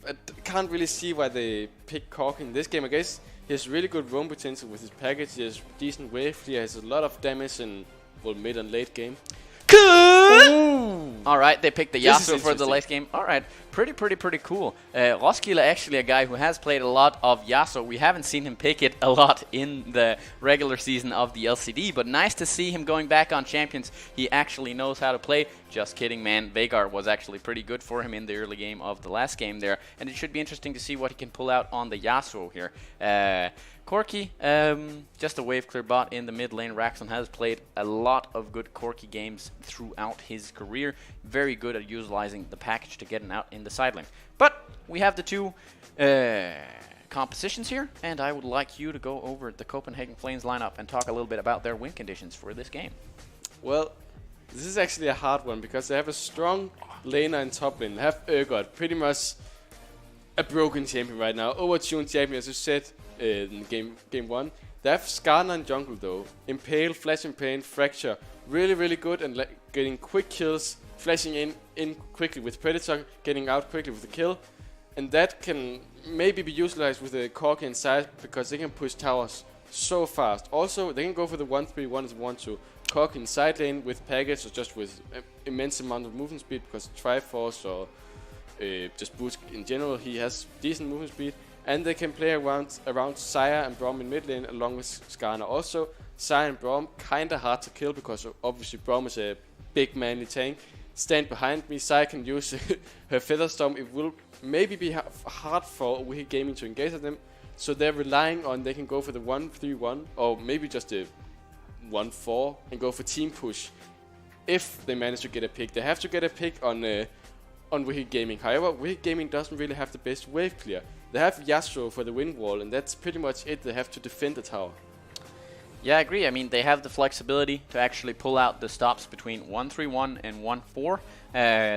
I can't really see why they picked Corki in this game. I guess he has really good roam potential with his package. He has decent wave. He has a lot of damage in mid and late game. All right, they picked the Yasuo for the late game. All right, pretty cool. Roskilde actually a guy who has played a lot of Yasuo. We haven't seen him pick it a lot in the regular season of the LCD, but nice to see him going back on champions. He actually knows how to play. Just kidding, man. Veigar was actually pretty good for him in the early game of the last game there, and it should be interesting to see what he can pull out on the Yasuo here. Corki, just a wave clear bot in the mid lane. Raxon has played a lot of good Corki games throughout his career. Very good at utilizing the package to get him out in the side lane. But we have the two compositions here, and I would like you to go over the Copenhagen Flames lineup and talk a little bit about their win conditions for this game. Well, this is actually a hard one because they have a strong laner in top lane. They have Urgot, pretty much a broken champion right now. Overtuned champion, as you said. In game 1. They have Skarner in jungle though. Impale, Flash and Pain, Fracture. Really good and getting quick kills. Flashing in quickly with Predator, getting out quickly with the kill. And that can maybe be utilized with the Corki inside because they can push towers so fast. Also, they can go for the 1-3-1 as they want to. Corki in side lane with package or just with immense amount of movement speed because Triforce or just Boost in general, he has decent movement speed. And they can play around Sire and Braum in mid lane along with Skarner. Also, Sire and Braum kinda hard to kill because obviously Braum is a big manly tank. Stand behind me, Sire can use her Feather Storm. It will maybe be hard for Wicked Gaming to engage at them. So they're relying on they can go for the 1-3-1 or maybe just a 1-4 and go for team push. If they manage to get a pick. They have to get a pick on Wicked Gaming. However, Wicked Gaming doesn't really have the best wave clear. They have Yasuo for the wind wall, and that's pretty much it. They have to defend the tower. Yeah, I agree. I mean, they have the flexibility to actually pull out the stops between 1-3-1 and 1-4.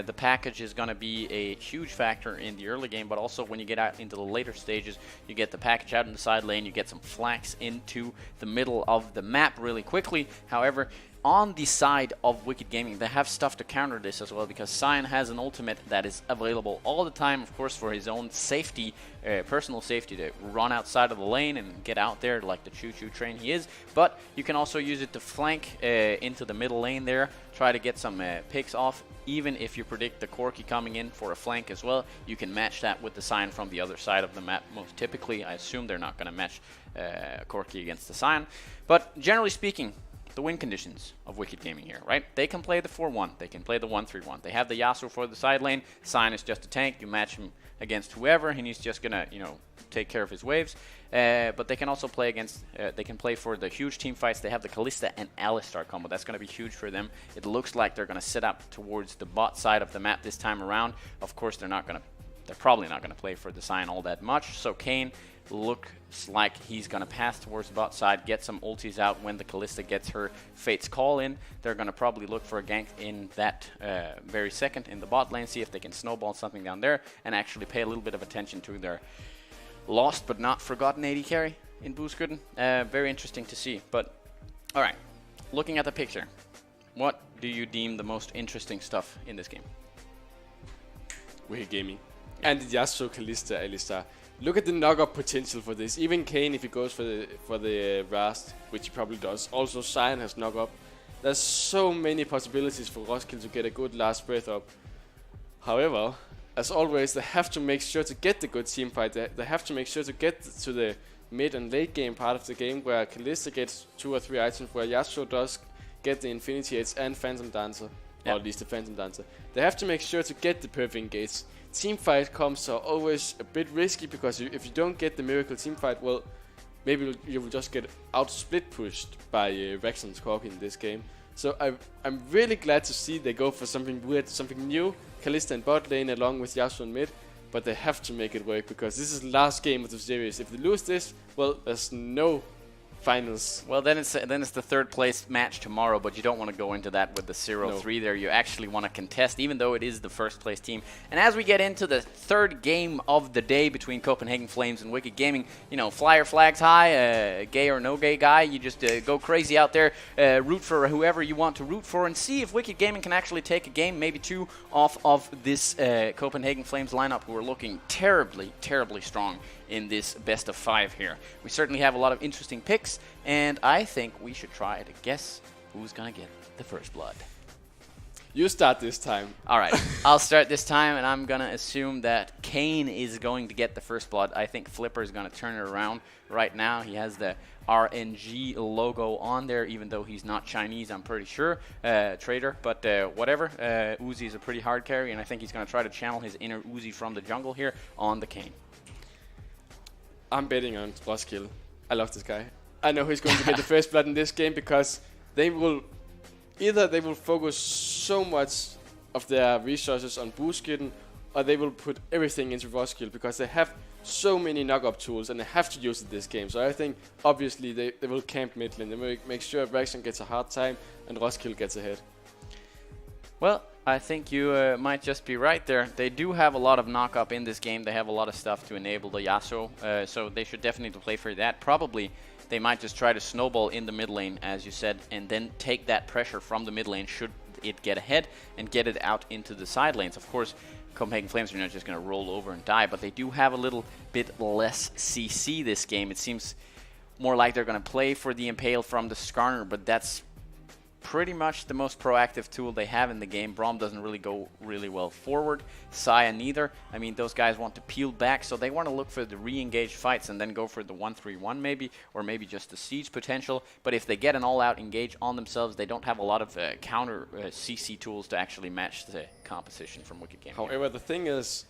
The package is going to be a huge factor in the early game, but also when you get out into the later stages, you get the package out in the side lane, you get some flanks into the middle of the map really quickly. However, on the side of Wicked Gaming, they have stuff to counter this as well, because Sion has an ultimate that is available all the time, of course, for his own safety, personal safety, to run outside of the lane and get out there like the choo-choo train he is. But you can also use it to flank into the middle lane there, try to get some picks off. Even if you predict the Corki coming in for a flank as well, you can match that with the Sion from the other side of the map. Most typically, I assume they're not going to match Corki against the Sion. But generally speaking, the win conditions of Wicked Gaming here, right? They can play the 4-1, they can play the 1-3-1. They have the Yasuo for the side lane. Sion is just a tank. You match him against whoever, and he's just gonna, take care of his waves. But they can also play against, they can play for the huge team fights. They have the Kalista and Alistar combo. That's gonna be huge for them. It looks like they're gonna set up towards the bot side of the map this time around. Of course, they're probably not gonna play for the Sion all that much. So Kayn looks like he's going to pass towards the bot side, get some ultis out when the Kalista gets her Fate's Call in. They're going to probably look for a gank in that very second in the bot lane, see if they can snowball something down there, and actually pay a little bit of attention to their lost but not forgotten AD carry in Boosgoodden. Very interesting to see. But, alright, looking at the picture, what do you deem the most interesting stuff in this game? Wicked Gaming. And Yasuo, Kalista, Alistar. Look at the knock-up potential for this. Even Kayn, if he goes for the Rast, which he probably does. Also, Sion has knock-up. There's so many possibilities for Roskilde to get a good last breath up. However, as always, they have to make sure to get the good team fight. They have to make sure to get to the mid and late game part of the game, where Kalista gets 2 or 3 items, where Yasuo does get the Infinity Edge and Phantom Dancer. Or at least the Phantom Dancer. They have to make sure to get the perfect engage. Teamfight comps are always a bit risky, because if you don't get the miracle teamfight, well, maybe you will just get out split pushed by Rexon's Corki in this game. So I'm really glad to see they go for something weird, something new. Kalista in bot lane along with Yasuo in mid, but they have to make it work, because this is the last game of the series. If they lose this, well, there's no finals. Well, then it's the third place match tomorrow, but you don't want to go into that with the 0-3 there. You actually want to contest, even though it is the first place team. And as we get into the third game of the day between Copenhagen Flames and Wicked Gaming, flyer flags high, gay or no gay guy, you just go crazy out there, root for whoever you want to root for, and see if Wicked Gaming can actually take a game, maybe 2, off of this Copenhagen Flames lineup, who are looking terribly, terribly strong in this best of 5 here. We certainly have a lot of interesting picks, and I think we should try to guess who's gonna get the first blood. You start this time. Alright, I'll start this time, and I'm gonna assume that Kayn is going to get the first blood. I think Flipper is gonna turn it around right now. He has the RNG logo on there, even though he's not Chinese, I'm pretty sure. Trader, but whatever. Uzi is a pretty hard carry, and I think he's gonna try to channel his inner Uzi from the jungle here on the Kayn. I'm betting on Roskilde. I love this guy. I know he's going to get the first blood in this game, because they will focus so much of their resources on Boosgoodden, or they will put everything into Roskilde, because they have so many knock-up tools and they have to use it this game. So I think obviously they will camp mid lane. They will make sure Rexon gets a hard time and Roskilde gets ahead. Well, I think you might just be right there. They do have a lot of knock-up in this game. They have a lot of stuff to enable the Yasuo, so they should definitely play for that. Probably they might just try to snowball in the mid lane, as you said, and then take that pressure from the mid lane should it get ahead and get it out into the side lanes. Of course, Copenhagen Flames are not just going to roll over and die, but they do have a little bit less CC this game. It seems more like they're going to play for the Impale from the Skarner, but that's pretty much the most proactive tool they have in the game. Braum doesn't really go really well forward. Saya neither. I mean, those guys want to peel back, so they want to look for the re-engaged fights and then go for the 1-3-1 maybe, or maybe just the siege potential. But if they get an all-out engage on themselves, they don't have a lot of counter CC tools to actually match the composition from Wicked Gaming. However, the thing is,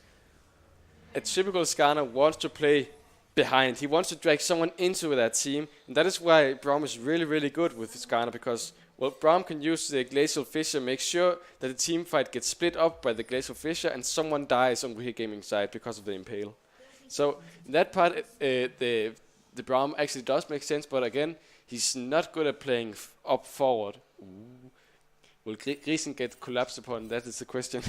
a typical Skarner wants to play behind. He wants to drag someone into that team, and that is why Braum is really, really good with Skarner, because well, Braum can use the Glacial Fissure, make sure that the team fight gets split up by the Glacial Fissure and someone dies on Wicked Gaming side because of the Impale. So in that part, the Braum actually does make sense, but again, He's not good at playing up forward. Ooh. Will Grisen get collapsed upon? That is the question.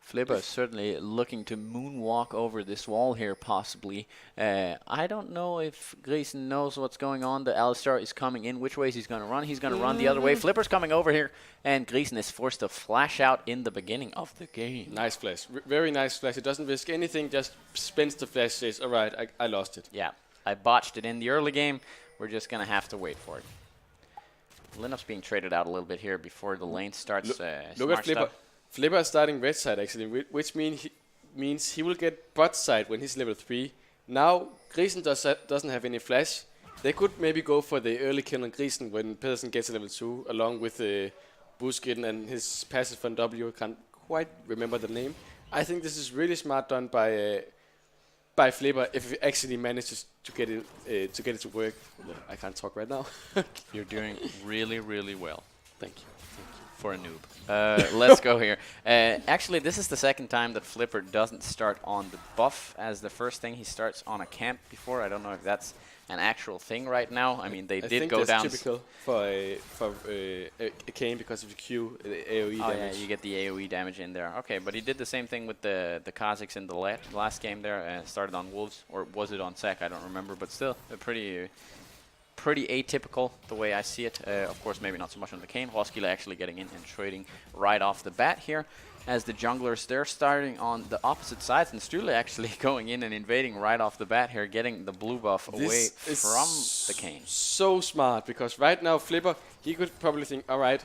Flipper is certainly looking to moonwalk over this wall here, possibly. I don't know if Grisen knows what's going on. The Alistar is coming in. Which way is he going to run? He's going to run the other way. Flipper's coming over here, and Grisen is forced to flash out in the beginning of the game. Nice flash. Very nice flash. It doesn't risk anything, just spins the flash, says, all right, I lost it. Yeah, I botched it in the early game. We're just going to have to wait for it. Linup's being traded out a little bit here before the lane starts. Look at Flipper. Flipper is starting red side actually, which means he will get bot side when he's level 3. Now Grisen doesn't have any flash. They could maybe go for the early kill on Grisen when Pedersen gets to level 2, along with Buskin and his passive from W. Can't quite remember the name. I think this is really smart done by Flipper if he actually manages to get it to work. I can't talk right now. You're doing really, really well. Thank you. For a noob. Let's go here. Actually, this is the second time that Flipper doesn't start on the buff as the first thing. He starts on a camp before. I don't know if that's an actual thing right now. I mean, they did go down. I think that's typical for a Kane because of the Q, the AoE damage. Yeah, you get the AoE damage in there. Okay, but he did the same thing with the Kazakhs in the last game there. Started on Wolves, or was it on Sec? I don't remember, but still a pretty atypical the way I see it. Of course, maybe not so much on the Kane. Roskilde actually getting in and trading right off the bat here. As the junglers, they're starting on the opposite sides, and Stule actually going in and invading right off the bat here, getting the blue buff away from the Kane. So smart, because right now Flipper, he could probably think, all right,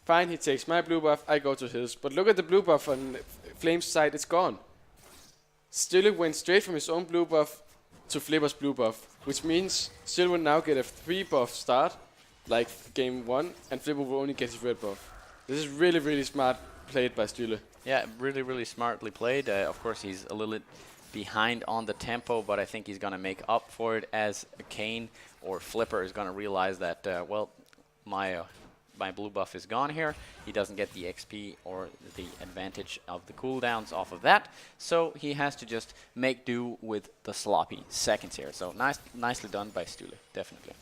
fine, he takes my blue buff, I go to his. But look at the blue buff on Flame's side, it's gone. Stule went straight from his own blue buff to Flipper's blue buff, which means Stule will now get a 3 buff start, like game 1, and Flipper will only get his red buff. This is really, really smart played by Stule. Yeah, really, really smartly played. Of course, he's a little bit behind on the tempo, but I think he's going to make up for it as Kane or Flipper is going to realize that, well, my blue buff is gone here. He doesn't get the XP or the advantage of the cooldowns off of that, so he has to just make do with the sloppy seconds here. So nicely done by Stule, definitely.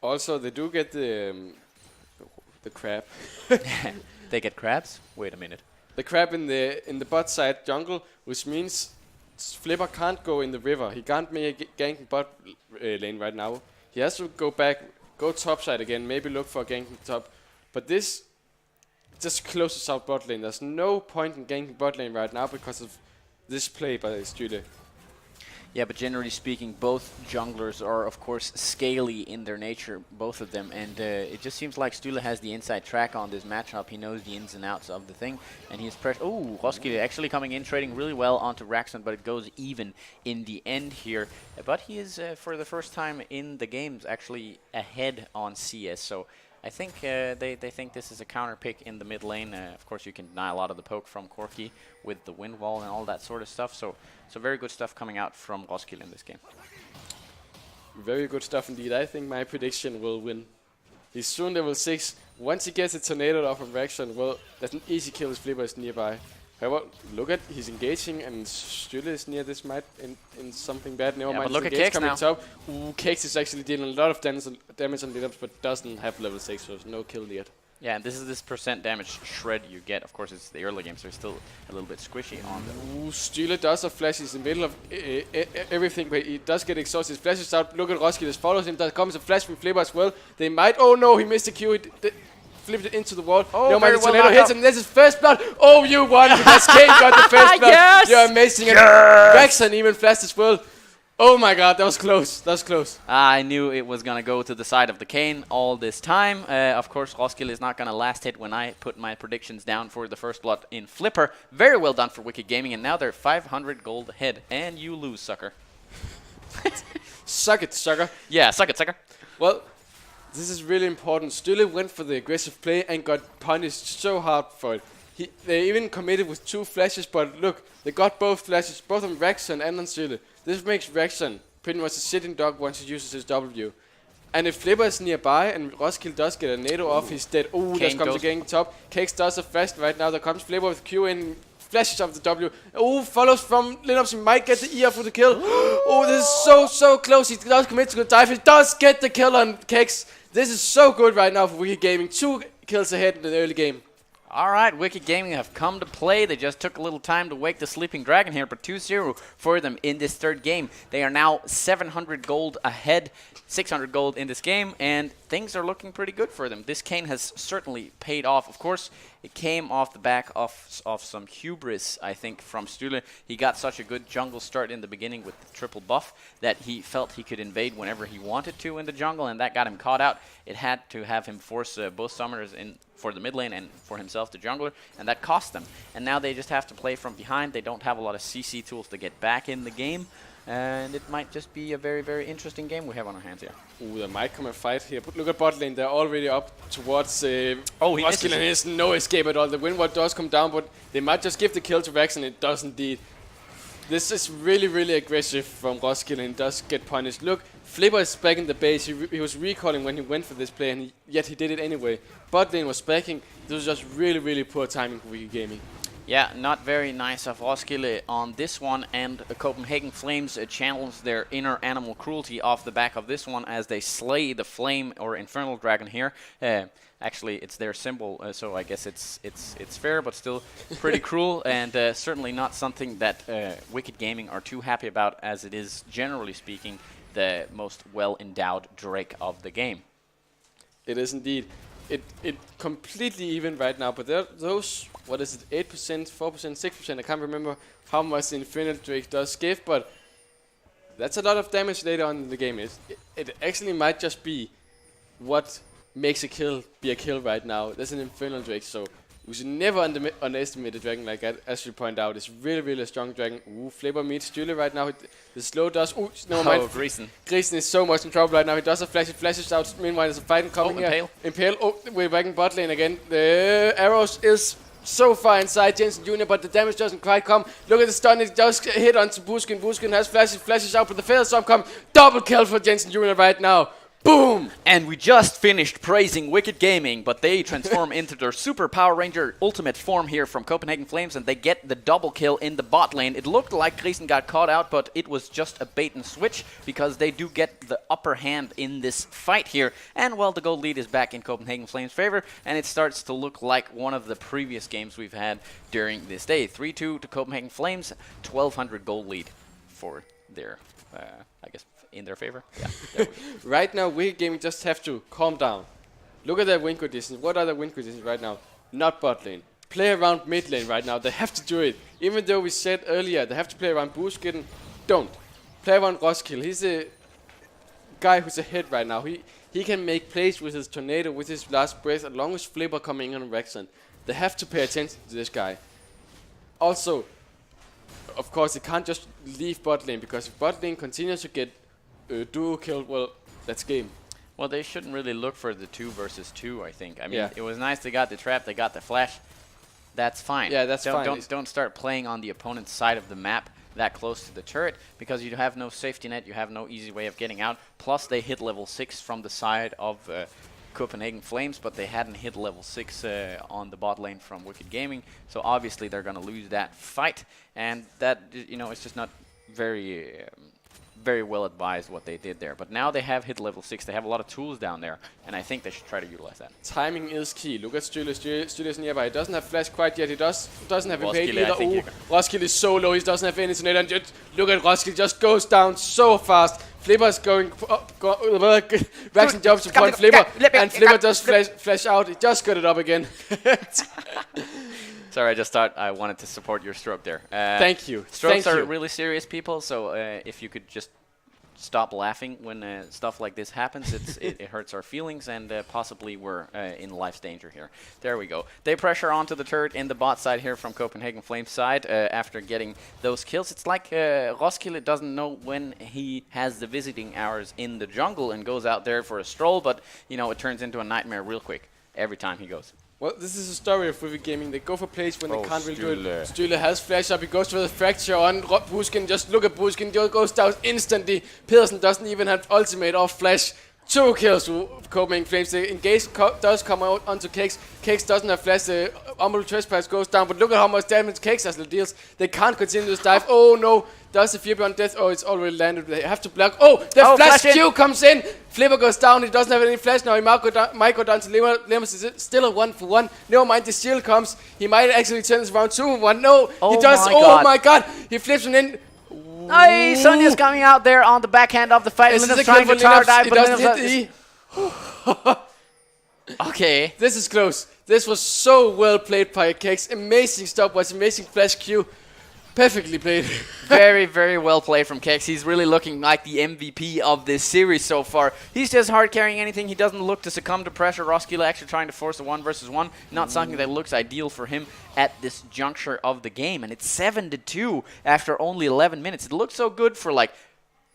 Also, they do get the crab. They get crabs? Wait a minute. The crab in the bot side jungle, which means Flipper can't go in the river. He can't make a ganking bot lane right now. He has to go back, go top side again, maybe look for a ganking top. But this just closes out bot lane. There's no point in ganking bot lane right now because of this play by Stule. Yeah, but generally speaking, both junglers are, of course, scaly in their nature, both of them. And it just seems like Stule has the inside track on this matchup. He knows the ins and outs of the thing. And he's pressed. Oh, Roskilde actually coming in, trading really well onto Raxon, but it goes even in the end here. But he is, for the first time in the games, actually ahead on CS. So I think they think this is a counter pick in the mid lane. Of course, you can deny a lot of the poke from Corki with the wind wall and all that sort of stuff. So very good stuff coming out from Roskilde in this game. Very good stuff indeed. I think my prediction will win. He's soon level 6. Once he gets a tornado off of Raxon, well, that's an easy kill if Flipper is nearby. However, look at, he's engaging and Stule is near this might in something bad. Never mind, but look at Kex Kex now. Top. Ooh, Kex is actually dealing a lot of damage on Linux, but doesn't have level 6, so there's no kill yet. Yeah, and this is this % damage shred you get. Of course, it's the early game, so it's still a little bit squishy on them. Ooh, Stule does a flash. He's in the middle of everything, but he does get exhausted. His flashes out. Look at Roskilde, follows him. There comes a flash from Flipper as well. They might. Oh no, he missed the Q. He flipped it into the wall. Oh, no, very the well tornado hits him. This is first blood. Oh, you won because Kane got the first blood. Yes! You're amazing. Yes! And Raxon even flashed as well. Oh my god, that was close. That was close. I knew it was going to go to the side of the Kane all this time. Of course, Roskilde is not going to last hit when I put my predictions down for the first blood in Flipper. Very well done for Wicked Gaming, and now they're 500 gold ahead. And you lose, sucker. Suck it, sucker. Yeah, suck it, sucker. Well, this is really important. Stule went for the aggressive play and got punished so hard for it. They even committed with 2 flashes, but look, they got both flashes, both on Raxon and on Stule. This makes Raxon pretty much a sitting dog once he uses his W. And if Flipper is nearby and Roskilde does get a nado off, he's dead. Oh, there comes again top. Kex does a flash right now. There comes Flipper with Q in, flashes of the W. Oh, follows from Lineups. He might get the ER for the kill. Oh, this is so close. He does commit to the dive. He does get the kill on Kex. This is so good right now for Wicked Gaming. 2 kills ahead in the early game. All right, Wicked Gaming have come to play. They just took a little time to wake the sleeping dragon here, but 2-0 for them in this third game. They are now 700 gold ahead, 600 gold in this game, and things are looking pretty good for them. This cane has certainly paid off. Of course, it came off the back of some hubris, I think, from Stühle. He got such a good jungle start in the beginning with the triple buff that he felt he could invade whenever he wanted to in the jungle, and that got him caught out. It had to have him force both summoners in for the mid lane and for himself, the jungler, and that cost them. And now they just have to play from behind. They don't have a lot of CC tools to get back in the game, and it might just be a very, very interesting game we have on our hands here. Ooh, there might come a fight here. But look at bot lane. They're already up towards Oh, he misses Roskilde, and there's no escape at all. The win ward does come down, but they might just give the kill to Vax, and it does indeed. This is really, really aggressive from Roskilde, and does get punished. Look, Flipper is back in the base. He was recalling when he went for this play, and yet he did it anyway. Bot lane was backing. This was just really, really poor timing for Wicked Gaming. Yeah, not very nice of Roskilde on this one, and Copenhagen Flames channels their inner animal cruelty off the back of this one as they slay the flame or infernal dragon here. Actually, it's their symbol, so I guess it's fair, but still pretty cruel, and certainly not something that Wicked Gaming are too happy about, as it is, generally speaking, the most well-endowed Drake of the game. It is indeed. It completely even right now, but there are those, what is it, 8%, 4%, 6%, I can't remember how much the Infinite Drake does give, but that's a lot of damage later on in the game. It actually might just be what makes a kill be a kill right now. There's an Infernal Drake, so we should never underestimate a dragon like that, as you point out. It's really, really a strong dragon. Ooh, Flipper meets Stühle right now. The slow does. Ooh, never mind. Oh, Grayson. Grayson is so much in trouble right now. He does a flash. He flashes out. Meanwhile, there's a fight coming here. Impale. Oh, we're back in bot lane again. The arrows is so far inside Jensen Jr., but the damage doesn't quite come. Look at the stun. It does hit onto Buskin. Buskin has flashes. Flashes out, but the feather storm come. Double kill for Jensen Jr. right now. Boom! And we just finished praising Wicked Gaming, but they transform into their Super Power Ranger ultimate form here from Copenhagen Flames, and they get the double kill in the bot lane. It looked like Grayson got caught out, but it was just a bait and switch, because they do get the upper hand in this fight here. And, well, the gold lead is back in Copenhagen Flames' favor, and it starts to look like one of the previous games we've had during this day. 3-2 to Copenhagen Flames, 1,200 gold lead for their, I guess, in their favor. Yeah. There we go. Right now, Wicked Gaming just have to calm down. Look at their win conditions. What are their win conditions right now? Not bot lane. Play around mid lane right now. They have to do it. Even though we said earlier they have to play around Buskin, don't. Play around Roskilde. He's a guy who's ahead right now. He can make plays with his tornado, with his last breath, as long as Flipper coming in on Rexon. They have to pay attention to this guy. Also, of course, they can't just leave bot lane, because if bot lane continues to get duo killed, well, that's game. Well, they shouldn't really look for the 2 versus 2, I think. I mean, Yeah. it was nice they got the trap, they got the flash. That's fine. Yeah, that's fine. Don't start playing on the opponent's side of the map that close to the turret, because you have no safety net, you have no easy way of getting out. Plus, they hit level 6 from the side of Copenhagen Flames, but they hadn't hit level 6 on the bot lane from Wicked Gaming. So obviously, they're going to lose that fight, and that, you know, it's just not very well advised what they did there. But now they have hit level 6. They have a lot of tools down there, and I think they should try to utilize that. Timing is key. Look at Stühle. Stühle is nearby. He doesn't have flash quite yet. He doesn't have Roskilde, evade either. I think Ooh, Roskilde is so low. He doesn't have any tornado. And just look at Roskilde. Just goes down so fast. Flipper's going up. Vaxen jumps upon Flipper, and Flipper does flash out. He just got it up again. Sorry, I just thought I wanted to support your stroke there. Thank you. Strokes are really serious people, so if you could just stop laughing when stuff like this happens, it hurts our feelings, and possibly we're in life's danger here. There we go. They pressure onto the turret in the bot side here from Copenhagen Flames side after getting those kills. It's like Roskilde doesn't know when he has the visiting hours in the jungle and goes out there for a stroll, but you know, it turns into a nightmare real quick every time he goes. Well, this is a story of Wicked Gaming. They go for plays when they can't really do it. Stühle. Stühle has flash up. He goes for the fracture on Buskin. Just look at Buskin. He goes down instantly. Pedersen doesn't even have ultimate or flash. 2 kills to Copenhagen Flames. The engage does come out onto Kex. Kex doesn't have flash. The unbelievable trespass goes down, but look at how much damage Kex actually deals. They can't continue this dive. Oh no, does the fear beyond death? Oh, it's already landed. They have to block. Oh, the flash Q comes in. Flipper goes down. He doesn't have any flash now. He might go down to Limers. Is still a 1-for-1. Never mind, the shield comes. He might actually turn this around 2-1. No, he does. Oh my god. He flips him in. Hey, Sonya's coming out there on the backhand of the fight. Linus trying to tower dive, but Linus okay. This is close. This was so well played by Kex. Amazing stopwatch, amazing flash Q. Perfectly played. Very, very well played from Kex. He's really looking like the MVP of this series so far. He's just hard carrying anything. He doesn't look to succumb to pressure. Roskilde actually trying to force a 1 versus 1. Not something that looks ideal for him at this juncture of the game. And it's 7-2 after only 11 minutes. It looks so good for like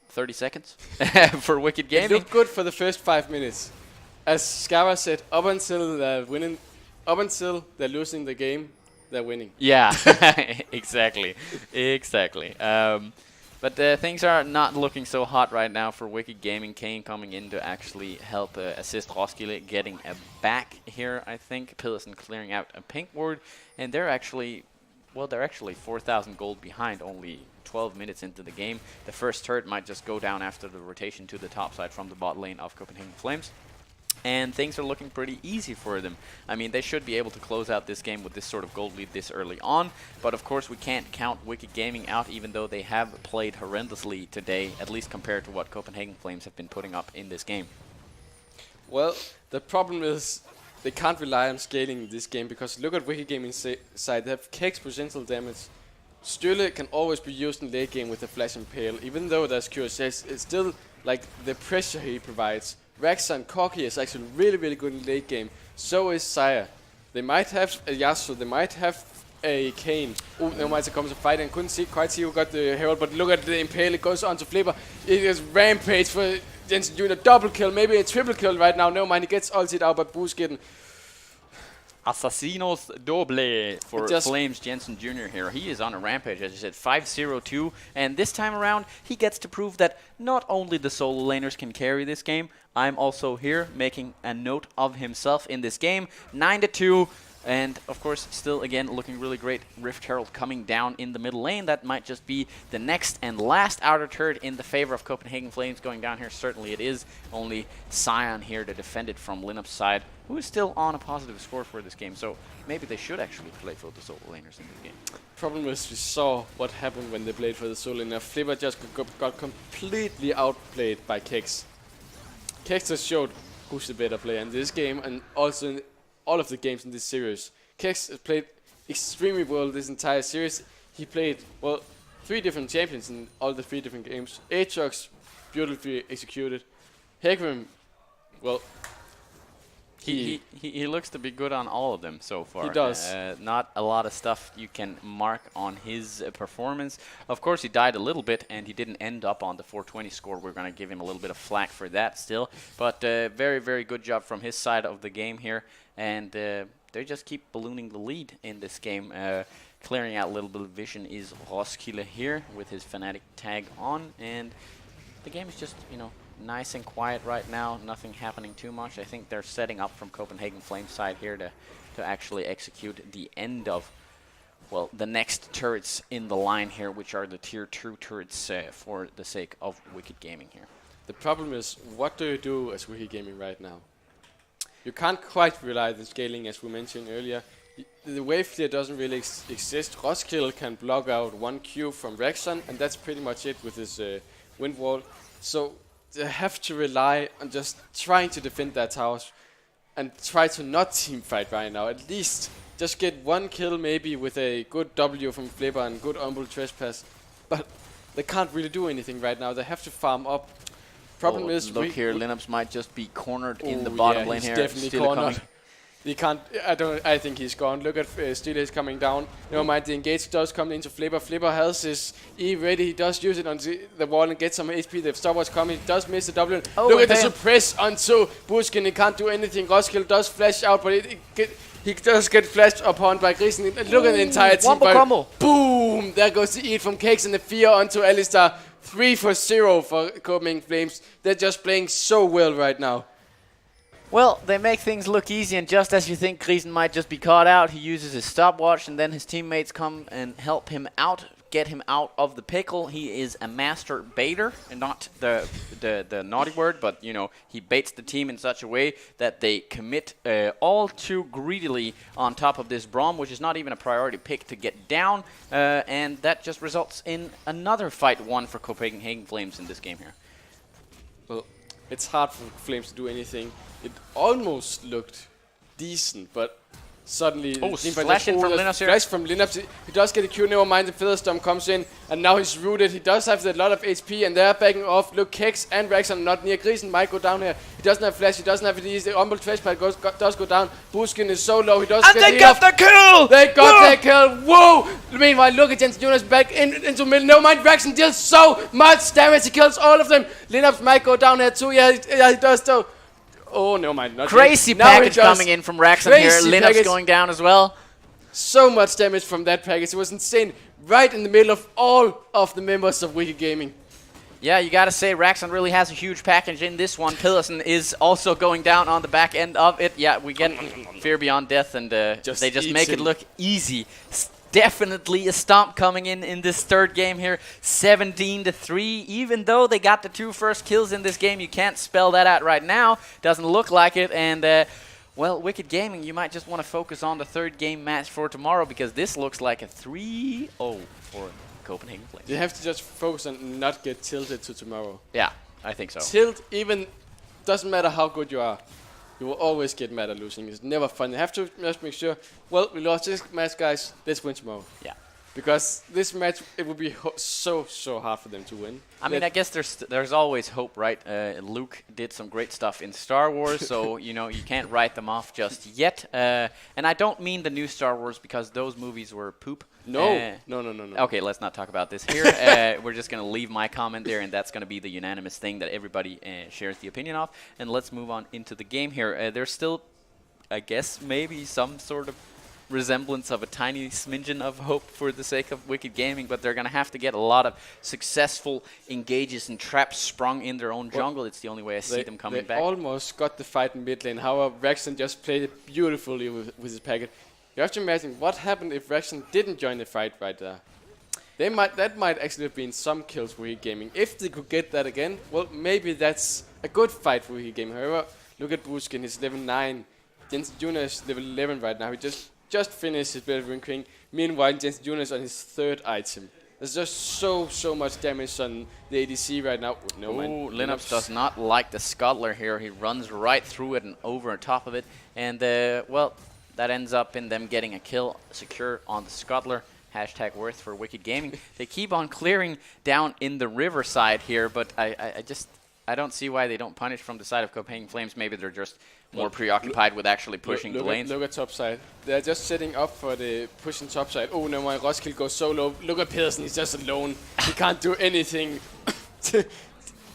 30 seconds for Wicked Gaming. It looked good for the first 5 minutes. As Skara said, up until they're losing the game, they're winning. Yeah, exactly. But things are not looking so hot right now for Wicked Gaming. Kane coming in to actually help assist Roskilde getting a back here, I think. Pedersen clearing out a pink ward. And they're actually 4,000 gold behind, only 12 minutes into the game. The first turret might just go down after the rotation to the top side from the bot lane of Copenhagen Flames. And things are looking pretty easy for them. I mean, they should be able to close out this game with this sort of gold lead this early on. But of course, we can't count Wicked Gaming out, even though they have played horrendously today, at least compared to what Copenhagen Flames have been putting up in this game. Well, the problem is they can't rely on scaling this game, because look at Wicked Gaming's side. They have Kex potential damage. Sturle can always be used in late game with the Flash Impale. Even though there's QSS, it's still like the pressure he provides. Raxa and Corki is actually really, really good in late game. So is Sire. They might have a Yasuo, they might have a Kane. Oh, never mind, it comes a fight and couldn't quite see who got the Herald, but look at the Impale, it goes on to Flipper. It is rampage for Jensen Jr. Double kill, maybe a triple kill right now. Never mind, he gets ulted out by Buskitten. Assassinos Doble for Flames Jensen Jr. here. He is on a rampage, as you said, 5-0-2. And this time around, he gets to prove that not only the solo laners can carry this game, I'm also here making a note of himself in this game. 9-2. And, of course, still, again, looking really great. Rift Herald coming down in the middle lane. That might just be the next and last outer turret in the favor of Copenhagen Flames going down here. Certainly it is. Only Sion here to defend it from Linup's side, who is still on a positive score for this game. So maybe they should actually play for the solo laners in this game. Problem is, we saw what happened when they played for the solo laner. Flipper just got completely outplayed by Kex. Kex just showed who's the better player in this game, and also in all of the games in this series. Kex has played extremely well this entire series. He played, well, 3 different champions in all the 3 different games. Aatrox, beautifully executed. Hecarim, well, he looks to be good on all of them so far. He does. Not a lot of stuff you can mark on his performance. Of course, he died a little bit, and he didn't end up on the 420 score. We're going to give him a little bit of flack for that still. But very, very good job from his side of the game here. And they just keep ballooning the lead in this game. Clearing out a little bit of vision is Roskilde here with his Fnatic tag on. And the game is just, you know, nice and quiet right now. Nothing happening too much. I think they're setting up from Copenhagen Flames side here to actually execute the end of, well, the next turrets in the line here, which are the tier 2 turrets for the sake of Wicked Gaming here. The problem is, what do you do as Wicked Gaming right now? You can't quite rely on the scaling, as we mentioned earlier. The wave clear doesn't really exist. Roskilde can block out 1 Q from Rexon, and that's pretty much it with his wind wall. So they have to rely on just trying to defend their towers and try to not team fight right now. At least just get 1 kill maybe with a good W from Flipper and good Umbral Trespass. But they can't really do anything right now. They have to farm up. Problem is, look here, Linux might just be cornered in the bottom lane here. Definitely cornered. He can't. I think he's gone. Look at Steele is coming down. Never mind. The engage does come into Flipper. Flipper has his E ready. He does use it on the wall and get some HP. The stopwatch coming. He does miss the W. Look at the suppress onto Buskin. He can't do anything. Roskilde does flash out, but he does get flashed upon by Grisen. Look at the entire team. Combo. Boom! There goes the E from Kex and the fear onto Alistar. 3-0 for Copenhagen Flames. They're just playing so well right now. Well, they make things look easy, and just as you think Grisen might just be caught out, he uses his stopwatch, and then his teammates come and help him out, get him out of the pickle. He is a master baiter, and not the naughty word, but, you know, he baits the team in such a way that they commit all too greedily on top of this Braum, which is not even a priority pick to get down, and that just results in another fight won for Copenhagen Flames in this game here. Well, it's hard for Flames to do anything. It almost looked decent, but suddenly... Flash in from Linux here. Flash from Linux. He does get a Q, never mind, the Featherstorm comes in, and now he's rooted. He does have a lot of HP, and they're backing off. Look, Kex and Raxon are not near. Grisen might go down here. He doesn't have Flash, he doesn't have it easy. The Umbral Trash Pad does go down. Buskin is so low, he does and get they hit got off. the kill! They got the kill! Whoa! Meanwhile, look at Jensen Jonas back into middle. No mind, Raxon deals so much damage. He kills all of them. Linux might go down here too. Yeah, he does though. Oh, no mind. Not Crazy yet. Now package coming in from Raxon here. Linux going down as well. So much damage from that package. It was insane. Right in the middle of all of the members of Wicked Gaming. Yeah, you gotta say, Raxon really has a huge package in this one. Pillarson is also going down on the back end of it. Yeah, we get Fear Beyond Death, and they just make it look easy. Definitely a stomp coming in this third game here. 17-3. Even though they got the 2 first kills in this game, you can't spell that out right now. Doesn't look like it, and... well, Wicked Gaming, you might just want to focus on the third game match for tomorrow, because this looks like a 3-0 for Copenhagen Flames. You have to just focus on not get tilted to tomorrow. Yeah, I think so. Tilt, even doesn't matter how good you are. You will always get mad at losing. It's never fun. You have to just make sure, well, we lost this match, guys. Let's win tomorrow. Yeah. Because this match, it would be so hard for them to win. I mean, I guess there's always hope, right? Luke did some great stuff in Star Wars, so, you know, you can't write them off just yet. And I don't mean the new Star Wars, because those movies were poop. No. Okay, let's not talk about this here. We're just going to leave my comment there, and that's going to be the unanimous thing that everybody shares the opinion of. And let's move on into the game here. There's still, I guess, maybe some sort of resemblance of a tiny smidgen of hope for the sake of Wicked Gaming, but they're going to have to get a lot of successis engages and traps sprung in their own jungle. It's the only way I see them coming back. They almost got the fight in mid lane. However, Raxon just played it beautifully with his packet. You have to imagine what happened if Raxon didn't join the fight right there. That might actually have been some kills for Wicked Gaming. If they could get that again, well, maybe that's a good fight for Wicked Gaming. However, look at Buskin, he's level 9. Jensen Jonas level 11 right now. He just finished his Battle Ring King. Meanwhile, Jensen Jonas on his 3rd item. There's just so much damage on the ADC right now. Linux does not like the Scuttler here. He runs right through it and over on top of it. And, well, that ends up in them getting a kill secure on the Scuttler. Hashtag worth for Wicked Gaming. They keep on clearing down in the riverside here, but I don't see why they don't punish from the side of Copenhagen Flames. Maybe they're just more preoccupied with actually pushing the lanes. Look at top side. They're just setting up for the pushing top side. Oh, no, my Roskilde goes so low. Look at Pedersen, he's just alone. He can't do anything.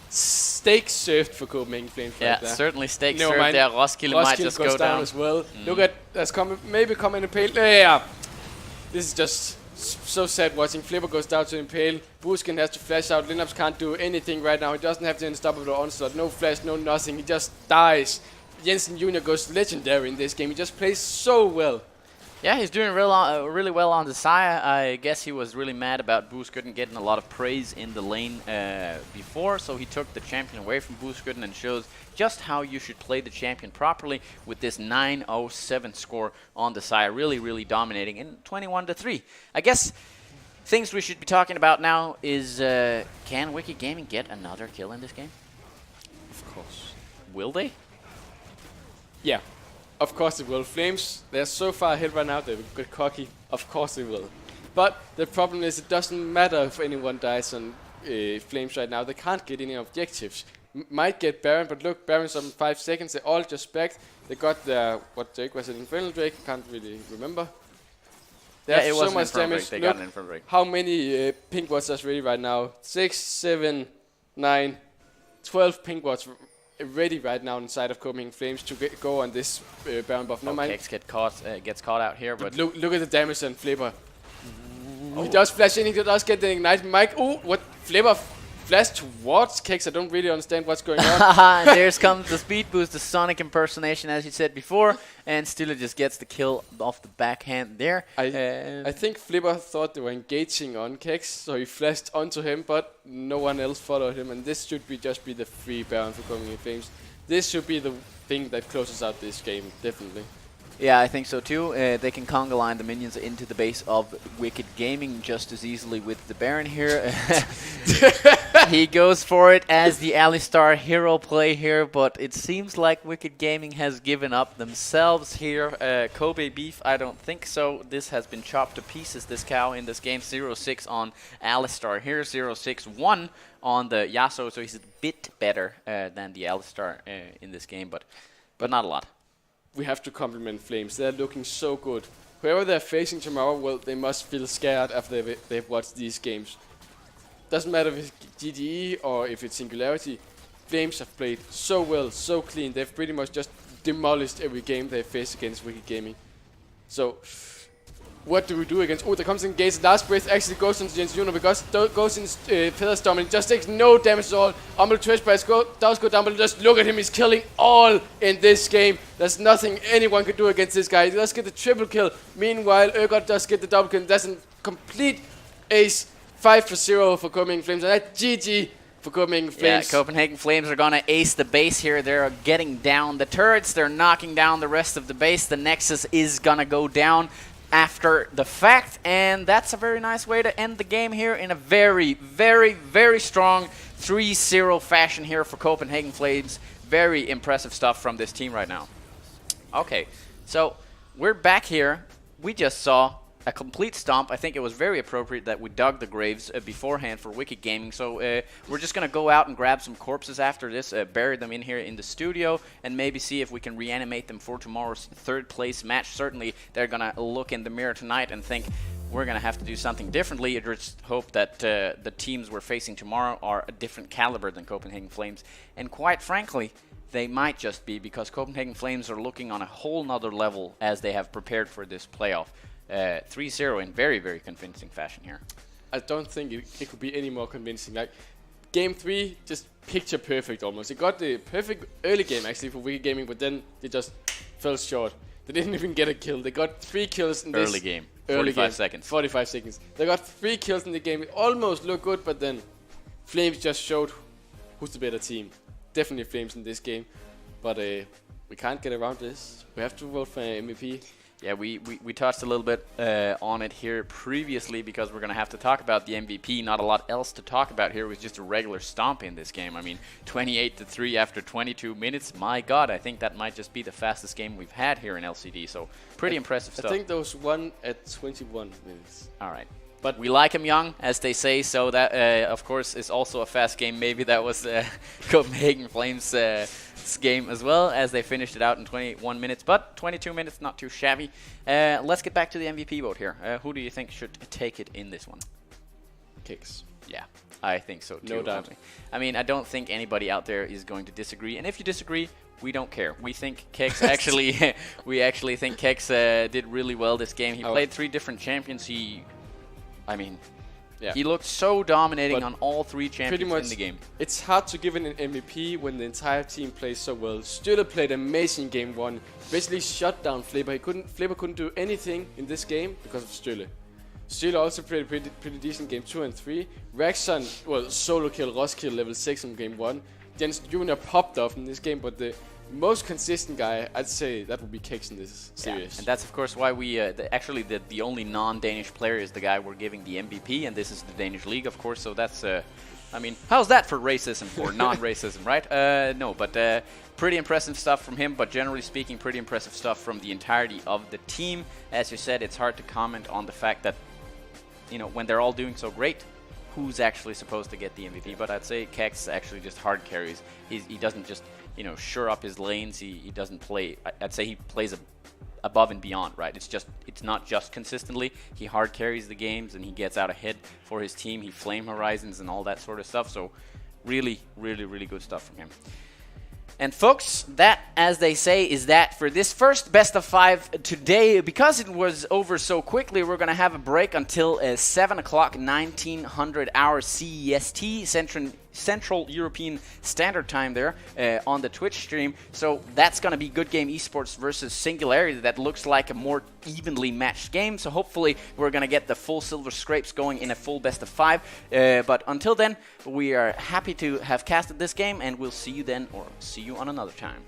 Stake served for Copenhagen Flames right there. Certainly stake served there. Roskilde might just go down as well. Look at, that's maybe coming in Pale. Yeah. This is just so sad watching. Flipper goes down to Impale. Buskin has to flash out. Linux can't do anything right now. He doesn't have the unstoppable onslaught. No flash, no nothing. He just dies. Jensen Jr. goes legendary in this game. He just plays so well. Yeah, he's doing really well on the side. I guess he was really mad about Buskin getting a lot of praise in the lane before, so he took the champion away from Buskin and shows just how you should play the champion properly with this 907 score on the side. Really dominating in 21-3. I guess things we should be talking about now is can Wicked Gaming get another kill in this game? Of course. Will they? Yeah, of course they will. Flames, they're so far ahead right now, they get cocky. Of course they will. But the problem is it doesn't matter if anyone dies on Flames right now. They can't get any objectives. Might get Baron, but look, Baron's on 5 seconds. They all just backed. They got their, what Drake was it, Infernal Drake? Can't really remember. They have it so was much damage. They look got an Infernal Drake. how many pink wards are ready right now. 6, 7, 9, 12 pink wards ready right now inside of Copenhagen Flames to go on this Baron buff. No mind. Kex gets caught out here, but look at the damage on Flipper. He does flash in, he does get the ignite. Mike, what? Flipper flash towards Kex. I don't really understand what's going on. There comes the speed boost, the Sonic impersonation, as you said before, and Stiller just gets the kill off the backhand there. I think Flipper thought they were engaging on Kex, so he flashed onto him, but no one else followed him, and this should just be the free Baron for Coming in Flames. This should be the thing that closes out this game, definitely. Yeah, I think so too. They can conga line the minions into the base of Wicked Gaming just as easily with the Baron here. He goes for it as the Alistar hero play here, but it seems like Wicked Gaming has given up themselves here. Kobe Beef, I don't think so. This has been chopped to pieces, this cow, in this game. 0-6 on Alistar here, 0-6-1 on the Yasuo, so he's a bit better than the Alistar in this game, but not a lot. We have to compliment Flames. They're looking so good. Whoever they're facing tomorrow, well, they must feel scared after they've watched these games. Doesn't matter if it's GDE or if it's Singularity. Flames have played so well, so clean. They've pretty much just demolished every game they faced against Wicked Gaming. So, what do we do against... Oh, there comes Engage. Last Breath actually goes into Jens Juno because goes in Featherstorm and just takes no damage at all. Umbel Trash Price does go down, but just look at him. He's killing all in this game. There's nothing anyone can do against this guy. He does get the triple kill. Meanwhile, Urgot does get the double kill. That's a complete ace. 5-0 for Copenhagen Flames. And that's GG for Copenhagen Flames. Yeah, Copenhagen Flames are going to ace the base here. They're getting down the turrets. They're knocking down the rest of the base. The Nexus is going to go down after the fact, and that's a very nice way to end the game here in a very, very, very strong 3-0 fashion here for Copenhagen Flames. Very impressive stuff from this team right now. Okay, so we're back here. We just saw a complete stomp. I think it was very appropriate that we dug the graves beforehand for Wicked Gaming. So we're just going to go out and grab some corpses after this, bury them in here in the studio, and maybe see if we can reanimate them for tomorrow's third place match. Certainly they're going to look in the mirror tonight and think, we're going to have to do something differently. I just hope that the teams we're facing tomorrow are a different caliber than Copenhagen Flames. And quite frankly, they might just be, because Copenhagen Flames are looking on a whole nother level as they have prepared for this playoff. 3-0 in very, very convincing fashion here. I don't think it could be any more convincing. Like, game 3, just picture perfect almost. It got the perfect early game actually for Wicked Gaming, but then they just fell short. They didn't even get a kill. They got 3 kills in this early game. 45 seconds. 45 seconds. They got 3 kills in the game. It almost looked good, but then Flames just showed who's the better team. Definitely Flames in this game, but we can't get around this. We have to vote for MVP. Yeah, we touched a little bit on it here previously, because we're going to have to talk about the MVP. Not a lot else to talk about here. It was just a regular stomp in this game. I mean, 28-3 after 22 minutes. My God, I think that might just be the fastest game we've had here in LCD. So pretty impressive stuff. I think there was one at 21 minutes. All right. But we like him young, as they say, so that, of course, is also a fast game. Maybe that was Copenhagen Flames' game as well, as they finished it out in 21 minutes. But 22 minutes, not too shabby. Let's get back to the MVP vote here. Who do you think should take it in this one? Kex. Yeah, I think so too. No doubt. I mean, I don't think anybody out there is going to disagree. And if you disagree, we don't care. We think Kex actually, we actually think Kex did really well this game. He played 3 different champions. He looked so dominating on all 3 champions in the game. It's hard to give an MVP when the entire team plays so well. Stiller played amazing game 1. Basically shut down Flipper. Flipper couldn't do anything in this game because of Stiller. Stiller also played a pretty decent game 2 and 3. Raxon, well, solo kill, Roskill level 6 in game 1. Jens Jr. popped off in this game, but the most consistent guy, I'd say that would be Kex in this series. Yeah, and that's of course why we, the only non-Danish player is the guy we're giving the MVP, and this is the Danish league, of course, so that's, I mean, how's that for racism, for non-racism, right? No, but pretty impressive stuff from him, but generally speaking, pretty impressive stuff from the entirety of the team. As you said, it's hard to comment on the fact that, you know, when they're all doing so great, who's actually supposed to get the MVP, but I'd say Kex actually just hard carries. He doesn't just, you know, sure up his lanes. He doesn't play. I'd say he plays above and beyond, right? It's not just consistently. He hard carries the games and he gets out ahead for his team. He flame horizons and all that sort of stuff. So really, really, really good stuff from him. And folks, that, as they say, is that for this first best of 5 today. Because it was over so quickly, we're going to have a break until 7 o'clock, 1900 hours CEST, Central European Standard Time there on the Twitch stream. So that's going to be Good Game Esports versus Singularity. That looks like a more evenly matched game. So hopefully we're going to get the full silver scrapes going in a full best of 5. But until then, we are happy to have casted this game, and we'll see you then, or see you on another time.